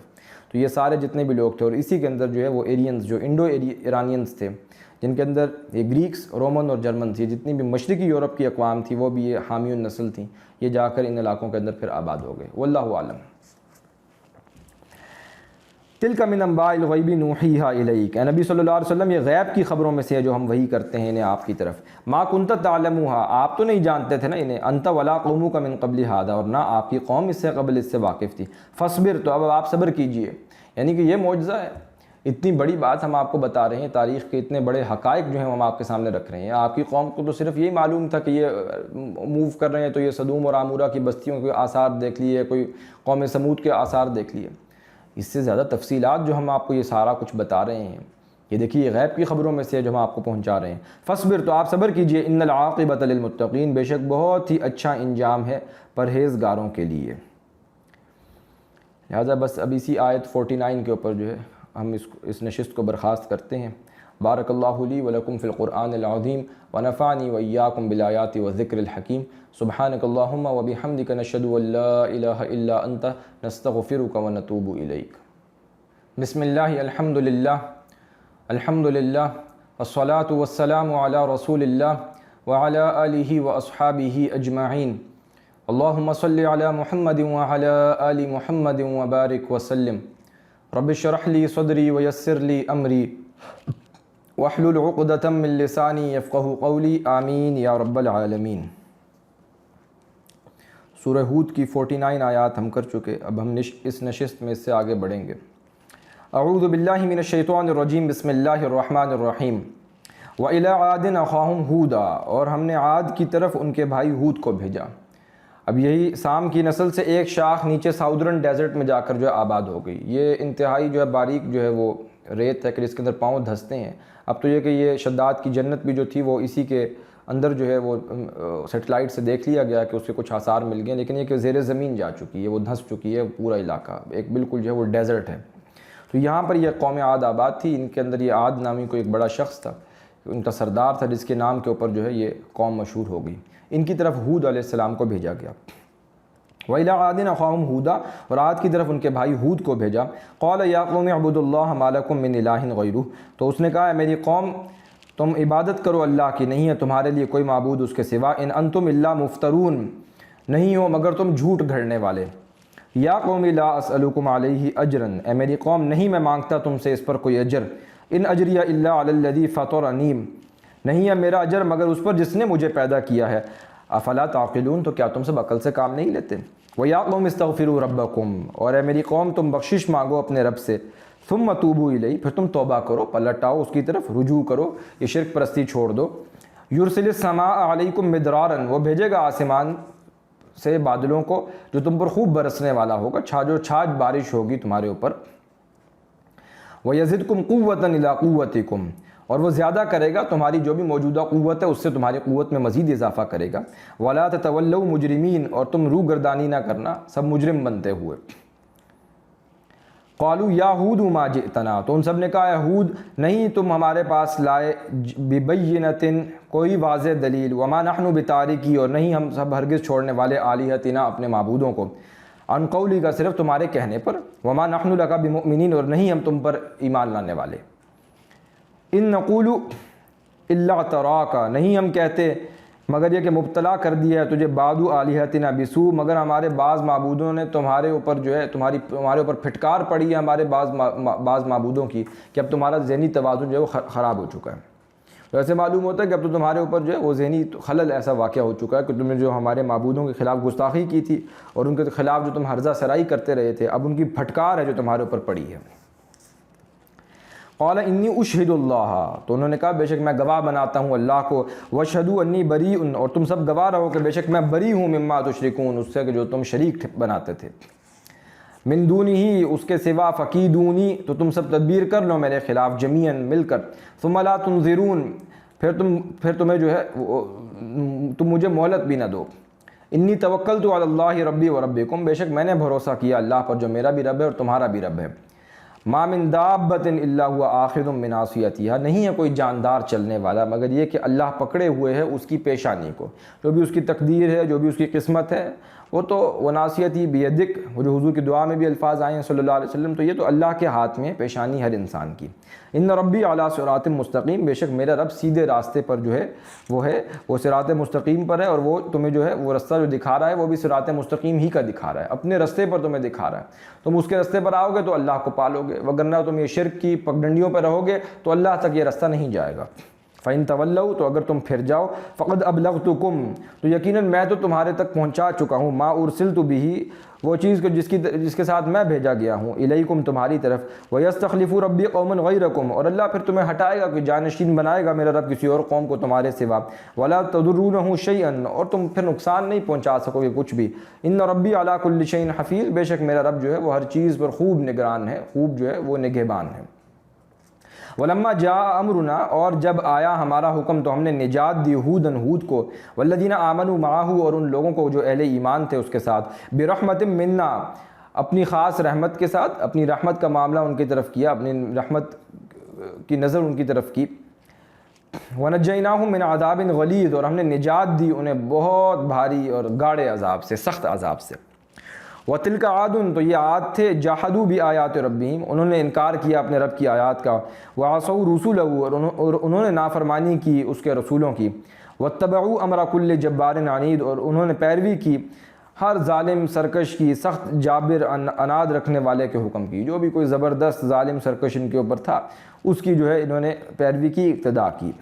تو یہ سارے جتنے بھی لوگ تھے، اور اسی کے اندر جو ہے وہ ایرینز، جو انڈو ایرانینز تھے، جن کے اندر یہ گریکس، رومن اور جرمن تھی، جتنی بھی مشرقی یورپ کی اقوام تھی وہ بھی یہ حامی النسل تھیں، یہ جا کر ان علاقوں کے اندر پھر آباد ہو گئے۔ واللہ اعلم۔ تلک من انباء الغیب نوحیہا الیک، اے نبی صلی اللہ علیہ وسلم یہ غیب کی خبروں میں سے ہے جو ہم وحی کرتے ہیں انہیں آپ کی طرف۔ ما کنت تعلمھا، آپ تو نہیں جانتے تھے نا انہیں، انت ولا قومک من قبل ھذا، اور نہ آپ کی قوم اس سے قبل اس سے واقف تھی۔ فاصبر، تو اب آپ صبر کیجئے، یعنی کہ یہ معجزہ ہے، اتنی بڑی بات ہم آپ کو بتا رہے ہیں، تاریخ کے اتنے بڑے حقائق جو ہیں ہم آپ کے سامنے رکھ رہے ہیں۔ آپ کی قوم کو تو صرف یہی معلوم تھا کہ یہ موو کر رہے ہیں تو یہ سدوم اور عمورہ کی بستیوں کے آثار دیکھ لیے، کوئی قوم سمود کے آثار دیکھ لیے، اس سے زیادہ تفصیلات جو ہم آپ کو یہ سارا کچھ بتا رہے ہیں، یہ دیکھیے غیب کی خبروں میں سے جو ہم آپ کو پہنچا رہے ہیں۔ فصبر، تو آپ صبر کیجئے، ان العاقبۃ للمتقین، بے شک بہت ہی اچھا انجام ہے پرہیزگاروں کے لیے۔ لہٰذا بس اب اسی آیت 49 کے اوپر جو ہے ہم اس نشست کو برخاست کرتے ہیں۔ بارک اللہ لی ولکم فی القرآن العظیم ونفعنی وإیاکم بالآیات والذکر الحکیم۔ سبحانک اللہم وبحمدک، نشہد ان لا الہ الا انت، نستغفرک ونتوب الیک۔ بسم اللہ، الحمدللہ الحمدللہ والصلاة والسلام علی رسول اللہ وعلی آلہ واصحابہ اجمعین۔ اللہم صلی علی محمد وعلی آل محمد وبارک وسلم۔ رب اشرح لی صدری ویسر لی امری واحلل عقدۃ من لسانی یفقہوا قولی، آمین یا رب العالمین۔ سورہ ہود کی 49 آیات ہم کر چکے، اب ہم اس نشست میں اس سے آگے بڑھیں گے۔ اعوذ باللہ من الشیطان الرجیم، بسم اللہ الرحمن الرحیم۔ وَإِلَىٰ عَادٍ أَخَاهُمْ هُودًا، اور ہم نے عاد کی طرف ان کے بھائی ہود کو بھیجا۔ اب یہی سام کی نسل سے ایک شاخ نیچے ساؤدرن ڈیزرٹ میں جا کر جو ہے آباد ہو گئی۔ یہ انتہائی جو ہے باریک جو ہے وہ ریت ہے کہ جس کے اندر پاؤں دھنستے ہیں۔ اب تو یہ کہ یہ شداد کی جنت بھی جو تھی وہ اسی کے اندر جو ہے وہ سیٹلائٹ سے دیکھ لیا گیا کہ اس کے کچھ آثار مل گئے، لیکن یہ کہ زیر زمین جا چکی ہے، وہ دھنس چکی ہے پورا علاقہ، ایک بالکل جو ہے وہ ڈیزرٹ ہے۔ تو یہاں پر یہ قوم عاد آباد تھی، ان کے اندر یہ عاد نامی کوئی ایک بڑا شخص تھا، ان کا سردار تھا جس کے نام کے اوپر جو ہے یہ قوم مشہور ہو گئی۔ ان کی طرف ہود علیہ السلام کو بھیجا گیا۔ وَإِلَىٰ عَادٍ أَخَاهُمْ هُودًا، اور عاد کی طرف ان کے بھائی ہود کو بھیجا۔ قَالَ يَا قَوْمِ اعْبُدُوا اللَّهَ مَا لَكُم مِّنْ إِلَٰهٍ غَيْرُهُ، تو اس نے کہا ہے میری قوم تم عبادت کرو اللہ کی، نہیں ہے تمہارے لیے کوئی معبود اس کے سوا، ان انتم الا مفترون، نہیں ہو مگر تم جھوٹ گھڑنے والے۔ یا قوم لا اسألکم علیہ اجرا، اے میری قوم نہیں میں مانگتا تم سے اس پر کوئی اجر، ان اجریہ الا علی الذی فطرنی، نہیں ہے میرا اجر مگر اس پر جس نے مجھے پیدا کیا ہے۔ افلا تعقلون، تو کیا تم سب عقل سے کام نہیں لیتے؟ وَيَا قَوْمِ اسْتَغْفِرُوا رَبَّكُمْ، اور اے میری قوم تم بخشش مانگو اپنے رب سے، ثُمَّ تُوبُوا إِلَيْهِ، پھر تم توبہ کرو، پلٹ آؤ اس کی طرف، رجوع کرو، یہ شرک پرستی چھوڑ دو۔ يُرْسِلِ السَّمَاءَ عَلَيْكُمْ مِدْرَارًا، وہ بھیجے گا آسمان سے بادلوں کو جو تم پر خوب برسنے والا ہوگا، چھاج بارش ہوگی تمہارے اوپر۔ وَيَزِدْكُمْ قُوَّةً إِلَىٰ قُوَّتِكُمْ، اور وہ زیادہ کرے گا تمہاری جو بھی موجودہ قوت ہے اس سے تمہاری قوت میں مزید اضافہ کرے گا۔ وَلَا تَتَوَلَّوْا مُجْرِمِينَ، اور تم روح گردانی نہ کرنا سب مجرم بنتے ہوئے۔ قالوا یا ہود ما جئتنا، تو ان سب نے کہا اے ہود نہیں تم ہمارے پاس لائے ببینۃ، کوئی واضح دلیل، وما نحن بتارکی، اور نہیں ہم سب ہرگز چھوڑنے والے آلہتنا اپنے معبودوں کو، عن قولی کا صرف تمہارے کہنے پر، وما نحن لک بمؤمنین، اور نہیں ہم تم پر ایمان لانے والے۔ ان نقول الا اعتراک، نہیں ہم کہتے مگر یہ کہ مبتلا کر دیا ہے تجھے بعض آلہتنا بسوء، مگر ہمارے بعض معبودوں نے تمہارے اوپر جو ہے تمہارے اوپر پھٹکار پڑی ہے ہمارے بعض معبودوں کی، کہ اب تمہارا ذہنی توازن جو ہے وہ خراب ہو چکا ہے۔ تو ایسے معلوم ہوتا ہے کہ اب تو تمہارے اوپر جو ہے وہ ذہنی خلل ایسا واقع ہو چکا ہے کہ تم نے جو ہمارے معبودوں کے خلاف گستاخی کی تھی اور ان کے خلاف جو تم ہرزہ سرائی کرتے رہے تھے، اب ان کی پھٹکار ہے جو تمہارے اوپر پڑی ہے۔ قال انی اشہد اللہ، تو انہوں نے کہا بے شک میں گواہ بناتا ہوں اللہ کو، واشہدوا انی بریء، اور تم سب گواہ رہو کہ بے شک میں بری ہوں مما تشرکون، اس سے کہ جو تم شریک بناتے تھے، من دونہ، اس کے سوا، فکیدونی، تو تم سب تدبیر کر لو میرے خلاف جمیعا مل کر، ثم لا تنظرون، پھر تمہیں جو ہے تم مجھے مہلت بھی نہ دو۔ انی توکلت علی اللہ ربی و ربکم، بے شک میں نے بھروسہ کیا اللہ پر جو میرا بھی رب ہے اور تمہارا بھی رب ہے۔ ما من دابۃ الا هو آخذ بناصیتها، نہیں ہے کوئی جاندار چلنے والا مگر یہ کہ اللہ پکڑے ہوئے ہے اس کی پیشانی کو، جو بھی اس کی تقدیر ہے، جو بھی اس کی قسمت ہے، وہ تو وناصیتی بیدک، وہ جو حضور کی دعا میں بھی الفاظ آئے ہیں صلی اللہ علیہ وسلم، تو یہ تو اللہ کے ہاتھ میں پیشانی ہر انسان کی۔ ان ربی علی صراط مستقیم، بے شک میرا رب سیدھے راستے پر جو ہے وہ صراط مستقیم پر ہے، اور وہ تمہیں جو ہے وہ رستہ جو دکھا رہا ہے وہ بھی صراط مستقیم ہی کا دکھا رہا ہے، اپنے رستے پر تمہیں دکھا رہا ہے۔ تم اس کے رستے پر آؤ گے تو اللہ کو پالو گے، وگرنہ تم یہ شرک کی پگڈنڈیوں پر رہو گے تو اللہ تک یہ رستہ نہیں جائے گا۔ فَإِن تَوَلَّوْا تو اگر تم پھر جاؤ فَقَدْ أَبْلَغْتُكُمْ تو یقیناً میں تو تمہارے تک پہنچا چکا ہوں مَا أُرْسِلْتُ بِهِ وہ چیز کو جس کے ساتھ میں بھیجا گیا ہوں الیکم تمہاری طرف وَيَسْتَخْلِفُ رَبِّي قَوْمًا غَيْرَكُمْ اور اللہ پھر تمہیں ہٹائے گا، کوئی جانشین بنائے گا میرا رب کسی اور قوم کو تمہارے سوا وَلَا تَضُرُّونَهُ شَيْئًا اور تم پھر نقصان نہیں پہنچا سکو گے کچھ بھی إِنَّ رَبِّي عَلَىٰ كُلِّ شَيْءٍ حَفِيظٌ بے شک میرا رب جو ہے وہ ہر چیز پر خوب نگران ہے، خوب جو ہے وہ نگہبان ہے۔ وَلَمَّا جَاءَ أَمْرُنَا اور جب آیا ہمارا حکم تو ہم نے نجات دی ہود کو والذین آمنوا معہ اور ان لوگوں کو جو اہل ایمان تھے اس کے ساتھ برحمت منا اپنی خاص رحمت کے ساتھ، اپنی رحمت کا معاملہ ان کی طرف کیا، اپنی رحمت کی نظر ان کی طرف کی۔ وَنَجَّيْنَاهُم مِّنْ عَذَابٍ غَلِيظٍ اور ہم نے نجات دی انہیں بہت بھاری اور گاڑے عذاب سے، سخت عذاب سے۔ وَتِلْكَ عَادٌ تو یہ عاد تھے جَحَدُوا بِآيَاتِ رَبِّهِمْ انہوں نے انکار کیا اپنے رب کی آیات کا، وَعَصَوْا رُسُلَهُ اور انہوں نے نافرمانی کی اس کے رسولوں کی، وَاتَّبَعُوا أَمْرَ كُلِّ جَبَّارٍ عَنِيدٍ اور انہوں نے پیروی کی ہر ظالم سرکش کی، سخت جابر اناد رکھنے والے کے حکم کی، جو بھی کوئی زبردست ظالم سرکش ان کے اوپر تھا اس کی جو ہے انہوں نے پیروی کی، اقتداء کی۔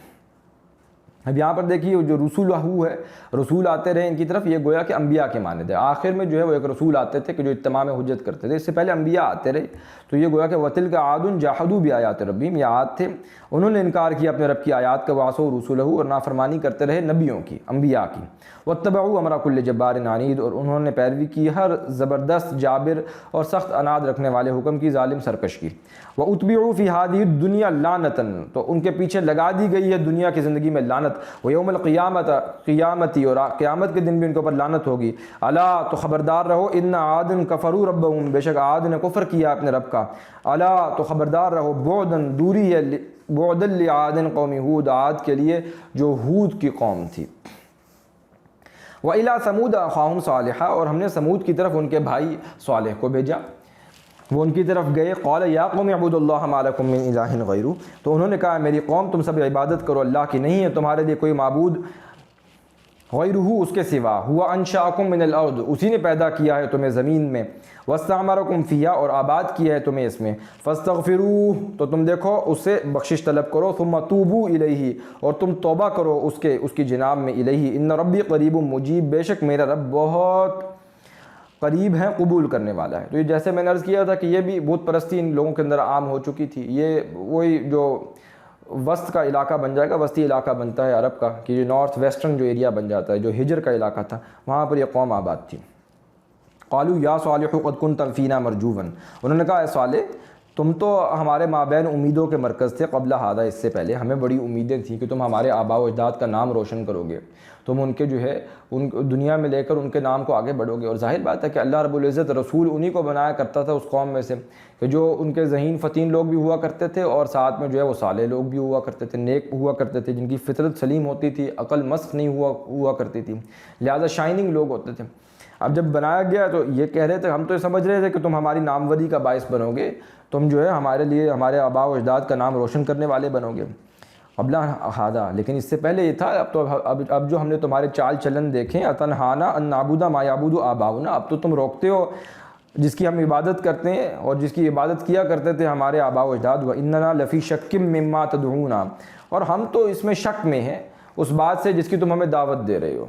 اب یہاں پر دیکھیے جو رسول ہے، رسول آتے رہے ان کی طرف، یہ گویا کہ انبیاء کے مانند ہے۔ آخر میں جو ہے وہ ایک رسول آتے تھے کہ جو اتمام حجت کرتے تھے، اس سے پہلے انبیاء آتے رہے، تو یہ گویا کہ وَتِلْكَ عَادٌ جَحَدُوا بِآيَاتِ رَبِّهِمْ یہ عاد تھے، انہوں نے انکار کیا اپنے رب کی آیات کا، وَعَصَوْا رُسُلَهُ اور نافرمانی کرتے رہے نبیوں کی، انبیاء کی، وَاتَّبَعُوا أَمْرَ كُلِّ جَبَّارٍ عَنِيدٍ اور انہوں نے پیروی کی ہر زبردست جابر اور سخت اناد رکھنے والے حکم کی، ظالم سرکش کی۔ وَأُتْبِعُوا فِي هَذِهِ الدُّنْيَا لَعْنَةً تو ان کے پیچھے لگا دی گئی ہے دنیا کی زندگی میں لعنت، وَيَوْمَ قیامتی اور قیامت کے دن بھی ان کے اوپر لعنت ہوگی۔ الا تو خبردار رہو ان عاد کفروا ربهم بے شک عاد نے کفر کیا اپنے رب کا، الا تو خبردار رہو بعدن دوری ہے، بعد لعاد قوم ہود عاد کے لیے جو ہود کی قوم تھی۔ وَإِلَىٰ ثَمُودَ أَخَاهُمْ صَالِحًا اور ہم نے سمود کی طرف ان کے بھائی صالح کو بھیجا، وہ ان کی طرف گئے، قال یا قوم اعبدوا اللہ ما لکم من الہ غیرہ تو انہوں نے کہا میری قوم تم سب عبادت کرو اللہ کی، نہیں ہے تمہارے لیے کوئی معبود غیرہ اس کے سوا، ہوا انشاءکم من الارض اسی نے پیدا کیا ہے تمہیں زمین میں، واستعمرکم فیہا اور آباد کیا ہے تمہیں اس میں، فاستغفروہ تو تم دیکھو اس سے بخشش طلب کرو، ثم توبوا الیہ اور تم توبہ کرو اس کی جناب میں، الیہ ان ربی قریب مجیب بے شک میرا رب بہت قریب ہے، قبول کرنے والا ہے۔ تو یہ جیسے میں نے عرض کیا تھا کہ یہ بھی بت پرستی ان لوگوں کے اندر عام ہو چکی تھی، یہ وہی جو وسط کا علاقہ بن جائے گا، وسطی علاقہ بنتا ہے عرب کا کہ یہ نارتھ ویسٹرن جو ایریا بن جاتا ہے، جو ہجر کا علاقہ تھا وہاں پر یہ قوم آباد تھی۔ قالوا یا صالح قد کنت فینا مرجوا انہوں نے کہا اے صالح تم تو ہمارے مابین امیدوں کے مرکز تھے، قبل ہذا اس سے پہلے ہمیں بڑی امیدیں تھیں کہ تم ہمارے آباء و اجداد کا نام روشن کرو گے، تم ان کے جو ہے ان دنیا میں لے کر ان کے نام کو آگے بڑھو گے۔ اور ظاہر بات ہے کہ اللہ رب العزت رسول انہی کو بنایا کرتا تھا اس قوم میں سے کہ جو ان کے ذہین فتین لوگ بھی ہوا کرتے تھے اور ساتھ میں جو ہے وہ صالح لوگ بھی ہوا کرتے تھے، نیک ہوا کرتے تھے، جن کی فطرت سلیم ہوتی تھی، عقل مسخ نہیں ہوا کرتی تھی، لہذا شائننگ لوگ ہوتے تھے۔ اب جب بنایا گیا تو یہ کہہ رہے تھے، ہم تو یہ سمجھ رہے تھے کہ تم ہماری ناموری کا باعث بنو گے، تم جو ہے ہمارے لیے ہمارے آباء و اجداد کا نام روشن کرنے والے بنو گے، قبل ہذا لیکن اس سے پہلے یہ تھا۔ اب جو ہم نے تمہارے چال چلن دیکھیں، اتنہانا ان نعبد ما یعبد آباؤنا اب تو تم روکتے ہو جس کی ہم عبادت کرتے ہیں اور جس کی عبادت کیا کرتے تھے ہمارے آباء و اجداد، واننا لفی شک مما تدعونا اور ہم تو اس میں شک میں ہیں اس بات سے جس کی تم ہمیں دعوت دے رہے ہو۔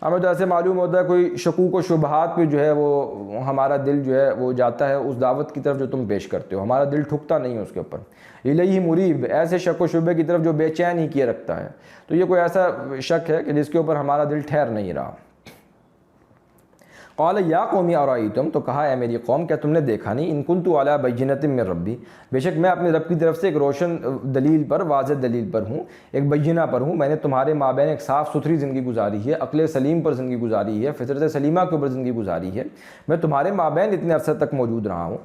ہمیں تو ایسے معلوم ہوتا ہے کوئی شکوک و شبہات پہ جو ہے وہ ہمارا دل جو ہے وہ جاتا ہے اس دعوت کی طرف جو تم پیش کرتے ہو، ہمارا دل ٹھکتا نہیں ہے اس کے اوپر، الیہ مریب ایسے شک و شبہ کی طرف جو بے چین ہی کیے رکھتا ہے۔ تو یہ کوئی ایسا شک ہے کہ جس کے اوپر ہمارا دل ٹھہر نہیں رہا۔ قال یا قومی ارائیتم تو کہا اے میری قوم کیا تم نے دیکھا نہیں، ان کنت علی بینۃ من ربی بے شک میں اپنے رب کی طرف سے ایک روشن دلیل پر، واضح دلیل پر ہوں، ایک بینہ پر ہوں، میں نے تمہارے مابین ایک صاف ستھری زندگی گزاری ہے، عقل سلیم پر زندگی گزاری ہے، فطرت سلیمہ کے اوپر زندگی گزاری ہے، میں تمہارے مابین اتنے عرصے تک موجود رہا ہوں۔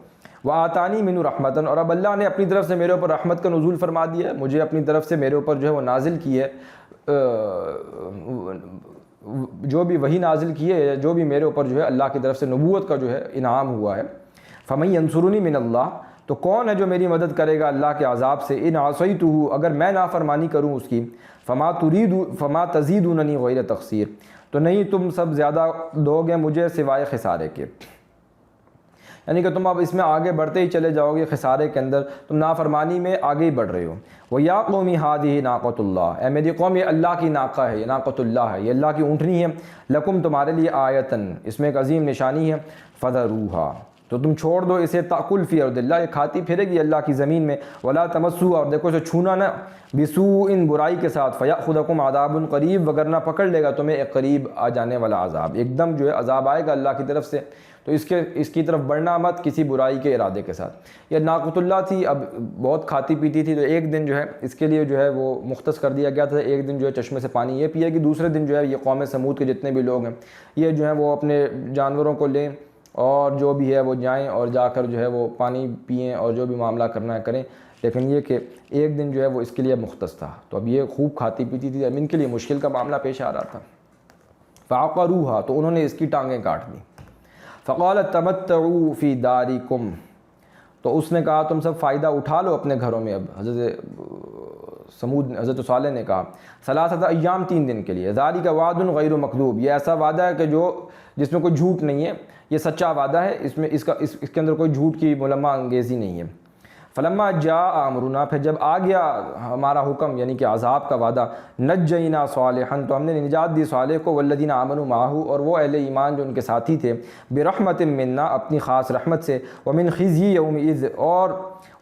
وآتانی منہ رحمتاً اور اب اللہ نے اپنی طرف سے میرے اوپر رحمت کا نزول فرما دیا ہے، مجھے اپنی طرف سے میرے اوپر جو ہے وہ نازل کی ہے، جو بھی وہی نازل کی ہے، جو بھی میرے اوپر جو ہے اللہ کی طرف سے نبوت کا جو ہے انعام ہوا ہے۔ فمن ینصرنی من اللہ تو کون ہے جو میری مدد کرے گا اللہ کے عذاب سے، ان عصیتہ اگر میں نافرمانی کروں اس کی، فما تزیدوننی غیر تقصیر تو نہیں تم سب زیادہ دو گے مجھے سوائے خسارے کے۔ یعنی کہ تم اب اس میں آگے بڑھتے ہی چلے جاؤ گے خسارے کے اندر، تم نافرمانی میں آگے ہی بڑھ رہے ہو۔ وَيَا قَوْمِ هَٰذِهِ نَاقَةُ اللَّهِ، اے میری قوم یہ اللہ کی ناقہ ہے، یہ ناقۃ اللہ ہے، یہ اللہ کی اونٹنی ہے، لکم تمہارے لیے آیتن، اس میں ایک عظیم نشانی ہے، فَذَرُوهَا تو تم چھوڑ دو اسے، تأکل فی ارض اللہ، یہ کھاتی پھرے گی اللہ کی زمین میں، ولا تمسوها اور دیکھو اسے چھونا نہ، بسوء برائی کے ساتھ، فیأخذکم عذاب قریب وگرنہ پکڑ لے گا تمہیں ایک قریب آ جانے والا عذاب، ایک دم جو ہے عذاب آئے گا اللہ کی طرف سے، تو اس کی طرف بڑھنا مت کسی برائی کے ارادے کے ساتھ۔ یہ ناقۃ اللہ تھی، اب بہت کھاتی پیتی تھی، تو ایک دن جو ہے اس کے لیے جو ہے وہ مختص کر دیا گیا تھا، ایک دن جو ہے چشمے سے پانی یہ پیے گی، دوسرے دن جو ہے یہ قوم سمود کے جتنے بھی لوگ ہیں یہ جو ہے وہ اپنے جانوروں کو لیں اور جو بھی ہے وہ جائیں اور جا کر جو ہے وہ پانی پئیں اور جو بھی معاملہ کرنا ہے کریں، لیکن یہ کہ ایک دن جو ہے وہ اس کے لیے مختص تھا، تو اب یہ خوب کھاتی پیتی تھی، اب ان کے لیے مشکل کا معاملہ پیش آ رہا تھا۔ فعقروها تو انہوں نے اس کی ٹانگیں کاٹ دی۔ فقال تمتعوا فی دارکم تو اس نے کہا تم سب فائدہ اٹھا لو اپنے گھروں میں۔ اب حضرت صالح نے کہا ثلاثۃ ایام 3 دن کے لیے، ذالک وعد غیر مکذوب، یہ ایسا وعدہ ہے کہ جس میں کوئی جھوٹ نہیں ہے، یہ سچا وعدہ ہے، اس کے اندر کوئی جھوٹ کی ملمہ انگیزی نہیں ہے۔ فلما جاء امرنا پھر جب آ گیا ہمارا حکم یعنی کہ عذاب کا وعدہ، نجینا صالحا تو ہم نے نجات دی صالح کو، والذین آمنوا معه اور وہ اہل ایمان جو ان کے ساتھی تھے، برحمت منا اپنی خاص رحمت سے، ومن خزی یومئذ اور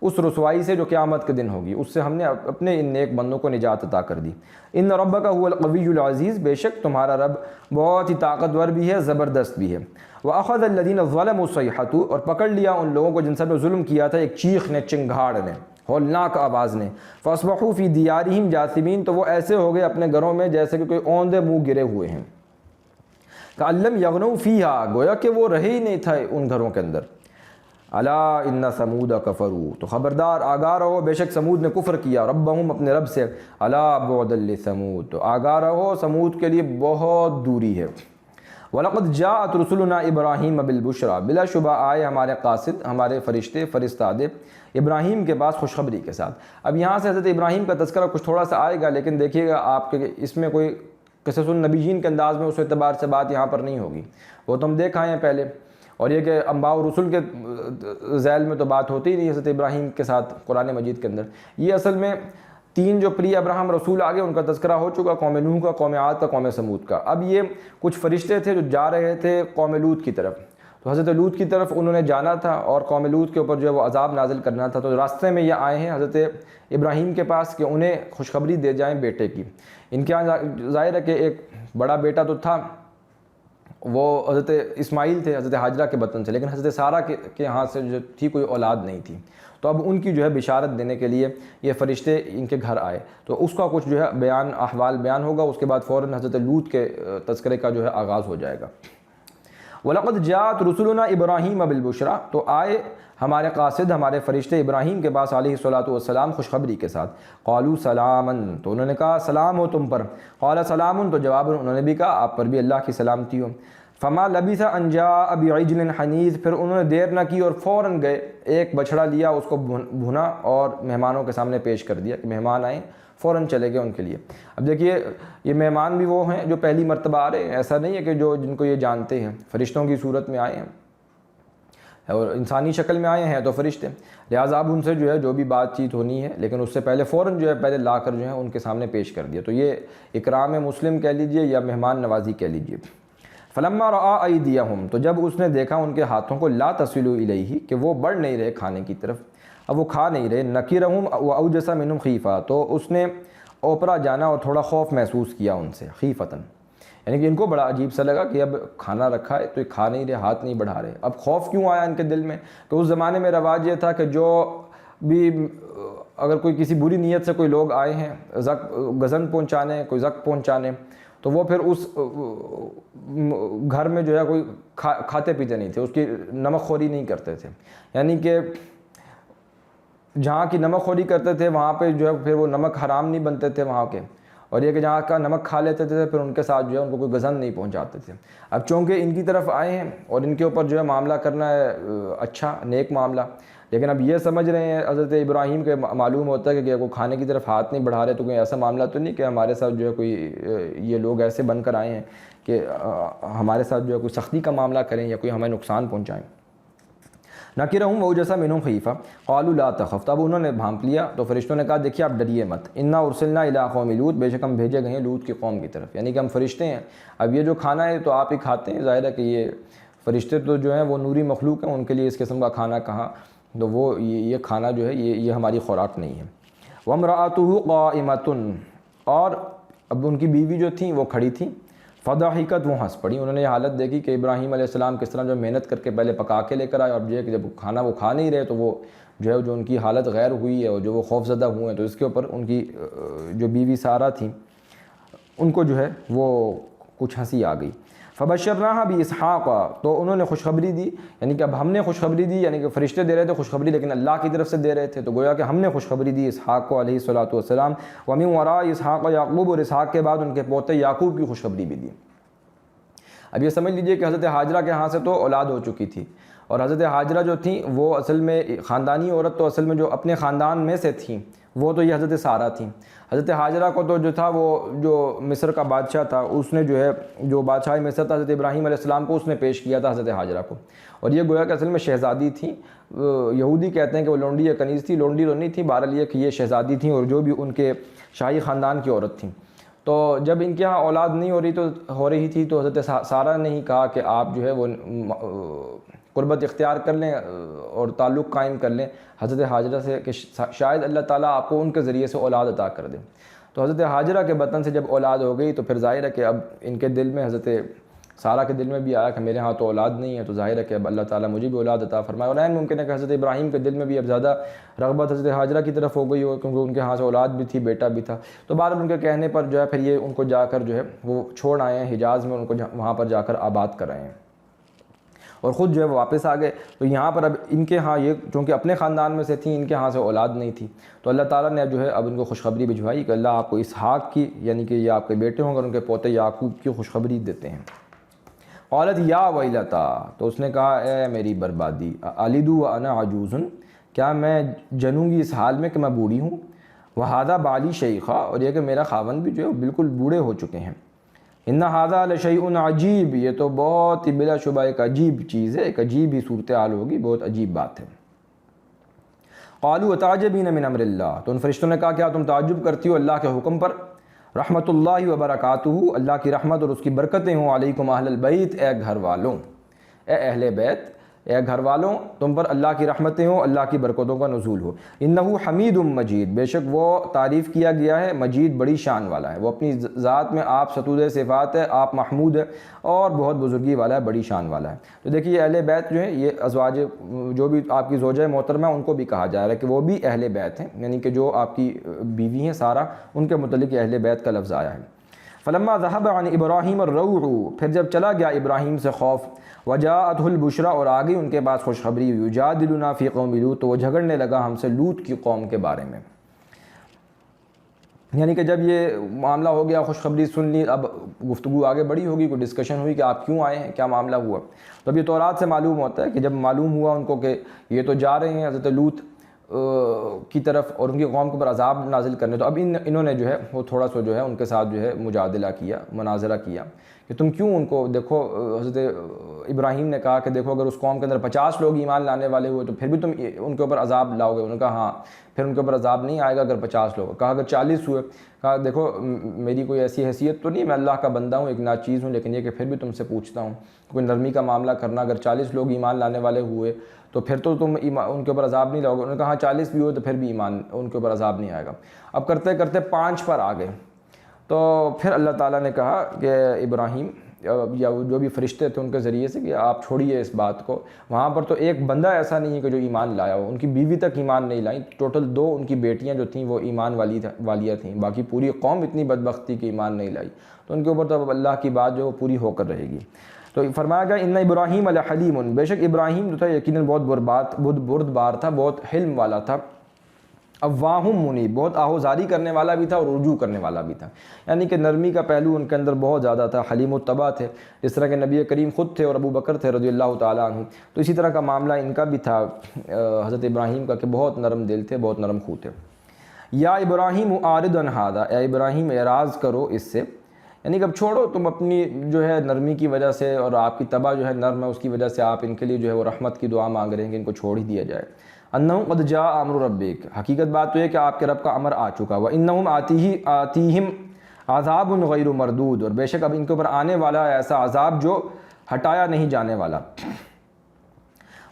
اس رسوائی سے جو قیامت کے دن ہوگی اس سے ہم نے اپنے ان نیک بندوں کو نجات عطا کر دی۔ ان ربک هو القوی العزیز، بے شک تمہارا رب بہت ہی طاقتور بھی ہے، زبردست بھی ہے۔ وَأَخَذَ الَّذِينَ ظَلَمُوا الصَّيْحَةُ اور پکڑ لیا ان لوگوں کو جن سب نے ظلم کیا تھا ایک چیخ نے، چنگھاڑ نے، ہولناک آواز نے، فَأَصْبَحُوا فِي دِيَارِهِمْ جَاثِمِينَ تو وہ ایسے ہو گئے اپنے گھروں میں جیسے کہ کوئی اوندے منہ گرے ہوئے ہیں، كَأَن لَّمْ يَغْنَوْا فِيهَا گویا کہ وہ رہے ہی نہیں تھا ان گھروں کے اندر۔ الا ان ثمود کفروا تو خبردار آگاہ رہو بے شک سمود نے کفر کیا، ربہم اپنے رب سے، الا بعدا لثمود تو آگاہ رہو سمود کے لیے بہت دوری ہے۔ وَلَقَدْ جَاءَتْ رُسُلُنَا إِبْرَاهِيمَ بِالْبُشْرَى بلا شبہ آئے ہمارے قاصد، ہمارے فرشتے فرستادے ابراہیم کے پاس خوشخبری کے ساتھ۔ اب یہاں سے حضرت ابراہیم کا تذکرہ کچھ تھوڑا سا آئے گا، لیکن دیکھیے گا آپ کے اس میں کوئی قصص النبیین کے انداز میں اس اعتبار سے بات یہاں پر نہیں ہوگی، وہ تو ہم دیکھ آئے ہیں پہلے، اور یہ کہ انبیاء و رسول کے ذیل میں تو بات ہوتی ہی نہیں حضرت ابراہیم کے ساتھ قرآن مجید کے اندر۔ یہ اصل میں 3 جو پری ابراہم رسول آگے ان کا تذکرہ ہو چکا، قوم نوح کا، قوم عاد کا، قوم سمود کا۔ اب یہ کچھ فرشتے تھے جو جا رہے تھے قوم لوط کی طرف، تو حضرت لوط کی طرف انہوں نے جانا تھا اور قوم لوط کے اوپر جو ہے وہ عذاب نازل کرنا تھا، تو راستے میں یہ آئے ہیں حضرت ابراہیم کے پاس کہ انہیں خوشخبری دے جائیں بیٹے کی۔ ان کے یہاں ظاہر ہے کہ ایک بڑا بیٹا تو تھا، وہ حضرت اسماعیل تھے حضرت ہاجرہ کے بطن سے، لیکن حضرت سارہ کے ہاں سے جو تھی کوئی اولاد نہیں تھی، تو اب ان کی جو ہے بشارت دینے کے لیے یہ فرشتے ان کے گھر آئے، تو اس کا کچھ جو ہے بیان احوال بیان ہوگا، اس کے بعد فوراً حضرت لوط کے تذکرے کا جو ہے آغاز ہو جائے گا۔ وَلَقَدْ جَاءَتْ رُسُلُنَا إِبْرَاهِيمَ بِالْبُشْرَى تو آئے ہمارے قاصد ہمارے فرشتے ابراہیم کے پاس علیہ الصلوۃ والسلام خوشخبری کے ساتھ، قالوا سلامًا تو انہوں نے کہا سلام ہو تم پر، قال سلام تو جواب انہوں نے بھی کہا آپ پر بھی اللہ کی سلامتی ہو۔ فما لبث ان جاء بعجل حنیذ پھر انہوں نے دیر نہ کی اور فوراً گئے، ایک بچھڑا لیا، اس کو بھنا اور مہمانوں کے سامنے پیش کر دیا کہ مہمان آئیں، فوراً چلے گئے ان کے لیے۔ اب دیکھیے یہ مہمان بھی وہ ہیں جو پہلی مرتبہ آ رہے ہیں، ایسا نہیں ہے کہ جن کو یہ جانتے ہیں، فرشتوں کی صورت میں آئے ہیں اور انسانی شکل میں آئے ہیں تو فرشتے، لہٰذا اب ان سے جو ہے جو بھی بات چیت ہونی ہے، لیکن اس سے پہلے فوراً جو ہے پہلے لا کر جو ہے ان کے سامنے پیش کر دیا، تو یہ اکرام مسلم کہہ لیجئے یا مہمان نوازی کہہ لیجئے۔ فلما رأى أيديهم تو جب اس نے دیکھا ان کے ہاتھوں کو، لا تصل إليه کہ وہ بڑھ نہیں رہے کھانے کی طرف، اب وہ کھا نہیں رہے، نکرهم وأوجس منهم خیفہ تو اس نے اوپرا جانا اور تھوڑا خوف محسوس کیا ان سے، خیفتاً یعنی کہ ان کو بڑا عجیب سا لگا کہ اب کھانا رکھا ہے تو یہ کھا نہیں رہے، ہاتھ نہیں بڑھا رہے۔ اب خوف کیوں آیا ان کے دل میں کہ اس زمانے میں رواج یہ تھا کہ جو بھی اگر کوئی کسی بری نیت سے کوئی لوگ آئے ہیں غضن پہنچانے، کوئی زخم پہنچانے، تو وہ پھر اس گھر میں جو ہے کوئی کھاتے پیتے نہیں تھے، اس کی نمک خوری نہیں کرتے تھے، یعنی کہ جہاں کی نمک خوری کرتے تھے وہاں پہ جو ہے پھر وہ نمک حرام نہیں بنتے تھے وہاں کے، اور یہ کہ جہاں کا نمک کھا لیتے تھے پھر ان کے ساتھ جو ہے ان کو کوئی غضن نہیں پہنچاتے تھے۔ اب چونکہ ان کی طرف آئے ہیں اور ان کے اوپر جو ہے معاملہ کرنا ہے اچھا نیک معاملہ، لیکن اب یہ سمجھ رہے ہیں حضرت ابراہیم کے معلوم ہوتا ہے کہ کوئی کھانے کی طرف ہاتھ نہیں بڑھا رہے تو کوئی ایسا معاملہ تو نہیں کہ ہمارے ساتھ جو ہے کوئی یہ لوگ ایسے بن کر آئے ہیں کہ ہمارے ساتھ جو ہے کوئی سختی کا معاملہ کریں یا کوئی ہمیں نقصان پہنچائیں۔ نکرہم ووجس منہم خیفہ قالوا لا تخف، تب انہوں نے بھانپ لیا تو فرشتوں نے کہا دیکھیے آپ ڈریے مت، انا ارسلنا الی قوم لوط، بے شک ہم بھیجے گئے ہیں لوط کی قوم کی طرف، یعنی کہ ہم فرشتے ہیں، اب یہ جو کھانا ہے تو آپ ہی کھاتے ہیں، ظاہر ہے کہ یہ فرشتے تو جو ہیں وہ نوری مخلوق ہیں، ان کے لیے اس قسم کا کھانا کہاں، تو وہ یہ کھانا جو ہے یہ ہماری خوراک نہیں ہے۔ وامرأتہ قائمۃ، اور اب ان کی بیوی جو تھیں وہ کھڑی تھیں، فضحکت، وہ ہنس پڑی، انہوں نے یہ حالت دیکھی کہ ابراہیم علیہ السلام کس طرح جو محنت کر کے پہلے پکا کے لے کر آئے، اور جو ہے کہ جب کھانا وہ کھا نہیں رہے تو وہ جو ان کی حالت غیر ہوئی ہے اور جو وہ خوف زدہ ہوئے ہیں، تو اس کے اوپر ان کی جو بیوی سارہ تھیں ان کو جو ہے وہ کچھ ہنسی آ گئی۔ فبشرناہا باسحاق، تو انہوں نے خوشخبری دی، یعنی کہ اب ہم نے خوشخبری دی، یعنی کہ فرشتے دے رہے تھے خوشخبری لیکن اللہ کی طرف سے دے رہے تھے، تو گویا کہ ہم نے خوشخبری دی اسحاق کو علیہ الصلوۃ والسلام، ومن وراء اسحاق یعقوب، اور اسحاق کے بعد ان کے پوتے یعقوب کی خوشخبری بھی دی۔ اب یہ سمجھ لیجئے کہ حضرت ہاجرہ کے ہاں سے تو اولاد ہو چکی تھی، اور حضرت ہاجرہ جو تھیں وہ اصل میں خاندانی عورت، تو اصل میں جو اپنے خاندان میں سے تھیں وہ تو یہ حضرت سارہ تھیں۔ حضرت ہاجرہ کو تو جو تھا وہ جو مصر کا بادشاہ تھا اس نے جو ہے جو بادشاہ مصر تھا حضرت ابراہیم علیہ السلام کو اس نے پیش کیا تھا حضرت ہاجرہ کو، اور یہ گویا کہ اصل میں شہزادی تھیں، یہودی کہتے ہیں کہ وہ لونڈی یا کنیز تھی، لونڈی تو نہیں تھی، بہرحال یہ کہ یہ شہزادی تھیں اور جو بھی ان کے شاہی خاندان کی عورت تھیں۔ تو جب ان کے یہاں اولاد نہیں ہو رہی تھی تو حضرت سارہ نے ہی کہا کہ آپ جو ہے وہ قربت اختیار کر لیں اور تعلق قائم کر لیں حضرت ہاجرہ سے، کہ شاید اللہ تعالیٰ آپ کو ان کے ذریعے سے اولاد عطا کر دے۔ تو حضرت ہاجرہ کے بطن سے جب اولاد ہو گئی تو پھر ظاہر ہے کہ اب ان کے دل میں، حضرت سارہ کے دل میں بھی آیا کہ میرے ہاں تو اولاد نہیں ہے، تو ظاہر ہے کہ اب اللہ تعالیٰ مجھے بھی اولاد عطا فرمائے، اور عین ممکن ہے کہ حضرت ابراہیم کے دل میں بھی اب زیادہ رغبت حضرت ہاجرہ کی طرف ہو گئی ہو، کیونکہ ان کے ہاں سے اولاد بھی تھی، بیٹا بھی تھا، تو بہرحال ان کے کہنے پر جو ہے پھر یہ ان کو جا کر جو ہے وہ چھوڑ آئے ہیں حجاز میں، ان کو وہاں پر جا کر آباد کر آئے ہیں اور خود جو ہے وہ واپس آ گئے۔ تو یہاں پر اب ان کے ہاں یہ چونکہ اپنے خاندان میں سے تھیں، ان کے ہاں سے اولاد نہیں تھی، تو اللہ تعالیٰ نے جو ہے اب ان کو خوشخبری بھجوائی کہ اللہ آپ کو اسحاق کی، یعنی کہ یہ آپ کے بیٹے ہوں گے، ان کے پوتے یعقوب کی خوشخبری دیتے ہیں۔ قالت یا ویلتا، تو اس نے کہا اے میری بربادی، الد وانا عجوز، کیا میں جنوں گی اس حال میں کہ میں بوڑھی ہوں، وہذا بالی شیخا، اور یہ کہ میرا خاوند بھی جو ہے بالکل بوڑھے ہو چکے ہیں، ان ھذا لشیء عجیب، یہ تو بہت ہی بلا شبہ ایک عجیب چیز ہے، ایک عجیب ہی صورتحال ہوگی، بہت عجیب بات ہے۔ قالوا اتعجبین من امر اللہ، تو ان فرشتوں نے کہا کیا تم تعجب کرتی ہو اللہ کے حکم پر، رحمت اللہ وبرکاتہ، اللہ کی رحمت اور اس کی برکتیں ہوں، علیکم اہل البیت، اے گھر والوں، اے اہل بیت، اے گھر والوں، تم پر اللہ کی رحمتیں ہوں، اللہ کی برکتوں کا نزول ہو۔ انہ حمید مجید، بے شک وہ تعریف کیا گیا ہے، مجید بڑی شان والا ہے، وہ اپنی ذات میں آپ ستود صفات ہے، آپ محمود ہے اور بہت بزرگی والا ہے، بڑی شان والا ہے۔ تو دیکھیے اہل بیت جو ہے یہ ازواج جو بھی آپ کی زوجہ محترمہ ان کو بھی کہا جا رہا ہے کہ وہ بھی اہل بیت ہیں، یعنی کہ جو آپ کی بیوی ہیں سارہ، ان کے متعلق اہل بیت کا لفظ آیا ہے۔ فلما ذهب عن ابراہیم الروع، پھر جب چلا گیا ابراہیم سے خوف، وجاءته البشرا، اور آ گئی ان کے پاس خوشخبری، یجادلنا فی قوم لوط، تو وہ جھگڑنے لگا ہم سے لوط کی قوم کے بارے میں، یعنی کہ جب یہ معاملہ ہو گیا، خوشخبری سن لی، اب گفتگو آگے بڑھی ہوگی، کوئی ڈسکشن ہوئی کہ آپ کیوں آئے ہیں، کیا معاملہ ہوا، تو اب یہ تورات سے معلوم ہوتا ہے کہ جب معلوم ہوا ان کو کہ یہ تو جا رہے ہیں حضرت لوط کی طرف اور ان کی قوم کے اوپر عذاب نازل کرنے، تو اب انہوں نے جو ہے وہ تھوڑا سا جو ہے ان کے ساتھ جو ہے مجادلہ کیا، مناظرہ کیا کہ تم کیوں ان کو، دیکھو حضرت ابراہیم نے کہا کہ دیکھو اگر اس قوم کے اندر 50 لوگ ایمان لانے والے ہوئے تو پھر بھی تم ان کے اوپر عذاب لاؤ گے، انہوں نے کہا ہاں، پھر ان کے اوپر عذاب نہیں آئے گا اگر 50 لوگ، کہا اگر 40 ہوئے، کہا دیکھو میری کوئی ایسی حیثیت تو نہیں، میں اللہ کا بندہ ہوں، ایک ناچیز ہوں، لیکن یہ کہ پھر بھی تم سے پوچھتا ہوں کوئی نرمی کا معاملہ کرنا، اگر 40 لوگ ایمان لانے والے ہوئے تو پھر تو تم ان کے اوپر عذاب نہیں لاؤ گے، انہوں نے کہا ہاں 40 بھی ہوئے تو پھر بھی ایمان ان کے اوپر عذاب نہیں آئے گا۔ اب کرتے کرتے 5 پر آ گئے، تو پھر اللہ تعالیٰ نے کہا کہ ابراہیم یا جو بھی فرشتے تھے ان کے ذریعے سے کہ آپ چھوڑیے اس بات کو، وہاں پر تو ایک بندہ ایسا نہیں ہے کہ جو ایمان لایا ہو، ان کی بیوی تک ایمان نہیں لائیں، ٹوٹل 2 ان کی بیٹیاں جو تھیں وہ ایمان والیاں تھیں، باقی پوری قوم اتنی بدبخت تھی کہ ایمان نہیں لائی، تو ان کے اوپر تو اب اللہ کی بات جو وہ پوری ہو کر رہے گی۔ تو فرمایا گیا ان ابراہیم لحلیم، بے شک ابراہیم جو تھا یقیناً بہت بردبار تھا، بہت حلم والا تھا، اواہم منیب، بہت آہوزاری کرنے والا بھی تھا اور رجوع کرنے والا بھی تھا، یعنی کہ نرمی کا پہلو ان کے اندر بہت زیادہ تھا، حلیم الطبع تھے، جس طرح کہ نبی کریم خود تھے اور ابو بکر تھے رضی اللہ تعالیٰ عنہ، تو اسی طرح کا معاملہ ان کا بھی تھا حضرت ابراہیم کا کہ بہت نرم دل تھے، بہت نرم خو تھے۔ یا ابراہیم اعرض عن ھذا، اے ابراہیم اعراض کرو اس سے، یعنی کہ اب چھوڑو تم اپنی جو ہے نرمی کی وجہ سے، اور آپ کی طبع جو ہے نرم ہے اس کی وجہ سے آپ ان کے لیے جو ہے وہ رحمت کی دعا مانگ رہے ہیں کہ ان کو چھوڑ ہی دیا جائے۔ انہم قد جاء امر ربک، حقیقت بات تو یہ کہ آپ کے رب کا امر آ چکا، وانہم آتیہم عذاب غیر مردود، اور بے شک اب ان کے اوپر آنے والا ہے ایسا عذاب جو ہٹایا نہیں جانے والا۔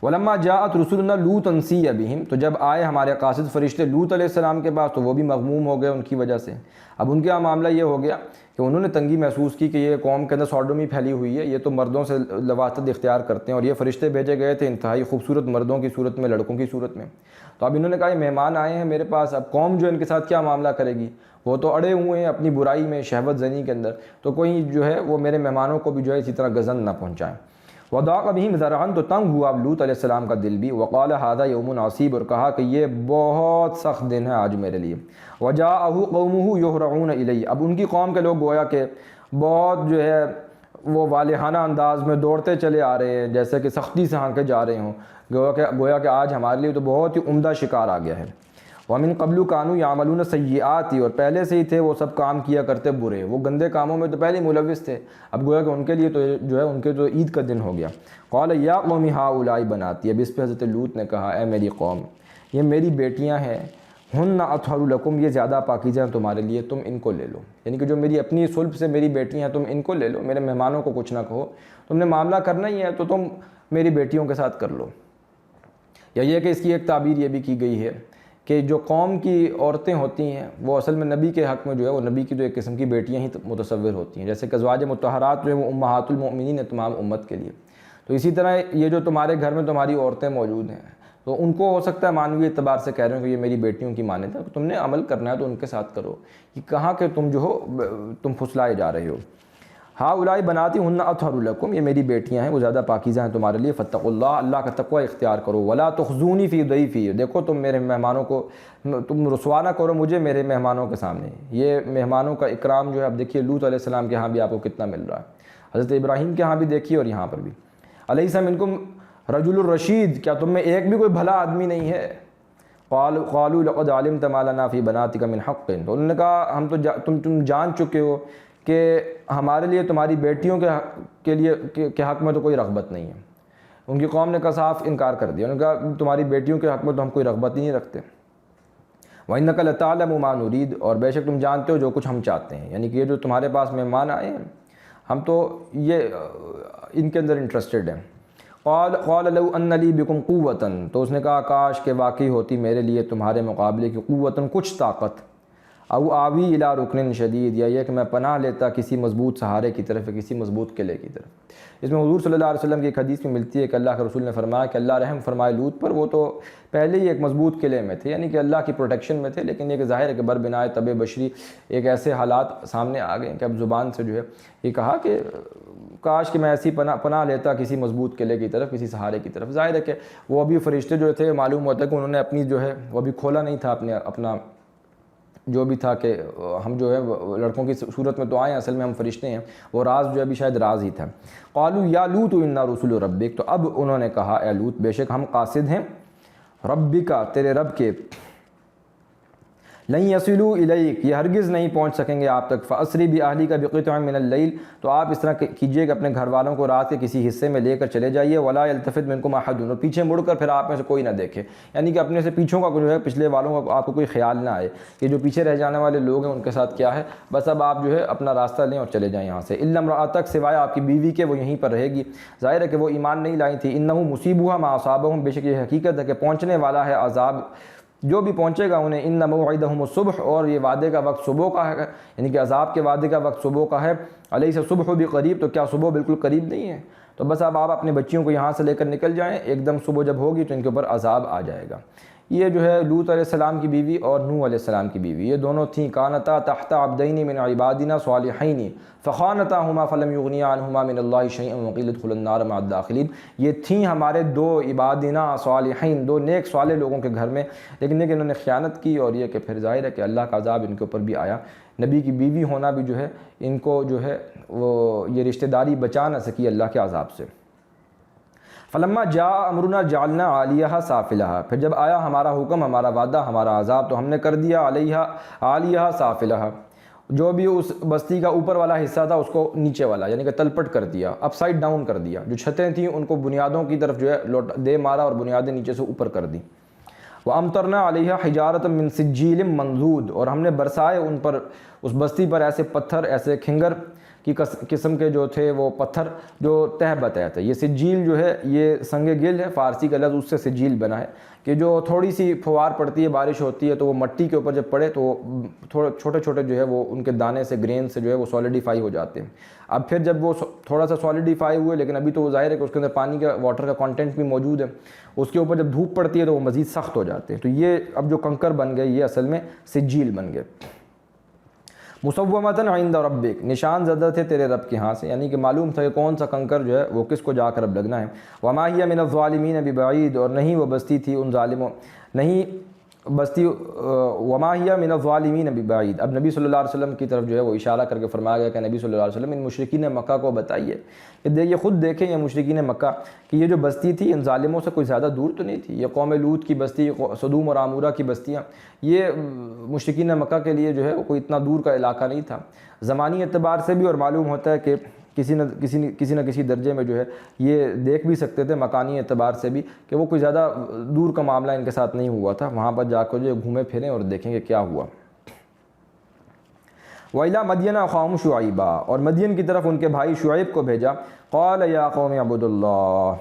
ولما جاءت رسلنا لوطا سیء بہم، تو جب آئے ہمارے قاصد فرشتے لوط علیہ السلام کے پاس تو وہ بھی مغموم ہو گئے ان کی وجہ سے۔ اب ان کے یہاں معاملہ یہ ہو گیا کہ انہوں نے تنگی محسوس کی کہ یہ قوم کے اندر سوڈومی پھیلی ہوئی ہے، یہ تو مردوں سے لواطت اختیار کرتے ہیں، اور یہ فرشتے بھیجے گئے تھے انتہائی خوبصورت مردوں کی صورت میں، لڑکوں کی صورت میں۔ تو اب انہوں نے کہا یہ مہمان آئے ہیں میرے پاس، اب قوم جو ان کے ساتھ کیا معاملہ کرے گی، وہ تو اڑے ہوئے ہیں اپنی برائی میں، شہوت زنی کے اندر، تو کوئی جو ہے وہ میرے مہمانوں کو بھی جو ہے اسی طرح گزن نہ پہنچائیں۔ وضاق بہم ذرعا، تو تنگ ہوا اب لوط علیہ السلام کا دل بھی، وقال ھذا یوم عصیب، اور کہا کہ یہ بہت سخت دن ہے آج میرے لیے۔ وجاءہ قومہ یہرعون الیہ، اب ان کی قوم کے لوگ گویا کہ بہت جو ہے وہ والہانہ انداز میں دوڑتے چلے آ رہے ہیں، جیسے کہ سختی سے ہانکے جا رہے ہوں، گویا کہ آج ہمارے لیے تو بہت ہی عمدہ شکار آ گیا ہے۔ وَمِن قَبْلُ كَانُوا يَعْمَلُونَ السَّيِّئَاتِ، اور پہلے سے ہی تھے وہ سب کام کیا کرتے برے، وہ گندے کاموں میں تو پہلے ہی ملوث تھے، اب گویا کہ ان کے لیے تو جو ہے ان کے تو عید کا دن ہو گیا۔ قَالَ يَا قَوْمِ هَٰؤُلَاءِ بَنَاتِي، اب اس پہ حضرت لوط نے کہا اے میری قوم، یہ میری بیٹیاں ہیں، ہن اطہر لکم، یہ زیادہ پاکیزہ ہیں تمہارے لیے، تم ان کو لے لو، یعنی کہ جو میری اپنی صلب سے میری بیٹیاں ہیں تم ان کو لے لو، میرے مہمانوں کو کچھ نہ کہو، تم نے معاملہ کرنا ہی ہے تو تم میری بیٹیوں کے ساتھ کر لو۔ یا یہ کہ اس کی ایک تعبیر یہ بھی کی گئی ہے کہ جو قوم کی عورتیں ہوتی ہیں وہ اصل میں نبی کے حق میں جو ہے وہ نبی کی تو ایک قسم کی بیٹیاں ہی متصور ہوتی ہیں، جیسے کہ ازواج مطہرات جو ہے وہ امہات المؤمنین ہیں تمام امت کے لیے، تو اسی طرح یہ جو تمہارے گھر میں تمہاری عورتیں موجود ہیں تو ان کو ہو سکتا ہے معنوی اعتبار سے کہہ رہے ہوں کہ یہ میری بیٹیوں کی مانند ہے، تم نے عمل کرنا ہے تو ان کے ساتھ کرو، یہ کہاں کہ تم جو ہو تم پھسلائے جا رہے ہو۔ ہؤلاء بناتی ہن اطہر لکم، یہ میری بیٹیاں ہیں وہ زیادہ پاکیزہ ہیں تمہارے لیے، فاتقوا اللہ، اللہ کا تقوی اختیار کرو، ولا تخزونی فی ضیفی، دیکھو تم میرے مہمانوں کو تم رسوا نہ کرو مجھے میرے مہمانوں کے سامنے۔ یہ مہمانوں کا اکرام جو ہے اب دیکھیے لوط علیہ السلام کے ہاں بھی آپ کو کتنا مل رہا ہے، حضرت ابراہیم کے ہاں بھی دیکھیے اور یہاں پر بھی۔ الیس منکم رجل الرشید، کیا تم میں ایک بھی کوئی بھلا آدمی نہیں ہے؟ قالوا لقد علمت ما لنا فی بناتک من حق، تو انہوں نے کہا ہم تو تم جان چکے ہو کہ ہمارے لیے تمہاری بیٹیوں کے لیے کے حق میں تو کوئی رغبت نہیں ہے۔ ان کی قوم نے کہا صاف انکار کر دیا، انہوں نے کہا تمہاری بیٹیوں کے حق میں تو ہم کوئی رغبت ہی نہیں رکھتے۔ وَإِنَّكَ لَتَعْلَمُ مَا نُرِيدُ، اور بے شک تم جانتے ہو جو کچھ ہم چاہتے ہیں، یعنی کہ یہ جو تمہارے پاس مہمان آئے ہیں ہم تو یہ ان کے اندر انٹرسٹڈ ہیں۔ قال لو ان لی بکم قوتاً، تو اس نے کہا کاش کہ واقعی ہوتی میرے لیے تمہارے مقابلے کی قوتاً کچھ طاقت، او آوی الی رکن شدید، یا یہ کہ میں پناہ لیتا کسی مضبوط سہارے کی طرف یا کسی مضبوط قلعے کی طرف۔ اس میں حضور صلی اللہ علیہ وسلم کی ایک حدیث میں ملتی ہے کہ اللہ کے رسول نے فرمایا کہ اللہ رحم فرمائے لوط پر، وہ تو پہلے ہی ایک مضبوط قلعے میں تھے، یعنی کہ اللہ کی پروٹیکشن میں تھے، لیکن یہ کہ ظاہر ہے کہ بربنائے طب بشری ایک ایسے حالات سامنے آ گئے کہ اب زبان سے جو ہے یہ کہا کہ کاش کہ میں ایسی پناہ لیتا کسی مضبوط قلعے کی طرف، کسی سہارے کی طرف۔ ظاہر ہے کہ وہ ابھی فرشتے جو تھے معلوم ہوتا ہے کہ انہوں نے اپنی جو ہے وہ ابھی کھولا نہیں تھا اپنا جو بھی تھا کہ ہم جو ہے لڑکوں کی صورت میں تو آئے ہیں، اصل میں ہم فرشتے ہیں، وہ راز جو ہے ابھی شاید راز ہی تھا۔ قالوا یا لوط انا رسول ربک، تو اب انہوں نے کہا اے لوط بے شک ہم قاصد ہیں ربک، تیرے رب کے، لن یصلوا الیک، یہ ہرگز نہیں پہنچ سکیں گے آپ تک، فاسری باہلک بقطع من اللیل، تو آپ اس طرح کیجئے کہ اپنے گھر والوں کو رات کے کسی حصے میں لے کر چلے جائیے، ولا یلتفت منکم احد، اور پیچھے مڑ کر پھر آپ میں سے کوئی نہ دیکھے، یعنی کہ اپنے سے پیچھوں کا جو ہے پچھلے والوں کا آپ کو کوئی خیال نہ آئے کہ جو پیچھے رہ جانے والے لوگ ہیں ان کے ساتھ کیا ہے، بس اب آپ جو ہے اپنا راستہ لیں اور چلے جائیں یہاں سے۔ الا امرأتک، سوائے آپ کی بیوی کے، وہ یہیں پر رہے گی، ظاہر ہے کہ وہ ایمان نہیں لائی تھی۔ انہ مصیبها ما اصابهم، بے شک یہ حقیقت ہے کہ پہنچنے والا ہے عذاب جو بھی پہنچے گا انہیں، ان موعدہم الصبح، اور یہ وعدے کا وقت صبح کا ہے، یعنی کہ عذاب کے وعدے کا وقت صبح کا ہے۔ الیس الصبح بقریب، تو کیا صبح بالکل قریب نہیں ہے؟ تو بس اب آپ اپنے بچیوں کو یہاں سے لے کر نکل جائیں، ایک دم صبح جب ہوگی تو ان کے اوپر عذاب آ جائے گا۔ یہ جو ہے لوط علیہ السلام کی بیوی اور نوح علیہ السلام کی بیوی، یہ دونوں تھیں، کانتا تحت عبدین من عبادنا صالحین فخانتاہما فلم یغنیا عنہما من اللہ شیئا وقیل ادخلا النار مع الداخلین، یہ تھیں ہمارے دو عبادنا صالحین، دو نیک صالح لوگوں کے گھر میں، لیکن انہوں نے خیانت کی، اور یہ کہ پھر ظاہر ہے کہ اللہ کا عذاب ان کے اوپر بھی آیا۔ نبی کی بیوی ہونا بھی جو ہے ان کو جو ہے وہ یہ رشتہ داری بچا نہ سکی اللہ کے عذاب سے۔ فلما جاء امرنا جعلنا عالیہا سافلہا، پھر جب آیا ہمارا حکم، ہمارا وعدہ، ہمارا عذاب، تو ہم نے کر دیا علیہا عالیہا سافلہا، جو بھی اس بستی کا اوپر والا حصہ تھا اس کو نیچے والا یعنی کہ تلپٹ کر دیا، اپ سائڈ ڈاؤن کر دیا، جو چھتیں تھیں ان کو بنیادوں کی طرف جو ہے دے مارا اور بنیادیں نیچے سے اوپر کر دی۔ وَأَمْطَرْنَا عَلَيْهَا حِجَارَةً مِّن سِجِّيلٍ مَّنضُودٍ، اور ہم نے برسائے ان پر، اس بستی پر ایسے پتھر، ایسے کھنگر کی قسم کے جو تھے وہ پتھر جو تہ بتہ تھے۔ یہ سجیل جو ہے یہ سنگ گل ہے، فارسی کا لفظ اس سے سجیل بنا ہے کہ جو تھوڑی سی فوار پڑتی ہے، بارش ہوتی ہے تو وہ مٹی کے اوپر جب پڑے تو تھوڑے چھوٹے چھوٹے جو ہے وہ ان کے دانے سے، گرین سے جو ہے وہ سولیڈیفائی ہو جاتے ہیں۔ اب پھر جب وہ تھوڑا سا سولیڈیفائی ہوئے، لیکن ابھی تو وہ ظاہر ہے کہ اس کے اندر پانی کا، واٹر کا کانٹینٹ بھی موجود ہے، اس کے اوپر جب دھوپ پڑتی ہے تو وہ مزید سخت ہو جاتے ہیں۔ تو یہ اب جو کنکر بن گئے یہ اصل میں سجیل بن گئے۔ مصومۃ عند ربک، نشان زدہ تھے تیرے رب کے ہاں سے، یعنی کہ معلوم تھا کہ کون سا کنکر جو ہے وہ کس کو جا کر اب لگنا ہے۔ وما ہی من الظالمین ببعید، اور نہیں وہ بستی تھی ان ظالموں، نہیں بستی، وما ہی من الظالمین ببعید۔ اب نبی صلی اللہ علیہ وسلم کی طرف جو ہے وہ اشارہ کر کے فرمایا گیا کہ نبی صلی اللہ علیہ وسلم ان مشرکین مکہ کو بتائیے کہ یہ خود دیکھیں یہ مشرکین مکہ کہ یہ جو بستی تھی ان ظالموں سے کوئی زیادہ دور تو نہیں تھی۔ یہ قوم لوط کی بستی، سدوم اور عمورہ کی بستیاں، یہ مشرکین مکہ کے لیے جو ہے کوئی اتنا دور کا علاقہ نہیں تھا زمانی اعتبار سے بھی، اور معلوم ہوتا ہے کہ کسی نہ کسی درجے میں جو ہے یہ دیکھ بھی سکتے تھے مکانی اعتبار سے بھی کہ وہ کوئی زیادہ دور کا معاملہ ان کے ساتھ نہیں ہوا تھا۔ وہاں پر جا کر جو گھومے پھریں اور دیکھیں کہ کیا ہوا۔ وَإِلَىٰ مَدْيَنَ أَخَاهُمْ شُعَيْبًا، اور مدین کی طرف ان کے بھائی شعیب کو بھیجا۔ قَالَ يَا قَوْمِ اعْبُدُوا اللَّهَ،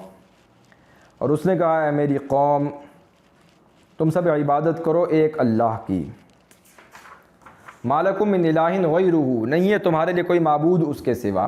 اور اس نے کہا اے میری قوم تم سب عبادت کرو ایک اللہ کی۔ مَا لَكُم مِّنْ إِلَٰهٍ غَيْرُهُ، نہیں ہے تمہارے لیے کوئی معبود اس کے سوا۔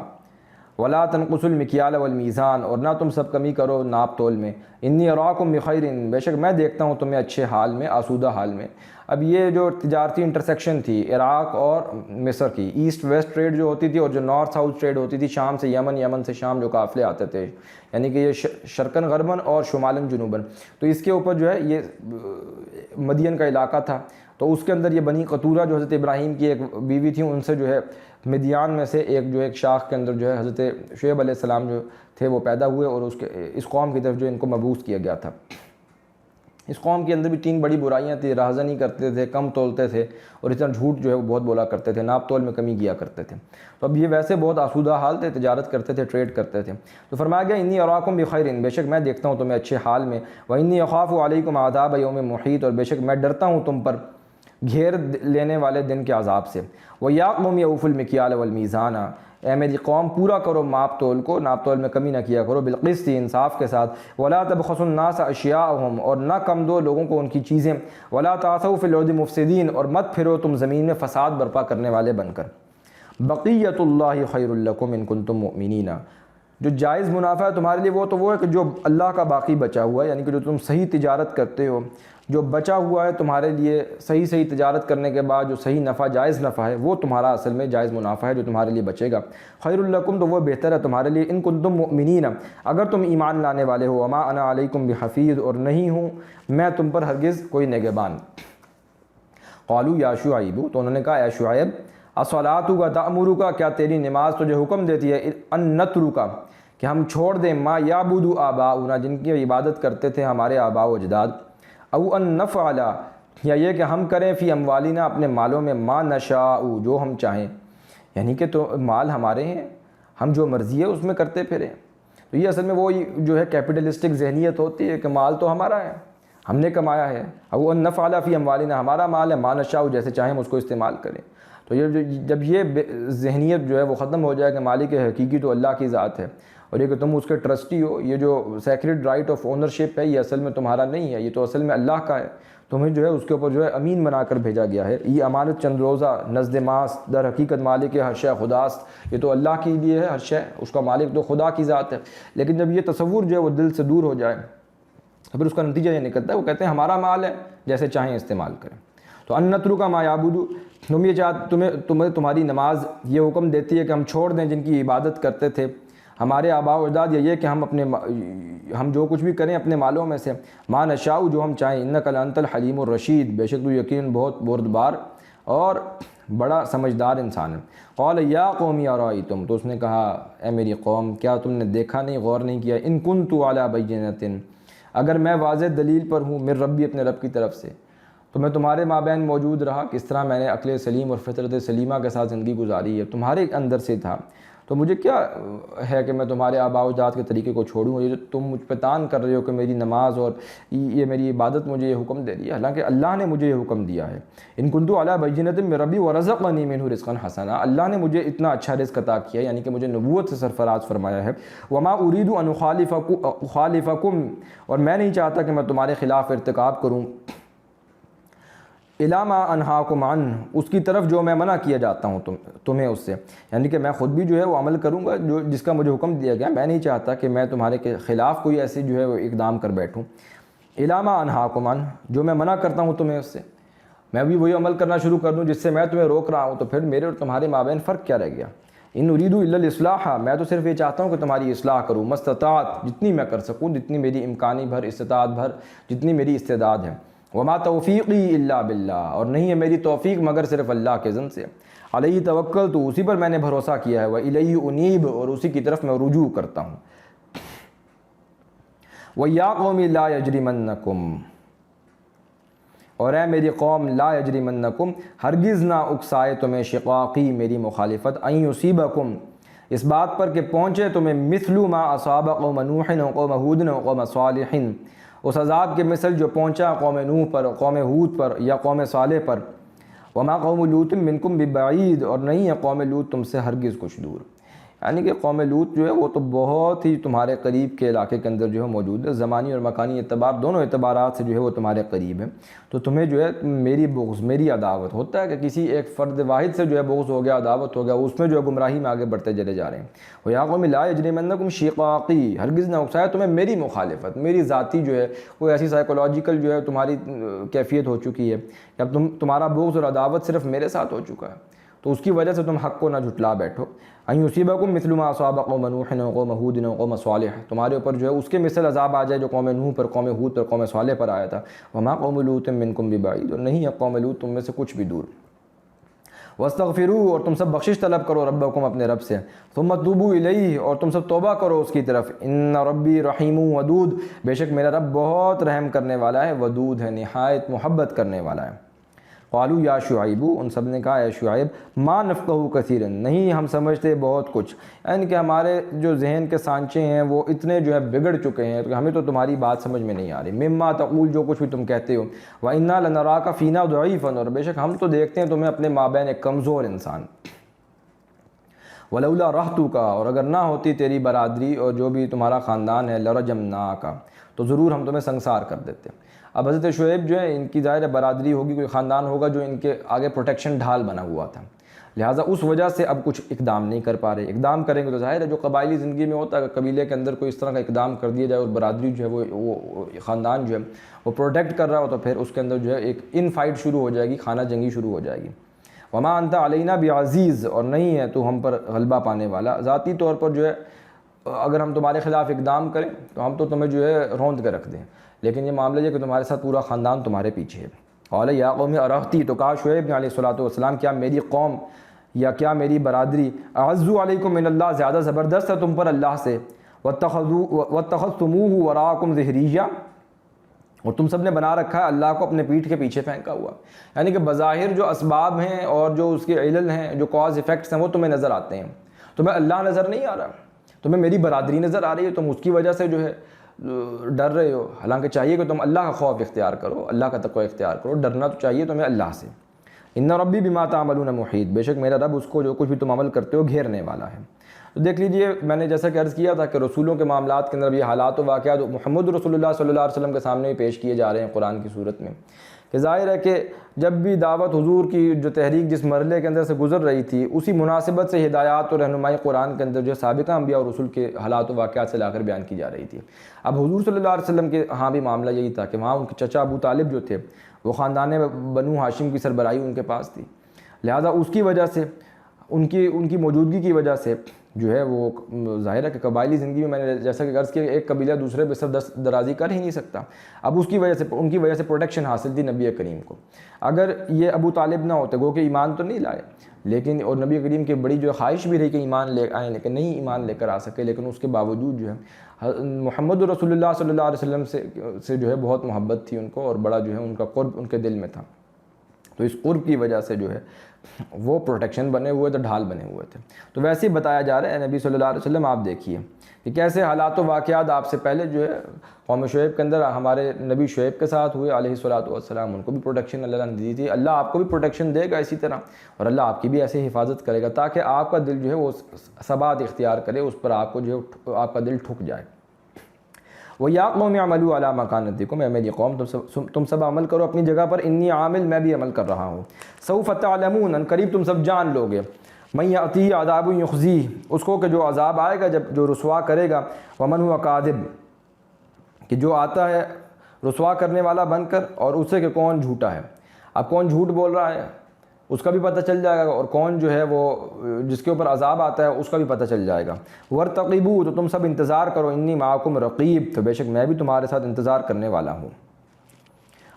وَلَا تَنْقُصُوا الْمِكْيَالَ وَالْمِيزَانَ، اور نہ تم سب کمی کرو ناپ تول میں۔ اِنِّي أَرَاكُمْ بِخَيْرٍ، بے شک میں دیکھتا ہوں تمہیں اچھے حال میں، آسودہ حال میں۔ اب یہ جو تجارتی انٹرسیکشن تھی عراق اور مصر کی، ایسٹ ویسٹ ٹریڈ جو ہوتی تھی اور جو نارتھ ساؤتھ ٹریڈ ہوتی تھی، شام سے یمن، یمن سے شام جو قافلے آتے تھے، یعنی کہ یہ شرقاً غرباً اور شمالاً جنوباً، تو اس کے اوپر جو ہے یہ مدین کا علاقہ تھا۔ تو اس کے اندر یہ بنی قطورہ جو حضرت ابراہیم کی ایک بیوی تھی، ان سے جو ہے مدیان میں سے ایک شاخ کے اندر جو ہے حضرت شعیب علیہ السلام جو تھے وہ پیدا ہوئے، اور اس قوم کی طرف جو ان کو مبعوث کیا گیا تھا۔ اس قوم کے اندر بھی 3 بڑی برائیاں تھیں، راہزنی کرتے تھے، کم تولتے تھے، اور اس طرح جھوٹ جو ہے وہ بہت بولا کرتے تھے، ناپ تول میں کمی کیا کرتے تھے۔ تو اب یہ ویسے بہت آسودہ حال تھے، تجارت کرتے تھے، ٹریڈ کرتے تھے۔ تو فرمایا گیا انی اراکم بخیر، بے شک میں دیکھتا ہوں تمہیں اچھے حال میں۔ وانی اخاف علیکم عذاب یوم محیط، اور بے شک میں ڈرتا ہوں تم پر گھیر لینے والے دن کے عذاب سے۔ وَيَا قَوْمِ أَوْفُوا الْمِكْيَالَ وَالْمِيزَانَ، اے میری قوم پورا کرو ماپ تول کو، ناپ تول میں کمی نہ کیا کرو، بالقسط، انصاف کے ساتھ۔ وَلَا تَبْخَسُوا النَّاسَ أَشْيَاءَهُمْ، اور نہ کم دو لوگوں کو ان کی چیزیں۔ وَلَا تَعْثَوْا فِي الْأَرْضِ مُفْسِدِينَ، اور مت پھرو تم زمین میں فساد برپا کرنے والے بن کر۔ بقیۃ اللہ خیر لکم ان کنتم مؤمنین، جو جائز منافع ہے تمہارے لیے وہ ہے کہ جو اللہ کا باقی بچا ہوا ہے، یعنی کہ جو تم صحیح تجارت کرتے ہو، جو بچا ہوا ہے تمہارے لیے صحیح تجارت کرنے کے بعد جو صحیح نفع، جائز نفع ہے، وہ تمہارا اصل میں جائز منافع ہے جو تمہارے لیے بچے گا۔ خیر لکم، تو وہ بہتر ہے تمہارے لیے، ان کنتم مؤمنین، اگر تم ایمان لانے والے ہو۔ وما انا علیکم بحفیظ، اور نہیں ہوں میں تم پر ہرگز کوئی نگہبان۔ قالوا یا شعیب، تو انہوں نے کہا اے شعیب، اصلاتک تأمرک، کیا تیری نماز تجھے حکم دیتی ہے ان نترک، کہ ہم چھوڑ دیں ما یعبد آباؤنا، جن کی عبادت کرتے تھے ہمارے آباء و اجداد، او ان نفعل، یا یہ کہ ہم کریں فی اموالنا، اپنے مالوں میں، ما نشاء، جو ہم چاہیں، یعنی کہ تو مال ہمارے ہیں، ہم جو مرضی ہے اس میں کرتے پھریں۔ تو یہ اصل میں وہی جو ہے کیپٹلسٹک ذہنیت ہوتی ہے کہ مال تو ہمارا ہے، ہم نے کمایا ہے، او ان نفعل فی اموالنا، ہمارا مال ہے، ما نشاء، جیسے چاہیں ہم اس کو استعمال کریں۔ تو جب یہ ذہنیت جو ہے وہ ختم ہو جائے کہ مالک حقیقی تو اللہ کی ذات ہے، اور یہ کہ تم اس کے ٹرسٹی ہو، یہ جو سیکریڈ رائٹ آف اونرشپ ہے یہ اصل میں تمہارا نہیں ہے، یہ تو اصل میں اللہ کا ہے، تمہیں جو ہے اس کے اوپر جو ہے امین بنا کر بھیجا گیا ہے۔ یہ امانت چند روزہ نزد ماس، در حقیقت مالک ہر شے خداست، یہ تو اللہ کے لیے ہے ہر شے، اس کا مالک تو خدا کی ذات ہے۔ لیکن جب یہ تصور جو ہے وہ دل سے دور ہو جائے تو پھر اس کا نتیجہ یہ نکلتا ہے، وہ کہتے ہیں ہمارا مال ہے، جیسے چاہیں استعمال کریں۔ تو ان نترک ما یعبد، تم یہ تمہاری نماز یہ حکم دیتی ہے کہ ہم چھوڑ دیں جن کی عبادت کرتے تھے ہمارے آباء و اجداد، یہ کہ ہم جو کچھ بھی کریں اپنے مالوں میں سے، ما نشاء، جو ہم چاہیں، انک لانت الحلیم الرشید، بے شک تو یقیناً بہت بردبار اور بڑا سمجھدار انسان ہے۔ قال یا قوم ارائیتم، تو اس نے کہا اے میری قوم، کیا تم نے دیکھا نہیں، غور نہیں کیا، ان کنت علی بینۃ، اگر میں واضح دلیل پر ہوں، من ربی، اپنے رب کی طرف سے، تو میں تمہارے مابین موجود رہا، کس طرح میں نے عقل سلیم اور فطرت سلیمہ کے ساتھ زندگی گزاری ہے، تمہارے اندر سے تھا، تو مجھے کیا ہے کہ میں تمہارے آباء و اجداد کے طریقے کو چھوڑوں؟ یہ جو تم مجھ پہ تان کر رہے ہو کہ میری نماز اور یہ میری عبادت مجھے یہ حکم دے دیا، حالانکہ اللہ نے مجھے یہ حکم دیا ہے، ان کنت علی بینۃ من ربی ورزقنی منہ رزقا حسنا، اللہ نے مجھے اتنا اچھا رزق عطا کیا، یعنی کہ مجھے نبوت سے سرفراز فرمایا ہے، وما اريد ان اخالفکم، اور میں نہیں چاہتا کہ میں تمہارے خلاف ارتکاب کروں، الی ما انہاکم عنہ، اس کی طرف جو میں منع کیا جاتا ہوں تمہیں اس سے، یعنی کہ میں خود بھی جو ہے وہ عمل کروں گا جس کا مجھے حکم دیا گیا، میں نہیں چاہتا کہ میں تمہارے خلاف کوئی ایسی جو ہے وہ اقدام کر بیٹھوں، الی ما انہاکم عنہ، جو میں منع کرتا ہوں تمہیں اس سے میں بھی وہی عمل کرنا شروع کر دوں جس سے میں تمہیں روک رہا ہوں، تو پھر میرے اور تمہارے مابین فرق کیا رہ گیا؟ ان اريد الا الاصلاح، میں تو صرف یہ چاہتا ہوں کہ تمہاری اصلاح کروں، مستطاعت، جتنی میں کر سکوں، جتنی میری امکانی بھر، استطاعت بھر، جتنی میری استعداد ہے، وما توفیقی الا باللہ، اور نہیں ہے میری توفیق مگر صرف اللہ کے اذن سے، علیہ توکلت، اسی پر میں نے بھروسہ کیا ہے، والیہ انیب، اور اسی کی طرف میں رجوع کرتا ہوں، ویا قوم لا یجرمنکم، اور اے میری قوم، لا یجرمنکم، ہرگز نہ اکسائے تمہیں، شقاقی، میری مخالفت، ان یصیبکم، اس بات پر کہ پہنچے تمہیں، مثل ما اصاب قوم نوح و قوم ہود و قوم صالح، اس عذاب کے مثل جو پہنچا قوم نوح پر، قوم ہود پر یا قوم صالح پر، وما قوم لوط منکم ببعید، اور نہیں ہے قوم لوط تم سے ہرگز کچھ دور، یعنی کہ قوم لوط جو ہے وہ تو بہت ہی تمہارے قریب کے علاقے کے اندر جو ہے موجود ہے، زمانی اور مکانی اعتبار دونوں اعتبارات سے جو ہے وہ تمہارے قریب ہے، تو تمہیں جو ہے میری بغض، میری عداوت، ہوتا ہے کہ کسی ایک فرد واحد سے جو ہے بغض ہو گیا، عداوت ہو گیا، اس میں جو ہے گمراہی میں آگے بڑھتے چلے جا رہے ہیں، وَيَا قَوْمِ لَا يَجْرِمَنَّكُمْ شِقَاقِي، ہرگز نہ اکسائے تمہیں میری مخالفت، میری ذاتی جو ہے کوئی ایسی سائیکولوجیکل جو ہے تمہاری کیفیت ہو چکی ہے، یا تمہارا بغض اور عداوت صرف میرے ساتھ ہو چکا ہے، تو اس کی وجہ سے تم حق کو نہ جھٹلا بیٹھو، ان یصیبکم مثل ما اصاب قوم نوح و قوم ہود و قوم صالح، تمہارے اوپر جو ہے اس کے مثل عذاب آ جائے جو قوم نوح پر، قوم ہود پر، قوم صالح پر آیا تھا، وما قوم لوط منکم ببعید، اور نہیں ہے قوم لوط تم میں سے کچھ بھی دور، واستغفروا، اور تم سب بخشش طلب کرو، ربکم، اپنے رب سے، ثم توبوا الیہ، اور تم سب توبہ کرو اس کی طرف، ان ربی رحیم ودود، بے شک میرا رب بہت رحم کرنے والا ہے، ودود ہے، نہایت محبت کرنے والا ہے، قالوا یا شعیب، ان سب نے کہا اے شعیب، ما نفقہ کثیرا، نہیں ہم سمجھتے بہت کچھ، یعنی کہ ہمارے جو ذہن کے سانچے ہیں وہ اتنے جو ہے بگڑ چکے ہیں کہ ہمیں تو تمہاری بات سمجھ میں نہیں آ رہی، مما تقول، جو کچھ بھی تم کہتے ہو، وَإِنَّا لَنَرَاكَ فِينَا ضَعِيفًا، اور بے شک ہم تو دیکھتے ہیں تمہیں اپنے مابین ایک کمزور انسان، وَلَوْلَا رَحْتُكَ، اور اگر نہ ہوتی تیری برادری اور جو بھی تمہارا خاندان ہے، لَرَجَمْنَاكَ، تو ضرور ہم تمہیں سنسار کر دیتے۔ اب حضرت شعیب جو ہے ان کی ظاہر برادری ہوگی، کوئی خاندان ہوگا جو ان کے آگے پروٹیکشن ڈھال بنا ہوا تھا، لہٰذا اس وجہ سے اب کچھ اقدام نہیں کر پا رہے، اقدام کریں گے تو ظاہر ہے جو قبائلی زندگی میں ہوتا ہے کہ قبیلے کے اندر کوئی اس طرح کا اقدام کر دیا جائے اور برادری جو ہے وہ خاندان جو ہے وہ پروٹیکٹ کر رہا ہو، تو پھر اس کے اندر جو ہے ایک ان فائٹ شروع ہو جائے گی، خانہ جنگی شروع ہو جائے گی، وما انت علینا بعزیز، اور نہیں ہے تو ہم پر غلبہ پانے والا، ذاتی طور پر جو ہے اگر ہم تمہارے خلاف اقدام کریں تو ہم تو تمہیں جو ہے روند کے رکھ دیں، لیکن یہ معاملہ یہ کہ تمہارے ساتھ پورا خاندان تمہارے پیچھے ہے۔ قال یا قوم ارہتی، تو کہا شعیب نے علیہ الصلوۃ والسلام، کیا میری قوم یا کیا میری برادری اعز علیکم من اللہ، زیادہ زبردست ہے تم پر اللہ سے، واتخذتموہ وراءکم ظہریہ، اور تم سب نے بنا رکھا ہے اللہ کو اپنے پیٹھ کے پیچھے پھینکا ہوا، یعنی کہ بظاہر جو اسباب ہیں اور جو اس کے علل ہیں، جو کاز ایفیکٹس ہیں، وہ تمہیں نظر آتے ہیں، تمہیں اللہ نظر نہیں آ رہا، تمہیں میری برادری نظر آ رہی ہے، تم اس کی وجہ سے جو ہے ڈر رہے ہو، حالانکہ چاہیے کہ تم اللہ کا خوف اختیار کرو، اللہ کا تقوی اختیار کرو، ڈرنا تو چاہیے تمہیں اللہ سے، ان ربی بما تعملون محیط، بے شک میرا رب اس کو جو کچھ بھی تم عمل کرتے ہو گھیرنے والا ہے۔ تو دیکھ لیجئے، میں نے جیسا کہ عرض کیا تھا کہ رسولوں کے معاملات کے اندر یہ حالات و واقعات محمد رسول اللہ صلی اللہ علیہ وسلم کے سامنے بھی پیش کیے جا رہے ہیں قرآن کی صورت میں، کہ ظاہر ہے کہ جب بھی دعوت حضور کی جو تحریک جس مرحلے کے اندر سے گزر رہی تھی، اسی مناسبت سے ہدایات اور رہنمائی قرآن کے اندر جو سابقہ انبیاء اور رسول کے حالات و واقعات سے لا کر بیان کی جا رہی تھی۔ اب حضور صلی اللہ علیہ وسلم کے ہاں بھی معاملہ یہی تھا کہ وہاں ان کے چچا ابو طالب جو تھے وہ خاندان بنو ہاشم کی سربراہی ان کے پاس تھی، لہذا اس کی وجہ سے ان کی موجودگی کی وجہ سے جو ہے وہ ظاہر ہے کہ قبائلی زندگی میں نے جیسا کہ عرض کیا ایک قبیلہ دوسرے پہ سر درازی کر ہی نہیں سکتا، اب اس کی وجہ سے ان کی وجہ سے پروٹیکشن حاصل تھی نبی کریم کو۔ اگر یہ ابو طالب نہ ہوتے، گو کہ ایمان تو نہیں لائے، لیکن اور نبی کریم کی بڑی جو خواہش بھی رہی کہ ایمان لے آئیں، لیکن نہیں ایمان لے کر آ سکے، لیکن اس کے باوجود جو ہے محمد رسول اللہ صلی اللہ علیہ وسلم سے جو ہے بہت محبت تھی ان کو، اور بڑا جو ہے ان کا قرب ان کے دل میں تھا، تو اس قرب کی وجہ سے جو ہے وہ پروٹیکشن بنے ہوئے تھے، ڈھال بنے ہوئے تھے۔ تو ویسے ہی بتایا جا رہا ہے نبی صلی اللہ علیہ وسلم، آپ دیکھیے کہ کیسے حالات و واقعات آپ سے پہلے جو ہے قوم شعیب کے اندر ہمارے نبی شعیب کے ساتھ ہوئے علیہ الصلوۃ والسلام، ان کو بھی پروٹیکشن اللہ نے دی تھی، اللہ آپ کو بھی پروٹیکشن دے گا اسی طرح، اور اللہ آپ کی بھی ایسے حفاظت کرے گا تاکہ آپ کا دل جو ہے وہ ثبات اختیار کرے، اس پر آپ کو جو ہے آپ کا دل ٹھک جائے۔ وَيَا قَوْمِ اعْمَلُوا عَلَىٰ مَكَانَتِكُمْ، اے میری قوم تم سب عمل کرو اپنی جگہ پر، انی عامل، میں بھی عمل کر رہا ہوں۔ سَوْفَ تَعْلَمُونَ، ان قریب تم سب جان لوگے، مَن یَأْتِیہِ عَذَابٌ یُخْزِیہ، اس کو کہ جو عذاب آئے گا جب جو رسوا کرے گا، وَمَنْ هُوَ کاذب، کہ جو آتا ہے رسوا کرنے والا بن کر، اور اسے کہ کون جھوٹا ہے۔ اب کون جھوٹ بول رہا ہے اس کا بھی پتہ چل جائے گا، اور کون جو ہے وہ جس کے اوپر عذاب آتا ہے اس کا بھی پتہ چل جائے گا۔ وَارْتَقِبُوا، تو تم سب انتظار کرو، انی معکم رقیب، تو بے شک میں بھی تمہارے ساتھ انتظار کرنے والا ہوں۔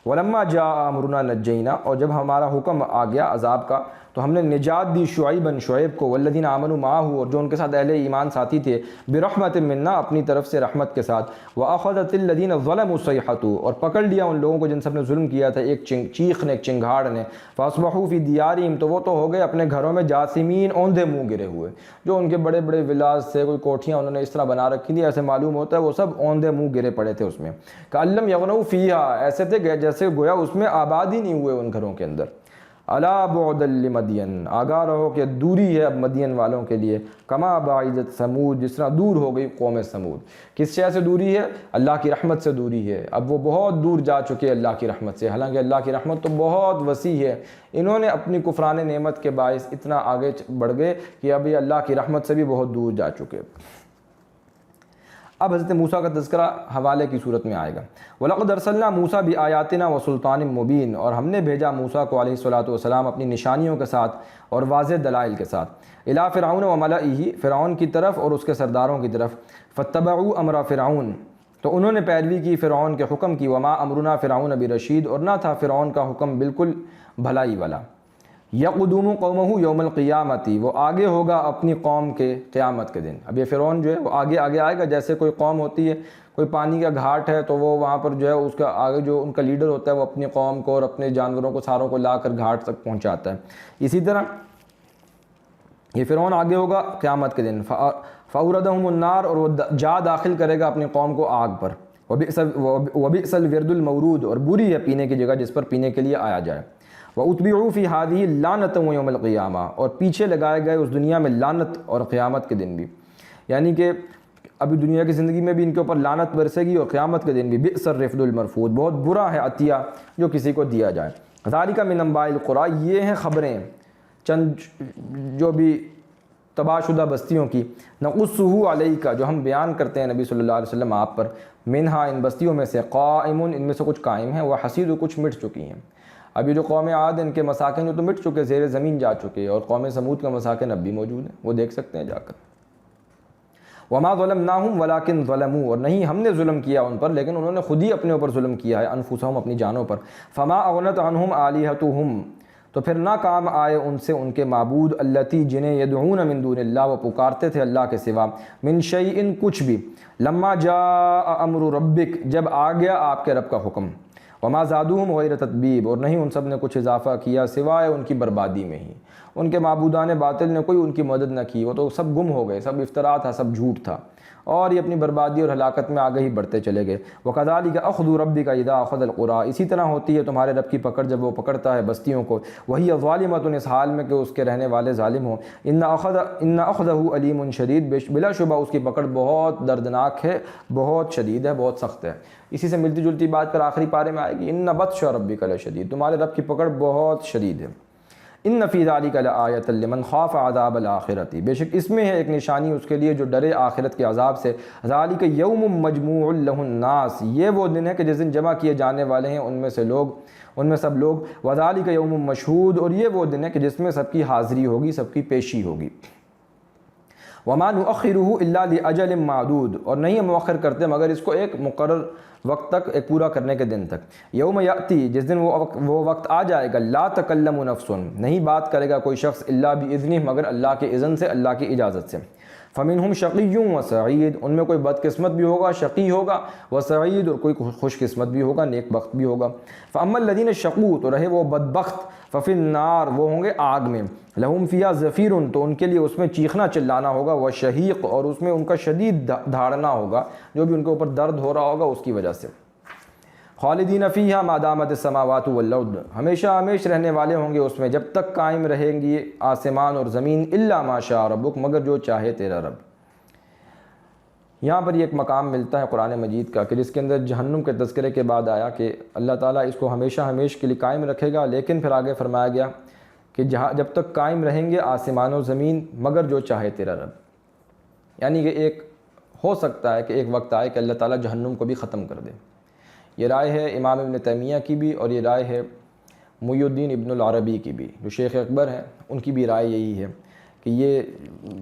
وَلَمَّا جَاءَ أَمْرُنَا نَجَّيْنَا، اور جب ہمارا حکم آ گیا عذاب کا تو ہم نے نجات دی شعیبًا، شعیب کو، والذین آمنوا معہ، اور جو ان کے ساتھ اہل ایمان ساتھی تھے، برحمت منا، اپنی طرف سے رحمت کے ساتھ، وَأَخَذَتِ الَّذِينَ ظَلَمُوا الصَّيْحَةُ، اور پکڑ لیا ان لوگوں کو جن سب نے ظلم کیا تھا ایک چیخ نے، ایک چنگھاڑ نے، فَأَصْبَحُوا فِي دِيَارِهِمْ، تو وہ تو ہو گئے اپنے گھروں میں جاثمین، اوندھے منہ گرے ہوئے، جو ان کے بڑے بڑے ولاز تھے، کوئی کوٹھیاں انہوں نے اس طرح بنا رکھی تھی، ایسے معلوم ہوتا ہے وہ سب اوندھے منہ گرے پڑے تھے اس میں، كَأَن لَّمْ يَغْنَوْا فِيهَا، ایسے تھے جیسے گویا اس میں آباد ہی نہیں ہوئے ان گھروں کے اندر۔ الا بعدا لمدین، آگاہ رہو کہ دوری ہے اب مدین والوں کے لیے، کما بعیدت ثمود، جس طرح دور ہو گئی قوم ثمود۔ کس شے سے دوری ہے؟ اللہ کی رحمت سے دوری ہے، اب وہ بہت دور جا چکے اللہ کی رحمت سے، حالانکہ اللہ کی رحمت تو بہت وسیع ہے، انہوں نے اپنی کفران نعمت کے باعث اتنا آگے بڑھ گئے کہ اب یہ اللہ کی رحمت سے بھی بہت دور جا چکے۔ اب حضرت موسیٰ کا تذکرہ حوالے کی صورت میں آئے گا۔ وَلَقَدْ أَرْسَلْنَا مُوسَىٰ بِآيَاتِنَا وَسُلْطَانٍ مُّبِينٍ، اور ہم نے بھیجا موسیٰ کو علیہ الصلوۃ والسلام اپنی نشانیوں کے ساتھ اور واضح دلائل کے ساتھ، إِلَىٰ فِرْعَوْنَ وَمَلَئِهِ، فرعون کی طرف اور اس کے سرداروں کی طرف، فَاتَّبَعُوا أَمْرَ فِرْعَوْنَ، تو انہوں نے پیروی کی فرعون کے حکم کی، وَمَا أَمْرُنَا فِرْعَوْنَ بِرَشِيدٍ، اور نہ تھا فرعون کا حکم بالکل بھلائی والا۔ یقدم قومہ یوم القیامت، وہ آگے ہوگا اپنی قوم کے قیامت کے دن۔ اب یہ فرعون جو ہے وہ آگے آئے گا، جیسے کوئی قوم ہوتی ہے، کوئی پانی کا گھاٹ ہے تو وہ وہاں پر جو ہے اس کا آگے جو ان کا لیڈر ہوتا ہے وہ اپنی قوم کو اور اپنے جانوروں کو ساروں کو لا کر گھاٹ تک پہنچاتا ہے، اسی طرح یہ فرعون آگے ہوگا قیامت کے دن۔ فَأَوْرَدَهُمُ النَّارَ، اور وہ جا داخل کرے گا اپنی قوم کو آگ پر۔ وَبِئْسَ الْوِرْدُ الْمَوْرُودُ، اور بری ہے پینے کی جگہ جس پر پینے کے لیے آیا جائے۔ وَأُتْبِعُوا فِي هَٰذِهِ لَعْنَةً وَيَوْمَ الْقِيَامَةِ، اور پیچھے لگائے گئے اس دنیا میں لعنت اور قیامت کے دن بھی، یعنی کہ ابھی دنیا کی زندگی میں بھی ان کے اوپر لعنت برسے گی اور قیامت کے دن بھی۔ بئس الرفد المرفود، بہت برا ہے عطیہ جو کسی کو دیا جائے۔ ذالک من انباء القریٰ، یہ ہیں خبریں چند جو بھی تباہ شدہ بستیوں کی، نقصہ علیک، جو ہم بیان کرتے ہیں نبی صلی اللہ علیہ وسلم آپ پر، منہا، ان بستیوں میں سے، قائم، ان میں سے کچھ قائم ہیں، وحصید، کچھ مٹ چکی ہیں۔ ابھی جو قوم عاد ان کے مساکن جو تو مٹ چکے، زیر زمین جا چکے، اور قوم سمود کا مساکن اب بھی موجود ہیں، وہ دیکھ سکتے ہیں جا کر۔ وما ظلمناہم ولکن ظلموا، اور نہیں ہم نے ظلم کیا ان پر لیکن انہوں نے خود ہی اپنے اوپر ظلم کیا ہے، انفسہم، اپنی جانوں پر۔ فما اغنت عنہم آلہتہم، تو پھر نہ کام آئے ان سے ان کے معبود، التی، جنہیں یدعون من دون اللہ، وہ پکارتے تھے اللہ کے سوا، من شیء، کچھ بھی، لما جاء امر ربک، جب آ گیا آپ کے رب کا حکم، وما زادوہم غیر تتبیب، اور نہیں ان سب نے کچھ اضافہ کیا سوائے ان کی بربادی میں ہی، ان کے معبودان باطل نے کوئی ان کی مدد نہ کی، وہ تو سب گم ہو گئے، سب افتراء تھا، سب جھوٹ تھا، اور یہ اپنی بربادی اور ہلاکت میں آگے ہی بڑھتے چلے گئے۔ وَكَذَلِكَ أَخْذُ رَبِّكَ إِذَا أَخَذَ الْقُرَىٰ، اسی طرح ہوتی ہے تمہارے رب کی پکڑ جب وہ پکڑتا ہے بستیوں کو، وَهِيَ ظَالِمَةٌ، اس حال میں کہ اس کے رہنے والے ظالم ہوں، إِنَّ أَخْذَهُ أَلِيمٌ شَدِيدٌ، بلا شبہ اس کی پکڑ بہت دردناک ہے، بہت شدید ہے، بہت سخت ہے۔ اسی سے ملتی جلتی بات کر آخری پارے میں آئے گی، إِنَّ بَطْشَ رَبِّكَ لَشَدِيدٌ، تمہارے رب کی پکڑ بہت شدید ہے۔ ان فی ذلک لآیۃ لمن خاف عذاب الآخرۃ، بے شک اس میں ہے ایک نشانی اس کے لیے جو ڈرے آخرت کے عذاب سے۔ ذالک یوم مجموع لہ الناس، یہ وہ دن ہے کہ جس دن جمع کیے جانے والے ہیں ان میں سب لوگ۔ وذالک یوم مشہود، اور یہ وہ دن ہے کہ جس میں سب کی حاضری ہوگی، سب کی پیشی ہوگی۔ وما نؤخرہ الا لاجل معدود، اور نہیں ہم مؤخر کرتے مگر اس کو ایک مقرر وقت تک، ایک پورا کرنے کے دن تک۔ یوم یاتی، جس دن وہ وقت آ جائے گا، لا تکلم نفس، نہیں بات کرے گا کوئی شخص، الا باذنہ، مگر اللہ کے اذن سے، اللہ کی اجازت سے۔ فمنہم شقی و سعید، ان میں کوئی بدقسمت بھی ہوگا، شقی ہوگا، و سعید اور کوئی خوش قسمت بھی ہوگا، نیک بخت بھی ہوگا۔ فاما الذین شقوا، تو رہے وہ بدبخت، ففی النار، وہ ہوں گے آگ میں، لہم فیہا زفیر، تو ان کے لیے اس میں چیخنا چلانا ہوگا، و شہیق، اور اس میں ان کا شدید دھاڑنا ہوگا، جو بھی ان کے اوپر درد ہو رہا ہوگا اس کی وجہ سے۔ خالدین فیہا ما دامت السماوات والارض، ہمیشہ ہمیش رہنے والے ہوں گے اس میں جب تک قائم رہیں گی آسمان اور زمین، الا ما شاء ربک، مگر جو چاہے تیرا رب۔ یہاں پر یہ ایک مقام ملتا ہے قرآن مجید کا کہ جس کے اندر جہنم کے تذکرے کے بعد آیا کہ اللہ تعالیٰ اس کو ہمیشہ ہمیش کے لیے قائم رکھے گا، لیکن پھر آگے فرمایا گیا کہ جب تک قائم رہیں گے آسمان و زمین مگر جو چاہے تیرا رب، یعنی کہ ایک ہو سکتا ہے کہ ایک وقت آئے کہ اللہ تعالیٰ جہنم کو بھی ختم کر دے۔ یہ رائے ہے امام ابن تیمیہ کی بھی، اور یہ رائے ہے محی الدین ابن العربی کی بھی، جو شیخ اکبر ہیں ان کی بھی رائے یہی ہے کہ یہ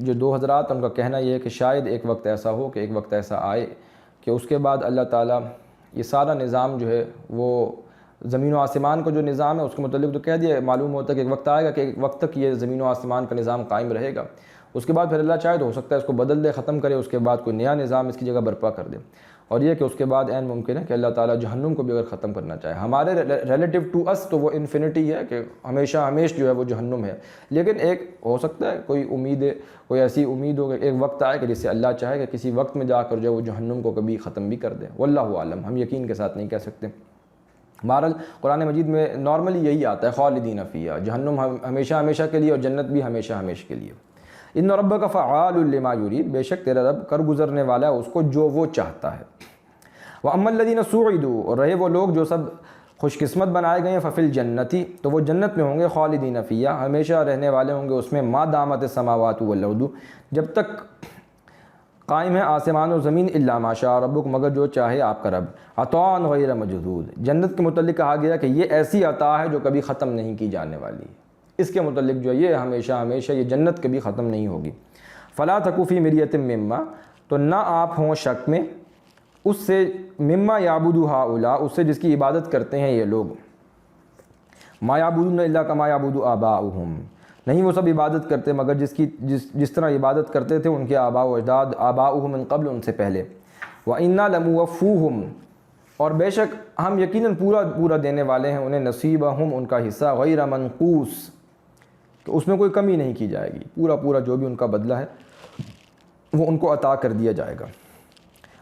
جو دو حضرات ان کا کہنا یہ ہے کہ شاید ایک وقت ایسا ہو کہ ایک وقت ایسا آئے کہ اس کے بعد اللہ تعالیٰ یہ سارا نظام جو ہے وہ زمین و آسمان کا جو نظام ہے اس کے متعلق تو کہہ دیا، معلوم ہوتا ہے کہ ایک وقت آئے گا کہ ایک وقت تک یہ زمین و آسمان کا نظام قائم رہے گا، اس کے بعد پھر اللہ چاہے تو ہو سکتا ہے اس کو بدل دے، ختم کرے، اس کے بعد کوئی نیا نظام اس کی جگہ برپا کر دے، اور یہ کہ اس کے بعد عین ممکن ہے کہ اللہ تعالیٰ جہنم کو بھی اگر ختم کرنا چاہے۔ ہمارے ریلیٹیو ٹو اس تو وہ انفینٹی ہے کہ ہمیشہ ہمیش جو ہے وہ جہنم ہے، لیکن ایک ہو سکتا ہے کوئی امید ہے، کوئی ایسی امید ہو کہ ایک وقت آئے کہ جس سے اللہ چاہے کہ کسی وقت میں جا کر جو ہے وہ جہنم کو کبھی ختم بھی کر دے، واللہ عالم، ہم یقین کے ساتھ نہیں کہہ سکتے۔ بہرحال قرآن مجید میں نارملی یہی آتا ہے خالدین فیہا، جہنم ہمیشہ ہمیشہ کے لیے اور جنت بھی ہمیشہ ہمیش کے لیے۔ ان ربک فعال لما یرید، بے شک تیرا رب کر گزرنے والا ہے اس کو جو وہ چاہتا ہے۔ واما الذین سعدوا، اور رہے وہ لوگ جو سب خوش قسمت بنائے گئے ہیں، ففی الجنتی، تو وہ جنت میں ہوں گے، خالدین فیہا، ہمیشہ رہنے والے ہوں گے اس میں، ما دامت السماوات والارض، جب تک قائم ہے آسمان و زمین، الا ما شاء ربک، مگر جو چاہے آپ کا رب، عطاء غیر مجدود، جنت کے متعلق کہا گیا کہ یہ ایسی عطا ہے جو کبھی ختم نہیں کی جانے والی، اس کے متعلق جو ہے یہ ہمیشہ ہمیشہ یہ جنت کبھی ختم نہیں ہوگی۔ فلا تکو فی مریۃ مما، تو نہ آپ ہوں شک میں اس سے، مما یعبد ہؤلاء، اس سے جس کی عبادت کرتے ہیں یہ لوگ، ما یعبدون الا کما یعبد آباؤہم، نہیں وہ سب عبادت کرتے مگر جس طرح عبادت کرتے تھے ان کے آباء و اجداد، آباؤہم من قبل، ان سے پہلے۔ وَإِنَّا لَمُوَفُّوهُمْ، اور بے شک ہم یقیناً پورا دینے والے ہیں انہیں، نصیبہم، ان کا حصہ، غیر منقوص، تو اس میں کوئی کمی نہیں کی جائے گی، پورا جو بھی ان کا بدلہ ہے وہ ان کو عطا کر دیا جائے گا۔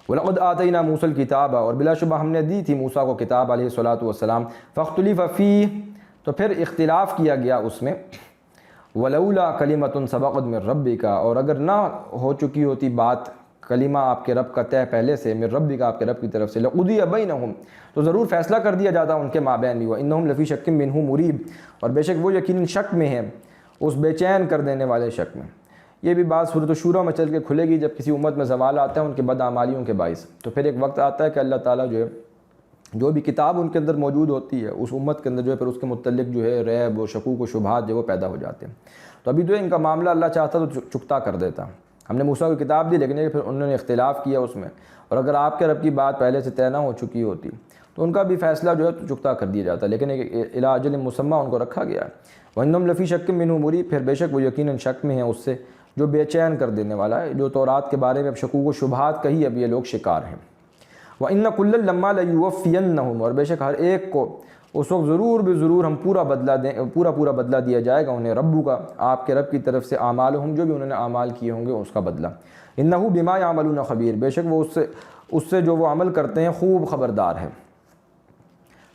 وَلَقَدْ آتَيْنَا مُوسَى الْكِتَابَ، اور بلا شبہ ہم نے دی تھی موسیٰ کو کتاب علیہ الصلاۃ والسلام، فَاخْتُلِفَ فِيهِ، تو پھر اختلاف کیا گیا اس میں، وَلَوْلَا كَلِمَةٌ سَبَقَتْ مِن رَبِّكَ، اور اگر نہ ہو چکی ہوتی بات، کلمہ آپ کے رب کا طے پہلے سے، من ربک، آپ کے رب کی طرف سے، لَقُضِیَ بَيْنَهُمْ، تو ضرور فیصلہ کر دیا جاتا ان کے مابین بھی، وَإِنَّهُمْ لَفِي شَكٍّ مِّنْهُ مُرِیب، اور بے شک وہ یقیناً شک میں ہیں، اس بے چین کر دینے والے شک میں۔ یہ بھی بات سورۃ الشورى میں چل کے کھلے گی، جب کسی امت میں زوال آتا ہے ان کے بدعمالیوں کے باعث، تو پھر ایک وقت آتا ہے کہ اللہ تعالیٰ جو بھی کتاب ان کے اندر موجود ہوتی ہے اس امت کے اندر جو ہے پھر اس کے متعلق جو ہے ریب و شکوک و شبہات جو وہ پیدا ہو جاتے ہیں۔ تو ابھی جو ان کا معاملہ اللہ چاہتا تو چکتا کر دیتا، ہم نے موسیٰ کو کتاب دی لیکن پھر انہوں نے اختلاف کیا اس میں، اور اگر آپ کے رب کی بات پہلے سے طے نہ ہو چکی ہوتی تو ان کا بھی فیصلہ جو ہے چکتا کر دیا جاتا، لیکن ایک الی اجل مسمى ان کو رکھا گیا ہے۔ وَإِنَّهُمْ لَفِي شَكٍّ مِّنْهُ مُرِیب، پھر بے شک وہ یقیناً شک میں ہیں اس سے جو بے چین کر دینے والا ہے، جو تورات کے بارے میں اب شکوک و شبہات کہی اب یہ لوگ شکار ہیں۔ وَإِنَّ كُلًّا لَمَّا لَيُوَفِّيَنَّهُمْ، اور بے شک ہر ایک کو اس وقت ضرور ہم پورا بدلہ دیا جائے گا انہیں، ربو کا، آپ کے رب کی طرف سے، اعمالہم، جو بھی انہوں نے اعمال کیے ہوں گے اس کا بدلہ، انہ بما یعملون خبیر، بے شک وہ اس سے جو وہ عمل کرتے ہیں خوب خبردار ہے۔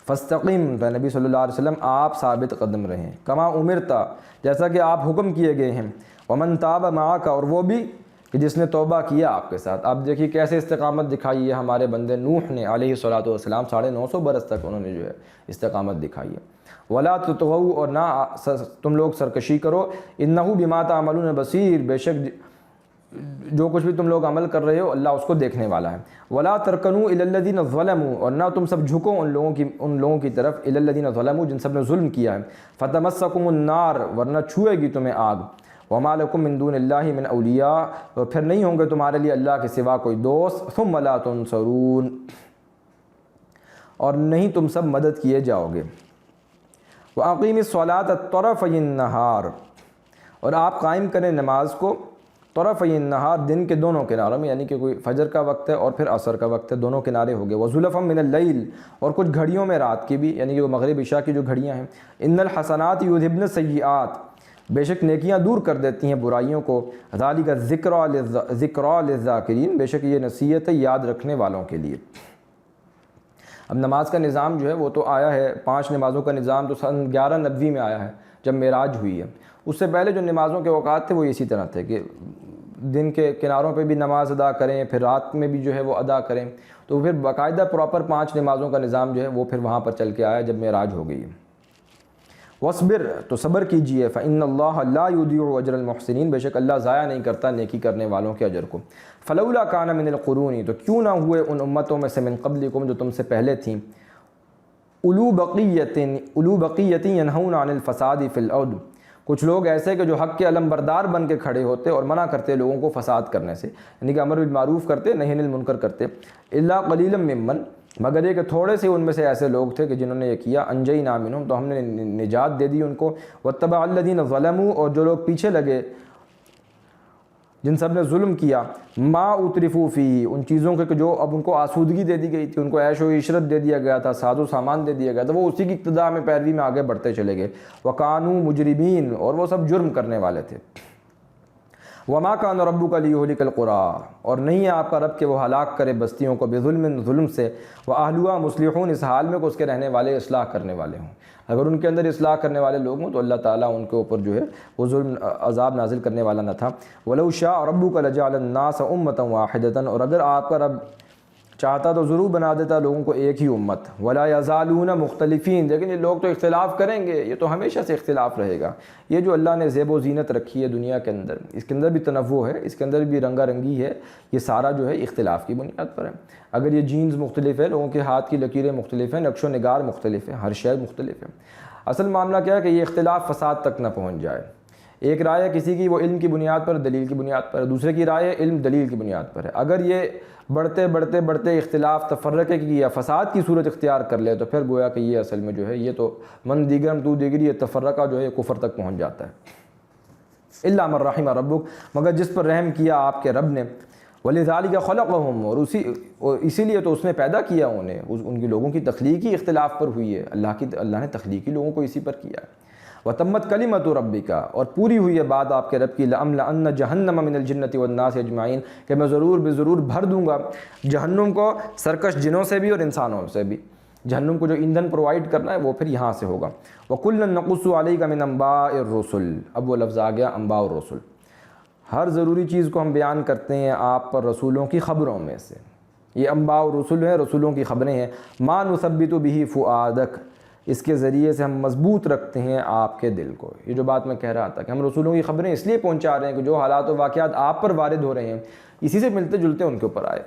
فاستقم، تو نبی صلی اللہ علیہ وسلم آپ ثابت قدم رہیں، کما امرتا، جیسا کہ آپ حکم کیے گئے ہیں، ومن تاب معک، اور وہ بھی کہ جس نے توبہ کیا آپ کے ساتھ۔ آپ دیکھیے کیسے استقامت دکھائی ہے ہمارے بندے نوح نے علیہ الصلاۃ والسلام، 950 برس تک انہوں نے جو ہے استقامت دکھائی ہے۔ ولا تطغوا، اور نہ تم لوگ سرکشی کرو، انہ بما تعملون بصیر، بے شک جو کچھ بھی تم لوگ عمل کر رہے ہو اللہ اس کو دیکھنے والا ہے۔ ولا ترکنوا الی الذین ظلموا، اور نہ تم سب جھکو ان لوگوں کی طرف، الی الذین ظلموا، جن سب نے ظلم کیا ہے، فتمسکم النار، ورنہ چھوئے گی تمہیں آگ، وما لکم من دون اللہ من اولیاء، اور پھر نہیں ہوں گے تمہارے لیے اللہ کے سوا کوئی دوست، ثم لا تنصرون، اور نہیں تم سب مدد کیے جاؤ گے۔ وَأَقِیمِ الصَّلَاةَ طَرَفَیِ النَّہَارِ، اور آپ قائم کریں نماز کو طرفی النہار، دن کے دونوں کناروں میں، یعنی کہ کوئی فجر کا وقت ہے اور پھر عصر کا وقت ہے، دونوں کنارے ہو گئے، وزلفا من اللیل، اور کچھ گھڑیوں میں رات کی بھی، یعنی کہ وہ مغرب عشاء کی جو گھڑیاں ہیں، ان الحسنات یذھبن السیئات، بے شک نیکیاں دور کر دیتی ہیں برائیوں کو، ذالک ذکریٰ للذاکرین، بے شک یہ نصیحت ہے یاد رکھنے والوں کے لیے۔ اب نماز کا نظام جو ہے وہ تو آیا ہے، 5 نمازوں کا نظام تو سن 1190 میں آیا ہے جب معراج ہوئی ہے۔ اس سے پہلے جو نمازوں کے اوقات تھے وہ اسی طرح تھے کہ دن کے کناروں پہ بھی نماز ادا کریں، پھر رات میں بھی جو ہے وہ ادا کریں، تو پھر باقاعدہ پراپر 5 نمازوں کا نظام جو ہے وہ پھر وہاں پر چل کے آیا جب معراج ہو گئی۔ وَاصْبِرْ، تو صبر کیجئے، فَإِنَّ اللَّهَ لَا يُضِيعُ أَجْرَ الْمُحْسِنِينَ، بے شک اللہ ضائع نہیں کرتا نیکی کرنے والوں کے اجر کو۔ فَلَوْلَا كَانَ مِنَ الْقُرُونِ، تو کیوں نہ ہوئے ان امتوں میں سے من قبلکم جو تم سے پہلے تھیں، اولو بقیۃ ینہون عن الفساد فی الارض، کچھ لوگ ایسے کہ جو حق کے علم بردار بن کے کھڑے ہوتے اور منع کرتے لوگوں کو فساد کرنے سے، یعنی کہ امر بالمعروف کرتے، نہی عن المنکر کرتے، الا قلیلا ممن، مگر یہ کہ تھوڑے سے ان میں سے ایسے لوگ تھے کہ جنہوں نے یہ کیا، انجینا منہم، تو ہم نے نجات دے دی ان کو، واتبع الذین ظلموا، اور جو لوگ پیچھے لگے جن سب نے ظلم کیا، ما اترفوا فی، ان چیزوں کے جو اب ان کو آسودگی دے دی گئی تھی، ان کو عیش و عشرت دے دیا گیا تھا، ساز و سامان دے دیا گیا تھا، وہ اسی کی اقتداء میں پیروی میں آگے بڑھتے چلے گئے، وکانوا مجرمین، اور وہ سب جرم کرنے والے تھے۔ وما کان ربک لیہلک القری، اور نہیں ہے آپ کا رب کہ وہ ہلاک کرے بستیوں کو، بظلم، ظلم سے، واہلھا مصلحون، اس حال میں کہ اس کے رہنے والے اصلاح کرنے والے ہوں، اگر ان کے اندر اصلاح کرنے والے لوگ ہوں تو اللہ تعالیٰ ان کے اوپر جو ہے وہ ظلم عذاب نازل کرنے والا نہ تھا۔ وَلَوْ شَاءَ رَبُّكَ لَجَعَلَ النَّاسَ أُمَّةً وَاحِدَةً، اور اگر آپ کا رب چاہتا تو ضرور بنا دیتا لوگوں کو ایک ہی امت، وَلَا يَزَالُونَ مُخْتَلِفِينَ، لیکن یہ لوگ تو اختلاف کریں گے، یہ تو ہمیشہ سے اختلاف رہے گا۔ یہ جو اللہ نے زیب و زینت رکھی ہے دنیا کے اندر، اس کے اندر بھی تنوع ہے، اس کے اندر بھی رنگا رنگی ہے، یہ سارا جو ہے اختلاف کی بنیاد پر ہے۔ اگر یہ جینز مختلف ہے، لوگوں کے ہاتھ کی لکیریں مختلف ہیں، نقش و نگار مختلف ہے، ہر شے مختلف ہے، اصل معاملہ کیا ہے کہ یہ اختلاف فساد تک نہ پہنچ جائے۔ ایک رائے ہے کسی کی، وہ علم کی بنیاد پر، دلیل کی بنیاد پر ہے، دوسرے کی رائے علم دلیل کی بنیاد پر ہے، اگر یہ بڑھتے اختلاف تفرقے کی یا فساد کی صورت اختیار کر لے تو پھر گویا کہ یہ اصل میں جو ہے یہ تو من دیگرم تو دیگری، یہ تفرقہ جو ہے کفر تک پہنچ جاتا ہے۔ الا من رحم ربک، مگر جس پر رحم کیا آپ کے رب نے، وَلِذَٰلِكَ خَلَقَهُمْ، اور اسی لیے تو اس نے پیدا کیا انہیں، ان کی لوگوں کی تخلیق ہی اختلاف پر ہوئی ہے، اللہ نے تخلیقی لوگوں کو اسی پر کیا ہے۔ وَتَمَّتْ كَلِمَةُ رَبِّكَ، اور پوری ہوئی ہے بات آپ کے رب کی، لَأَمْلَأَنَّ جَهَنَّمَ مِنَ الْجِنَّةِ وَالنَّاسِ أَجْمَعِينَ، کہ میں ضرور بھر دوں گا جہنم کو سرکش جنوں سے بھی اور انسانوں سے بھی۔ جہنم کو جو ایندھن پرووائڈ کرنا ہے وہ پھر یہاں سے ہوگا۔ وَكُلًّا نَقُصُّ عَلَيْكَ مِنْ أَنبَاءِ الرُّسُلِ، اب وہ لفظ آ گیا انباء الرسل، ہر ضروری چیز کو ہم بیان کرتے ہیں آپ پر رسولوں کی خبروں میں سے، یہ انباء الرسل ہیں، رسولوں کی خبریں ہیں۔ مَا نُثَبِّتُ بِهِ فُؤَادَكَ، اس کے ذریعے سے ہم مضبوط رکھتے ہیں آپ کے دل کو۔ یہ جو بات میں کہہ رہا تھا کہ ہم رسولوں کی خبریں اس لیے پہنچا رہے ہیں کہ جو حالات و واقعات آپ پر وارد ہو رہے ہیں اسی سے ملتے جلتے ان کے اوپر آئے۔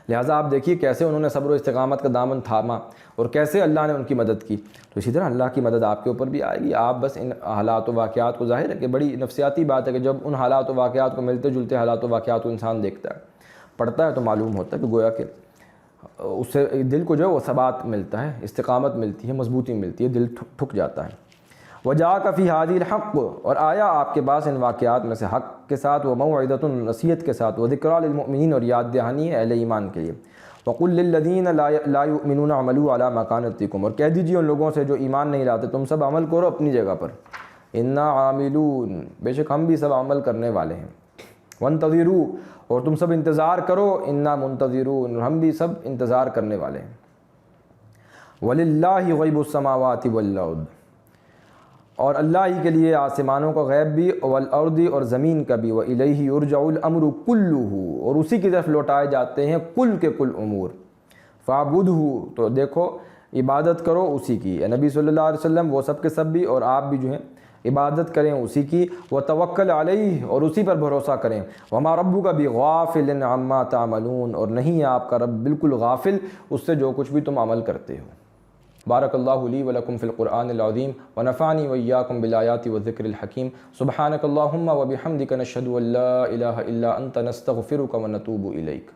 لہٰذا آپ دیکھیے کیسے انہوں نے صبر و استقامت کا دامن تھاما اور کیسے اللہ نے ان کی مدد کی، تو اسی طرح اللہ کی مدد آپ کے اوپر بھی آئے گی۔ آپ بس ان حالات و واقعات کو، ظاہر ہے کہ بڑی نفسیاتی بات ہے کہ جب ان حالات و واقعات کو، ملتے جلتے حالات و واقعات کو انسان دیکھتا ہے، پڑھتا ہے، تو معلوم ہوتا ہے کہ گویا کہ اس سے دل کو جو ہے وہ ثبات ملتا ہے، استقامت ملتی ہے، مضبوطی ملتی ہے، دل ٹھک جاتا ہے۔ وَجَاءَكَ فِي هَٰذِهِ الْحَقُّ، اور آیا آپ کے پاس ان واقعات میں سے حق کے ساتھ، وَمَوْعِظَةٌ، نصیحت کے ساتھ، وَذِكْرَىٰ لِلْمُؤْمِنِينَ، اور یاد دہانی ہے اہل ایمان کے لیے۔ وَقُل لِّلَّذِينَ لَا يُؤْمِنُونَ اعْمَلُوا عَلَىٰ مَكَانَتِكُمْ، اور کہہ دیجیے ان لوگوں سے جو ایمان نہیں لاتے، تم سب عمل کرو اپنی جگہ پر، اِنَّا عَامِلُونَ، بے شک ہم بھی سب عمل کرنے والے ہیں۔ وَانتَظِرُوا، اور تم سب انتظار کرو، اِنَّا مُنتَظِرُونَ، ہم بھی سب انتظار کرنے والے ہیں۔ وَلِلَّهِ غَيْبُ السَّمَاوَاتِ وَالْأَرْضِ، اور اللہ ہی کے لیے آسمانوں کا غیب بھی، والارض، اور زمین کا بھی، وَإِلَيْهِ يُرْجَعُ الْأَمْرُ كُلُّهُ، اور اسی کی طرف لوٹائے جاتے ہیں کل کے کل امور۔ فَاعْبُدْهُ، تو دیکھو عبادت کرو اسی کی، نبی صلی اللہ علیہ وسلم وہ سب کے سب بھی، اور آپ بھی جو ہیں عبادت کریں اسی کی، وَتَوَكَّلْ عَلَيْهِ، اور اسی پر بھروسہ کریں، وَمَا رَبُّكَ بِغَافِلٍ عَمَّا تَعْمَلُونَ، اور نہیں ہے آپ کا رب بالکل غافل اس سے جو کچھ بھی تم عمل کرتے ہو۔ بارک اللہ لی ولکم فی القرآن العظیم ونفعنی وإیاکم بالآیات والذکر الحکیم۔ سبحانک اللہم وبحمدک نشہد ان لا الہ الا انت نستغفرک ونتوب الیک۔